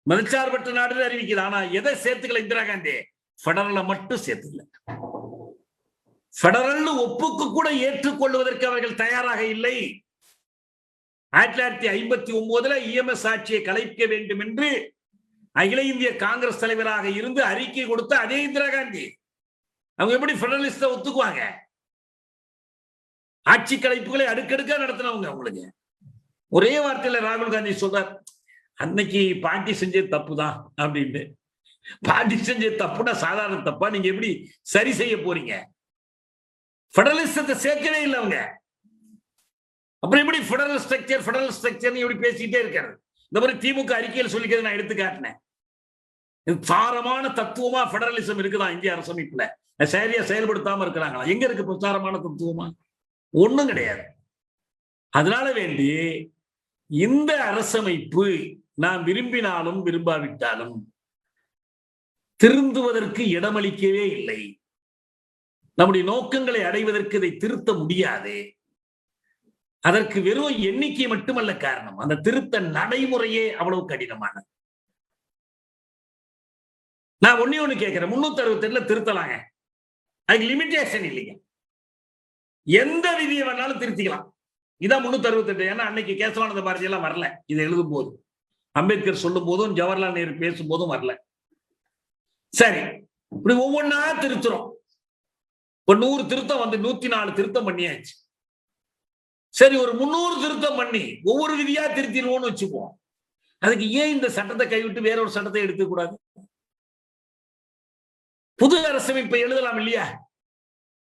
மதச்சார்பற்ற நாடு அறிவிக்குது. ஆனா எதை சேர்த்துக்கல இந்திரா காந்தி? ஃபெடரலை மட்டும் சேர்த்துக்கல. ஃபெடரல் ஒப்புக்கு கூட ஏற்றுக்கொள்வதற்கு அவர்கள் தயாராக இல்லை. 1959ல இஎம்எஸ் ஆட்சியை கலைக்க வேண்டும் என்று அகில இந்திய காங்கிரஸ் தலைவராக இருந்து அறிக்கை கொடுத்த அதே இந்திரா காந்தி, அவங்க எப்படி ஃபெடரலிஸ்ட ஒத்துக்குவாங்க? ஆட்சி கலைப்புகளை அடுக்கடுக்கா நடத்தினவங்க. அவங்களுக்கு ஒரே வார்த்தையில ராகுல் காந்தி சொல்றார், அன்னைக்கு பாட்டி செஞ்சது தப்புதான் அப்படின்னு. பாட்டி செஞ்சது தப்புனா சாதாரண தப்பா? நீங்க எப்படி சரி செய்ய போறீங்க? ஃபெடரலிசத்தை சேர்க்கவே இல்லை அவங்க. அப்புறம் எப்படி ஃபெடரல் ஸ்ட்ரக்சர் எப்படி பேசிக்கிட்டே இருக்காரு? இந்த மாதிரி திமுக அறிக்கையில் சொல்லிக்கிறது நான் எடுத்து காட்டினேன். சாரமான தத்துவமா ஃபெடரலிசம் இருக்குதான் இந்திய அரசமைப்புல, சரியா செயல்படுத்தாம இருக்கிறாங்களா? எங்க இருக்கு பிரச்சாரமான தத்துவமா? ஒண்ணும் கிடையாது. அதனால வேண்டி இந்த அரசமைப்பு நாம் விரும்பினாலும் விரும்பாவிட்டாலும் திருந்துவதற்கு இடமளிக்கவே இல்லை. நம்முடைய நோக்கங்களை அடைவதற்கு இதை திருத்த முடியாது. அதற்கு வெறும் எண்ணிக்கை மட்டுமல்ல காரணம், அந்த திருத்த நடைமுறையே அவ்வளவு கடினமானது. நான் ஒண்ணு கேட்கிறேன், 368ல திருத்தலாங்க, அதுக்கு லிமிடேஷன் இல்லைங்க. எந்த விதியை வேணாலும் திருத்திக்கலாம். இதான் 368. ஏன்னா அன்னைக்கு கேசவானந்த பாரதி எல்லாம் வரல, இதை எழுதும் போது, அம்பேத்கர் சொல்லும் போதும் ஜவஹர்லால் நேரு பேசும் போதும் வரல. சரி, இப்படி ஒவ்வொன்னா திருத்துறோம். ஒரு 100 திருத்தம் வந்து 104 திருத்தம் பண்ணியாச்சு. சரி, ஒரு 300 திருத்தம் பண்ணி ஒவ்வொரு விதியா திருத்திடுவோம்னு வச்சுப்போம். அதுக்கு ஏன் இந்த சட்டத்தை கைவிட்டு வேற ஒரு சட்டத்தை எடுத்துக்கூடாது? புது அரசமைப்பை எழுதலாம் இல்லையா?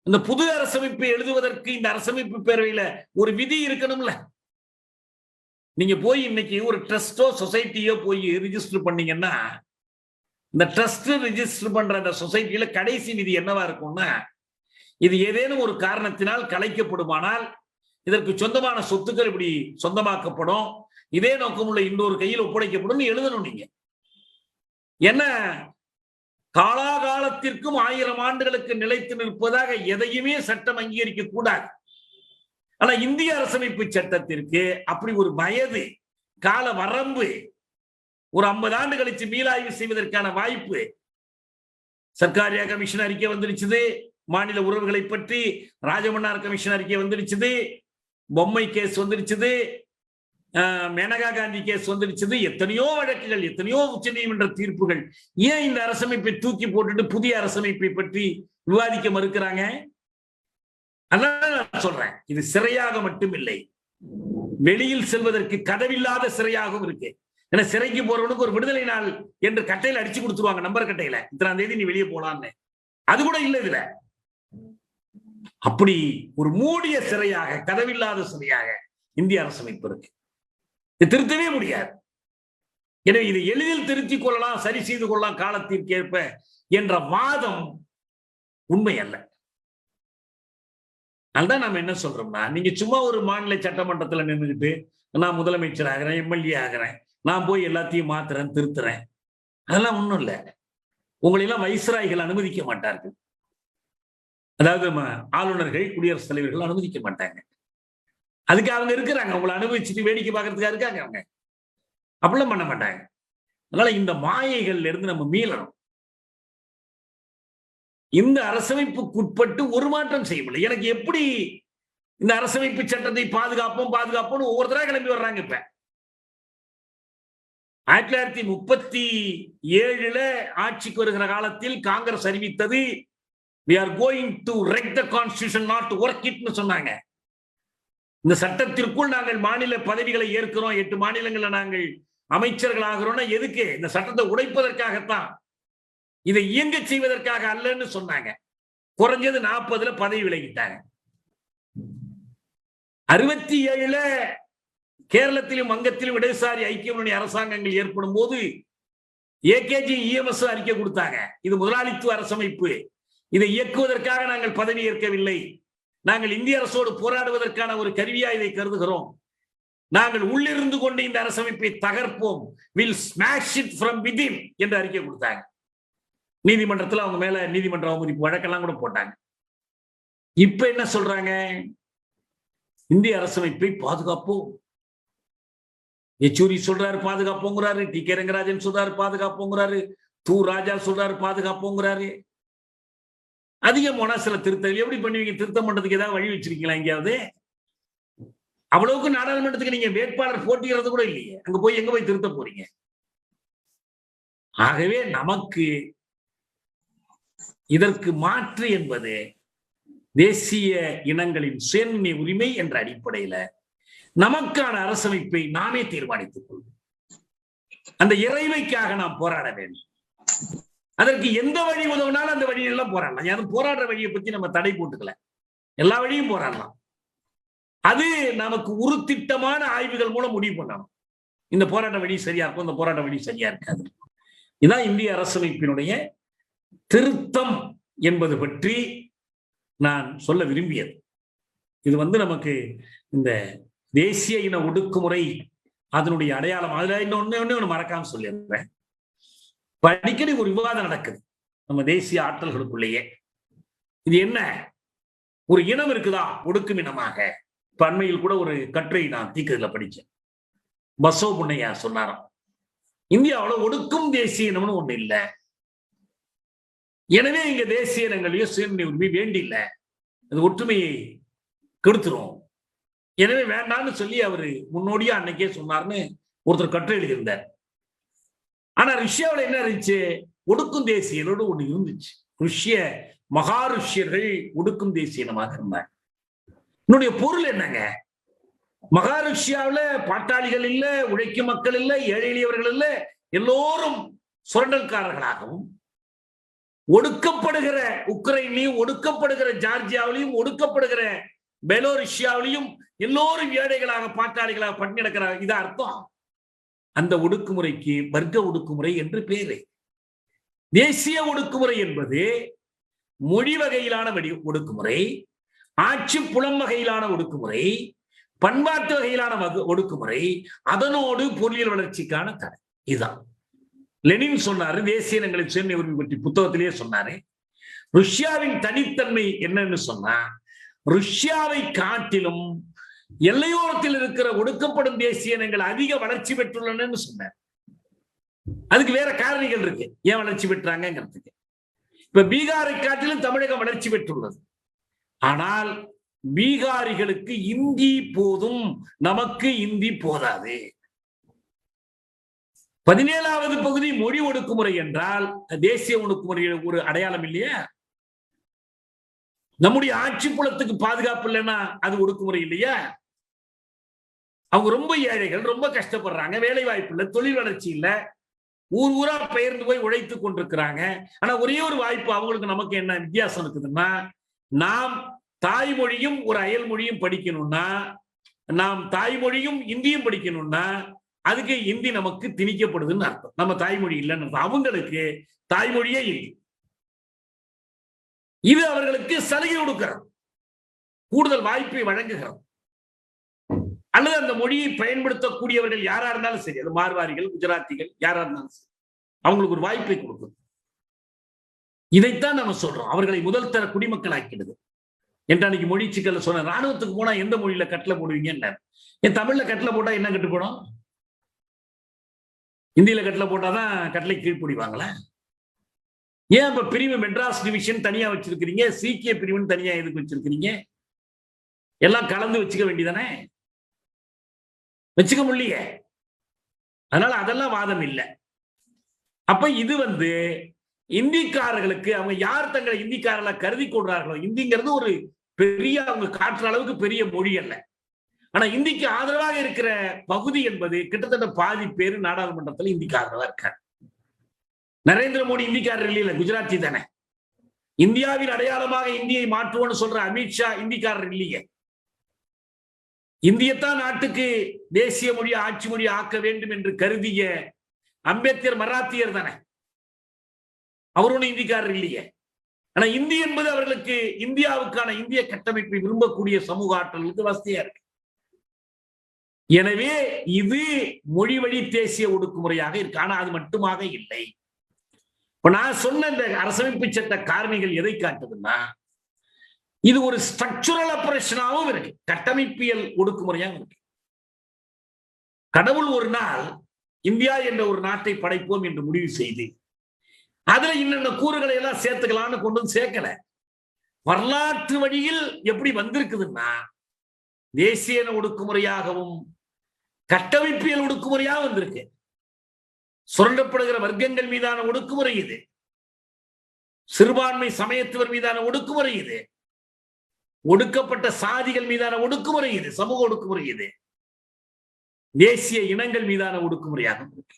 இந்த புது அரசமைப்பை எழுதுவதற்கு இந்த அரசமைப்பு பேரவையில ஒரு விதி இருக்கணும்ல. நீங்க போய் இன்னைக்கு ஒரு ட்ரஸ்டோ சொசைட்டியோ போய் ரிஜிஸ்டர் பண்ணீங்கன்னா, இந்த ட்ரஸ்ட் ரிஜிஸ்டர் பண்ற அந்த சொசைட்டியில கடைசி விதி என்னவா இருக்கும்னா, இது ஏதேனும் ஒரு காரணத்தினால் கலைக்கப்படுமானால் இதற்கு சொந்தமான சொத்துக்கள் இப்படி சொந்தமாக்கப்படும், இதே நோக்கமுள்ள இன்னொரு கையில் ஒப்படைக்கப்படும் எழுதணும். நீங்க என்ன, காலாகாலத்திற்கும் 1000 ஆண்டுகளுக்கு நிலைத்து நிற்பதாக எதையுமே சட்டம் அங்கீகரிக்க கூடாது. ஆனா இந்திய அரசமைப்பு சட்டத்திற்கு அப்படி ஒரு வயது கால வரம்பு, ஒரு 50 ஆண்டு கழிச்சு மீளாய்வு செய்வதற்கான வாய்ப்பு. சர்க்காரியா கமிஷன் அறிக்கை வந்துடுச்சுது, மாநில உறவுகளை பற்றி ராஜமன்னார் கமிஷன் அறிக்கை வந்துடுச்சுது, பொம்மை கேஸ் வந்துடுச்சுது, மேனகா காந்தி கேஸ் வந்துடுச்சுது, எத்தனையோ வழக்குகள், எத்தனையோ உச்ச நீதிமன்ற தீர்ப்புகள். ஏன் இந்த அரசமைப்பை தூக்கி போட்டுட்டு புதிய அரசமைப்பை பற்றி விவாதிக்க மறுக்கிறாங்க? அதனால நான் சொல்றேன், இது சிறையாக மட்டும் இல்லை, வெளியில் செல்வதற்கு கதவில்லாத சிறையாகவும் இருக்கு. ஏன்னா சிறைக்கு போறவனுக்கு ஒரு விடுதலை நாள் என்று கட்டையில அடிச்சு கொடுத்துருவாங்க, நம்பர் கட்டையில, இத்தனாம் தேதி நீ வெளியே போலான்னு. அது கூட இல்லை இதுல. அப்படி ஒரு மூடிய சிறையாக, கதவில்லாத சிறையாக இந்திய அரசமைப்பு இருக்கு. திருத்தவே முடியாது. எனவே இதை எளிதில் திருத்திக் கொள்ளலாம், சரி செய்து கொள்ளலாம் காலத்திற்கேற்ப என்ற வாதம் உண்மை அல்ல. அதுதான் நம்ம என்ன சொல்றோம்னா, நீங்க சும்மா ஒரு மாநில சட்டமன்றத்தில் நின்றுகிட்டு நான் முதலமைச்சர் ஆகிறேன், எம்எல்ஏ ஆகிறேன், நான் போய் எல்லாத்தையும் மாத்துறேன், திருத்துறேன், அதெல்லாம் ஒண்ணும் இல்லை. உங்களை எல்லாம் வைஸ்ராய்கள் அனுமதிக்க மாட்டார்கள். அதாவது ஆளுநர்கள், குடியரசுத் தலைவர்கள் அனுமதிக்க மாட்டாங்க. அதுக்கு அவங்க இருக்கிறாங்க, உங்களை அனுபவிச்சுட்டு வேடிக்கை பார்க்கறதுக்காக இருக்காங்க. அவங்க அப்படிலாம் பண்ண மாட்டாங்க. அதனால இந்த மாயைகள்ல இருந்து நம்ம மீளணும். இந்த அரசமைப்புக்குட்பட்டு ஒரு மாற்றம் செய்ய முடியல. எனக்கு எப்படி இந்த அரசமைப்பு சட்டத்தை பாதுகாப்போம்னு ஒவ்வொருத்தரா கிளம்பி வர்றாங்க. இப்ப 1937 ஆட்சிக்கு வருகிற காலத்தில் காங்கிரஸ் அறிவித்தது we are going to wreck the constitution, not to work it ன்னு சொன்னாங்க. இந்த சட்டத்திற்குள் நாங்கள் மாநில பதவிகளை ஏற்கிறோம், 8 மாநிலங்கள்ல நாங்கள் அமைச்சர்கள் ஆகிறோம்னா எதுக்கு? இந்த சட்டத்தை உடைப்பதற்காகத்தான், இதை இயங்க செய்வதற்காக அல்லன்னு சொன்னாங்க. குறைஞ்சது 40 பதவி விலகிட்டாங்க. 67 கேரளத்திலும் வங்கத்திலும் இடதுசாரி ஐக்கிய முன்னணி அரசாங்கங்கள் ஏற்படும் போது ஏகேஜி இஎம்எஸ் அறிக்கை கொடுத்தாங்க. இது முதலாளித்துவ அரசமைப்பு, இதை இயக்குவதற்காக நாங்கள் பதவி ஏற்கவில்லை, நாங்கள் இந்திய அரசோடு போராடுவதற்கான ஒரு கருவியா இதை கருதுகிறோம், நாங்கள் உள்ளிருந்து கொண்டு இந்த அரசமைப்பை தகர்ப்போம், will smash it from within என்று அறிக்கை கொடுத்தாங்க. நீதிமன்றத்தில் அவங்க மேல நீதிமன்ற அவமதிப்பு வழக்கெல்லாம் கூட போட்டாங்க. இப்ப என்ன சொல்றாங்க? இந்திய அரசமைப்பை பாதுகாப்போம். யெச்சூரி சொல்றாரு பாதுகாப்போங்கிறாரு, டி கே ரங்கராஜன் சொல்றாரு பாதுகாப்போங்கிறாரு, து ராஜா சொல்றாரு பாதுகாப்போங்கிறாரு. அதிகம் போனா சில திருத்தம் எப்படி பண்ணுவீங்க? திருத்தம் பண்றதுக்கு ஏதாவது வழி வச்சிருக்கீங்களா எங்கேயாவது? அவ்வளவுக்கு நாடாளுமன்றத்துக்கு நீங்க வேட்பாளர் போட்டிக்கிறது கூட இல்லையே, அங்க போய் எங்க போய் திருத்த போறீங்க? ஆகவே நமக்கு இதற்கு மாற்று என்பது தேசிய இனங்களின் சுயநிர்ணய உரிமை என்ற அடிப்படையில நமக்கான அரசமைப்பை நாமே தீர்மானித்துக் கொள்வோம். அந்த இறைமைக்காக நாம் போராட வேண்டும். அதற்கு எந்த வழி உதவினாலும் அந்த வழியெல்லாம் போராடலாம். யாரும் போராடுற வழியை பத்தி நம்ம தடை போட்டுக்கல, எல்லா வழியும் போராடலாம். அது நமக்கு உருத்திட்டமான ஆய்வுகள் மூலம் முடிவு பண்ணணும். இந்த போராட்ட வழி சரியா இருக்கும், இந்த போராட்ட வழி சரியா இருக்காது. இதான் இந்திய அரசமைப்பினுடைய திருத்தம் என்பது பற்றி நான் சொல்ல விரும்பியது. இது நமக்கு இந்த தேசிய இன ஒடுக்குமுறை அதனுடைய அடையாளம். அதுல இன்னொன்னு மறக்காம சொல்லிடுறேன். அடிக்கடி ஒரு விவாதம் நடக்குது நம்ம தேசிய ஆற்றல்களுக்குள்ளேயே. இது என்ன, ஒரு இனம் இருக்குதா ஒடுக்கும் இனமாக? இப்ப அண்மையில் கூட ஒரு கட்டுரை நான் தீக்கதில படிச்சேன். பசோ புண்ணையா சொன்னாராம், இந்தியாவில் ஒடுக்கும் தேசிய இனம்னு ஒண்ணு இல்லை, எனவே இங்க தேசிய இனங்களையும் சுயநிர்ணய உரிமை வேண்டியில்ல, அது ஒற்றுமையை கெடுத்துரும், எனவே வேண்டாம்னு சொல்லி அவரு முன்னோடியா அன்னைக்கே சொன்னார்னு ஒருத்தர் கட்டுரை எழுதியிருந்தார். ஆனா ரஷ்யாவில் என்ன இருந்துச்சு? ஒடுக்கும் தேசியனோடு ஒண்ணு இருந்துச்சு. ருஷ்ய மகா ருஷ்யர்கள் ஒடுக்கும் தேசிய இனமாக இருந்தாங்க. என்னுடைய பொருள் என்னங்க? மகா ருஷ்யாவில் பாட்டாளிகள் இல்ல, உழைக்கும் மக்கள் இல்ல, ஏழை எளியவர்கள் இல்ல, எல்லோரும் சுரண்டல்காரர்களாகவும், ஒடுக்கப்படுகிற உக்ரைன்லையும், ஒடுக்கப்படுகிற ஜார்ஜியாவிலையும், ஒடுக்கப்படுகிற பெலோருஷியாவிலையும் எல்லோரும் ஏழைகளாக, பாட்டாளிகளாக பட்டினி கிடக்கிறாங்க. இது அர்த்தம். அந்த ஒடுக்குமுறைக்கு வர்க்க ஒடுக்குமுறை என்று பேரு. தேசிய ஒடுக்குமுறை என்பது மொழி வகையிலான ஒடுக்குமுறை, ஆட்சி புலம் வகையிலான ஒடுக்குமுறை, பண்பாட்டு வகையிலான ஒடுக்குமுறை, அதனோடு பொருளியல் வளர்ச்சிக்கான தடை. இதுதான் லெனின் சொன்னாரு. தேசிய இனங்களின் சுயநிர்ணய உரிமை பற்றி புத்தகத்திலேயே சொன்னாரு. ருஷ்யாவின் தனித்தன்மை என்னன்னு சொன்னா, ருஷ்யாவை காட்டிலும் எல்லையோரத்தில் இருக்கிற ஒடுக்கப்படும் தேசிய இனங்கள் அதிக வளர்ச்சி பெற்றுள்ளன சொன்னார். அதுக்கு வேற காரணிகள் இருக்கு ஏன் வளர்ச்சி பெற்றாங்கிறதுக்கு. இப்ப பீகாரை காட்டிலும் தமிழகம் வளர்ச்சி பெற்றுள்ளது. ஆனால் பீகாரிகளுக்கு இந்தி போதும், நமக்கு இந்தி போதாது. 17வது பகுதி மொழி ஒடுக்குமுறை என்றால் தேசிய ஒடுக்குமுறை ஒரு அடையாளம் இல்லையா? நம்முடைய ஆட்சி புலத்துக்கு பாதுகாப்பு இல்லைன்னா அது ஒடுக்குமுறை இல்லையா? அவங்க ரொம்ப ஏழைகள், ரொம்ப கஷ்டப்படுறாங்க, வேலை வாய்ப்பு இல்லை, தொழில் வளர்ச்சி இல்லை, ஊர் ஊரா பெயர்ந்து போய் உழைத்துக் கொண்டிருக்கிறாங்க. ஆனா ஒரே ஒரு வாய்ப்பு அவங்களுக்கு நமக்கு என்ன வித்தியாசம் இருக்குதுன்னா, நாம் தாய்மொழியும் ஒரு அயல் மொழியும் படிக்கணும்னா, நாம் தாய்மொழியும் இந்தியும் படிக்கணும்னா அதுக்கு இந்தி நமக்கு திணிக்கப்படுதுன்னு அர்த்தம். நம்ம தாய்மொழி இல்லைன்னு அர்த்தம். அவங்களுக்கு தாய்மொழியே இல்லை. இது அவர்களுக்கு சலுகை கொடுக்கிறது, கூடுதல் வாய்ப்பை வழங்குகிறது. அல்லது அந்த மொழியை பயன்படுத்தக்கூடியவர்கள் யாரா இருந்தாலும் சரி, அது மார்வாரிகள், குஜராத்திகள், யாரா இருந்தாலும் சரி, அவங்களுக்கு ஒரு வாய்ப்பை கொடுக்குது. இதைத்தான் நம்ம சொல்றோம், அவர்களை முதல் தர குடிமக்கள் ஆக்கிடுது. என்று அன்னைக்கு மொழி சிக்கல்ல சொன்ன, ராணுவத்துக்கு போனா எந்த மொழியில கட்டளை போடுவீங்க? என் தமிழ்ல கட்டளை போட்டா என்ன கட்டு போடும்? இந்தியில கட்டளை போட்டாதான் கட்டளை கீழ்ப்படிவாங்களா? ஏன் இப்ப பிரிவு மெட்ராஸ் டிவிஷன் தனியா வச்சிருக்கிறீங்க, சீக்கிய பிரிவுன்னு தனியா எதுக்கு வச்சிருக்கிறீங்க? எல்லாம் கலந்து வச்சுக்க வேண்டியதானே? வச்சுக்க முடியல. அதனால அதெல்லாம் வாதம் இல்லை. அப்ப இது இந்திக்காரர்களுக்கு, அவங்க யார் தங்களை இந்திக்காரர்களை கருதி கொள்றார்களோ, இந்திங்கிறது ஒரு பெரிய அவங்க காட்டுற அளவுக்கு பெரிய மொழி அல்ல. ஆனா இந்திக்கு ஆதரவாக இருக்கிற பகுதி என்பது கிட்டத்தட்ட பாதி பேர் நாடாளுமன்றத்தில் இந்திக்கு ஆதரவா இருக்காங்க. நரேந்திர மோடி இந்திக்காரர் இல்லையில, குஜராத்தி தானே. இந்தியாவின் அடையாளமாக இந்தியை மாற்றுவோம்னு சொல்ற அமித்ஷா இந்திக்காரர் இல்லையே. இந்தியத்தான் நாட்டுக்கு தேசிய மொழி, ஆட்சி மொழி ஆக்க வேண்டும் என்று கருதிய அம்பேத்கர் மராத்தியர் தானே, அவர் ஒன்றும் இந்திக்காரர் இல்லையே. ஆனா இந்தி என்பது அவர்களுக்கு இந்தியாவுக்கான இந்திய கட்டமைப்பை விரும்பக்கூடிய சமூக ஆற்றலுக்கு வசதியா இருக்கு. எனவே இது மொழி வழி தேசிய ஒடுக்குமுறையாக இருக்கு. ஆனா அது மட்டுமாக இல்லை. இப்ப நான் சொன்ன இந்த அரசமைப்பு சட்ட காரணிகள் எதை காட்டுதுன்னா, இது ஒரு ஸ்ட்ரக்சுரல் ஆபரேஷனாகவும் இருக்கு, கட்டமைப்பியல் ஒடுக்குமுறையாகவும் இருக்கு. கடவுள் ஒரு நாள் இந்தியா என்ற ஒரு நாட்டை படைப்போம் என்று முடிவு செய்து அதுல இன்னென்ன கூறுகளை எல்லாம் சேர்த்துக்கலாம்னு கொண்டு வந்து சேர்க்கல. வரலாற்று வழியில் எப்படி வந்திருக்குதுன்னா, தேசிய ஒடுக்குமுறையாகவும் கட்டமைப்பியல் ஒடுக்குமுறையாக வந்திருக்கு. சுரண்டப்படுகிற வர்க்கங்கள் மீதான ஒடுக்குமுறை இது, சிறுபான்மை சமயத்தவர் மீதான ஒடுக்குமுறை இது, ஒடுக்கப்பட்ட சாதிகள் மீதான ஒடுக்குமுறை இது, சமூக ஒடுக்குமுறை இது, தேசிய இனங்கள் மீதான ஒடுக்குமுறையாக இருக்கு.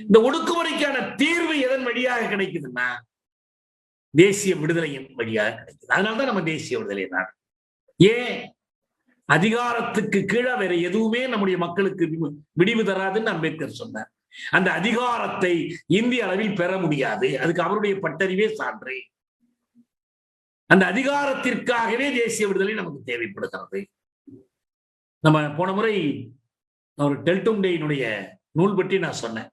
இந்த ஒடுக்குமுறைக்கான தீர்வு எதன் வழியாக கிடைக்குதுன்னா, தேசிய விடுதலையின் வழியாக கிடைக்குது. அதனால்தான் நம்ம தேசிய விடுதலை நாடு. ஏன்? அதிகாரத்துக்கு கீழே வேற எதுவுமே நம்முடைய மக்களுக்கு விடிவு தராதுன்னு அம்பேத்கர் சொன்னார். அந்த அதிகாரத்தை இந்திய அளவில் பெற முடியாது, அதுக்கு அவருடைய பட்டறிவே சான்று. அந்த அதிகாரத்திற்காகவே தேசிய விடுதலை நமக்கு தேவைப்படுகிறது. நம்ம போன முறை ஒரு டெல்டும் டேயினுடைய நூல் பற்றி நான் சொன்னேன்.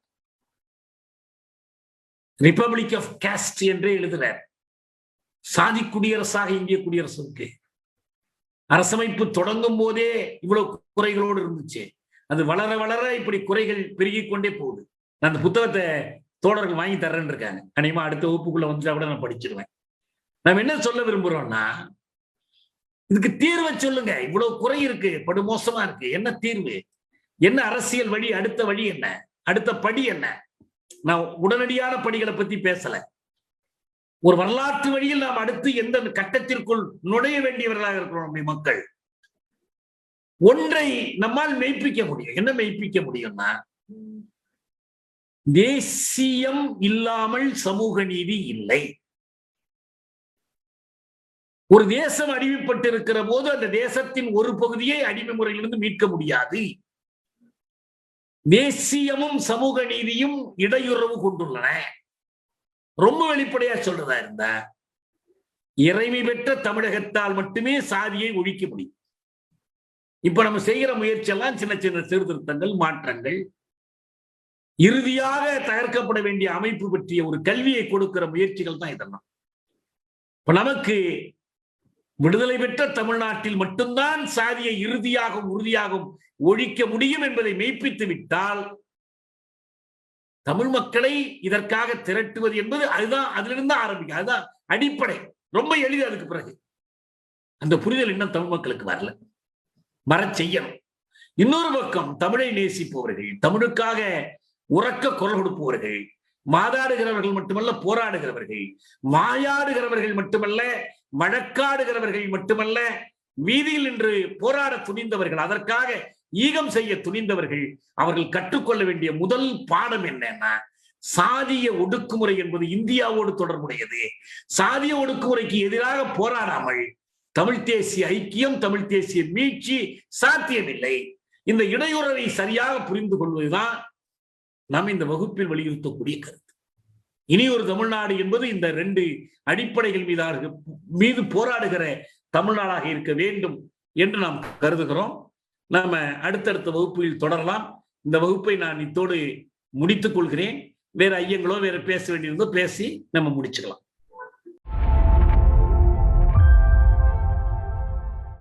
ரிபப்ளிக் ஆஃப் காஸ்ட் என்றே எழுதுறார். சாதி குடியரசாக இந்திய குடியரசு இருக்கு. அரசமைப்பு தொடங்கும் போதே இவ்வளவு குறைகளோடு இருந்துச்சு. அது வளர வளர இப்படி குறைகள் பெருகிக் கொண்டே போகுது. நான் அந்த புத்தகத்தை தோழர்கள் வாங்கி தர்றேன்னு இருக்காங்க. கனிமா அடுத்த வகுப்புக்குள்ள வந்துட்டா கூட நான் படிச்சிருவேன். நம்ம என்ன சொல்ல விரும்புறோம்னா, இதுக்கு தீர்வை சொல்லுங்க. இவ்வளவு குறை இருக்கு, படுமோசமா இருக்கு, என்ன தீர்வு, என்ன அரசியல் வழி, அடுத்த வழி என்ன, அடுத்த படி என்ன? நான் உடனடியான படிகளை பத்தி பேசல. ஒரு வரலாற்று வழியில் நாம் அடுத்து எந்த கட்டத்திற்குள் நுழைய வேண்டியவர்களாக இருக்கிறோம். நம்முடைய மக்கள் ஒன்றை நம்மால் மெய்ப்பிக்க முடியும். என்ன மெய்ப்பிக்க முடியும்னா, தேசியம் இல்லாமல் சமூக நீதி இல்லை. ஒரு தேசம் அடிமைப்பட்டிருக்கிற போது அந்த தேசத்தின் ஒரு பகுதியை அடிமை முறையிலிருந்து மீட்க முடியாது. தேசியமும் சமூக நீதியும் இடையுறவு கொண்டுள்ளன. ரொம்ப வெளிப்படையா சொல்றதா இருந்தா, இறைமை பெற்ற தமிழகத்தால் மட்டுமே சாதியை ஒழிக்க முடியும். இப்ப நம்ம செய்கிற முயற்சி எல்லாம் சின்ன சின்ன சீர்திருத்தங்கள், மாற்றங்கள், இறுதியாக தகர்க்கப்பட வேண்டிய அமைப்பு பற்றிய ஒரு கல்வியை கொடுக்கிற முயற்சிகள் தான் இதெல்லாம். இப்ப நமக்கு விடுதலை பெற்ற தமிழ்நாட்டில் மட்டும்தான் சாதியை இறுதியாகவும் உறுதியாகவும் ஒழிக்க முடியும் என்பதை மெய்ப்பித்து விட்டால், தமிழ் மக்களை இதற்காக திரட்டுவது என்பது அதுதான், அதிலிருந்து ஆரம்பிக்கும். அதுதான் அடிப்படை. ரொம்ப எளிது. அதுக்கு பிறகு அந்த புரிதல் இன்னும் தமிழ் மக்களுக்கு வரல, வர செய்யணும். இன்னொரு பக்கம் தமிழை நேசிப்பவர்கள், தமிழுக்காக உறக்க குரல் கொடுப்பவர்கள், மாதாடுகிறவர்கள் மட்டுமல்ல, போராடுகிறவர்கள், வாயாடுகிறவர்கள் மட்டுமல்ல, வழக்காடுகிறவர்கள் மட்டுமல்ல, வீதியில் நின்று போராட துணிந்தவர்கள், அதற்காக ஈகம் செய்ய துணிந்தவர்கள், அவர்கள் கற்றுக்கொள்ள வேண்டிய முதல் பாடம் என்னன்னா, சாதிய ஒடுக்குமுறை என்பது இந்தியாவோடு தொடர்புடையது. சாதிய ஒடுக்குமுறைக்கு எதிராக போராடாமல் தமிழ் தேசிய ஐக்கியம், தமிழ் தேசிய மீட்சி சாத்தியமில்லை. இந்த இடையுறவை சரியாக புரிந்து கொள்வதுதான் நாம் இந்த வகுப்பில் வலியுறுத்தக்கூடிய கருத்து. இனி ஒரு தமிழ்நாடு என்பது இந்த 2 அடிப்படைகள் மீது போராடுகிற தமிழ்நாடாக இருக்க வேண்டும் என்று நாம் கருதுகிறோம். நாம அடுத்தடுத்த வகுப்புகளில் தொடரலாம். இந்த வகுப்பை நான் இத்தோடு முடித்துக் கொள்கிறேன். வேற ஐயங்களோ வேற பேச வேண்டியிருந்தோ பேசி நம்ம முடிச்சுக்கலாம்.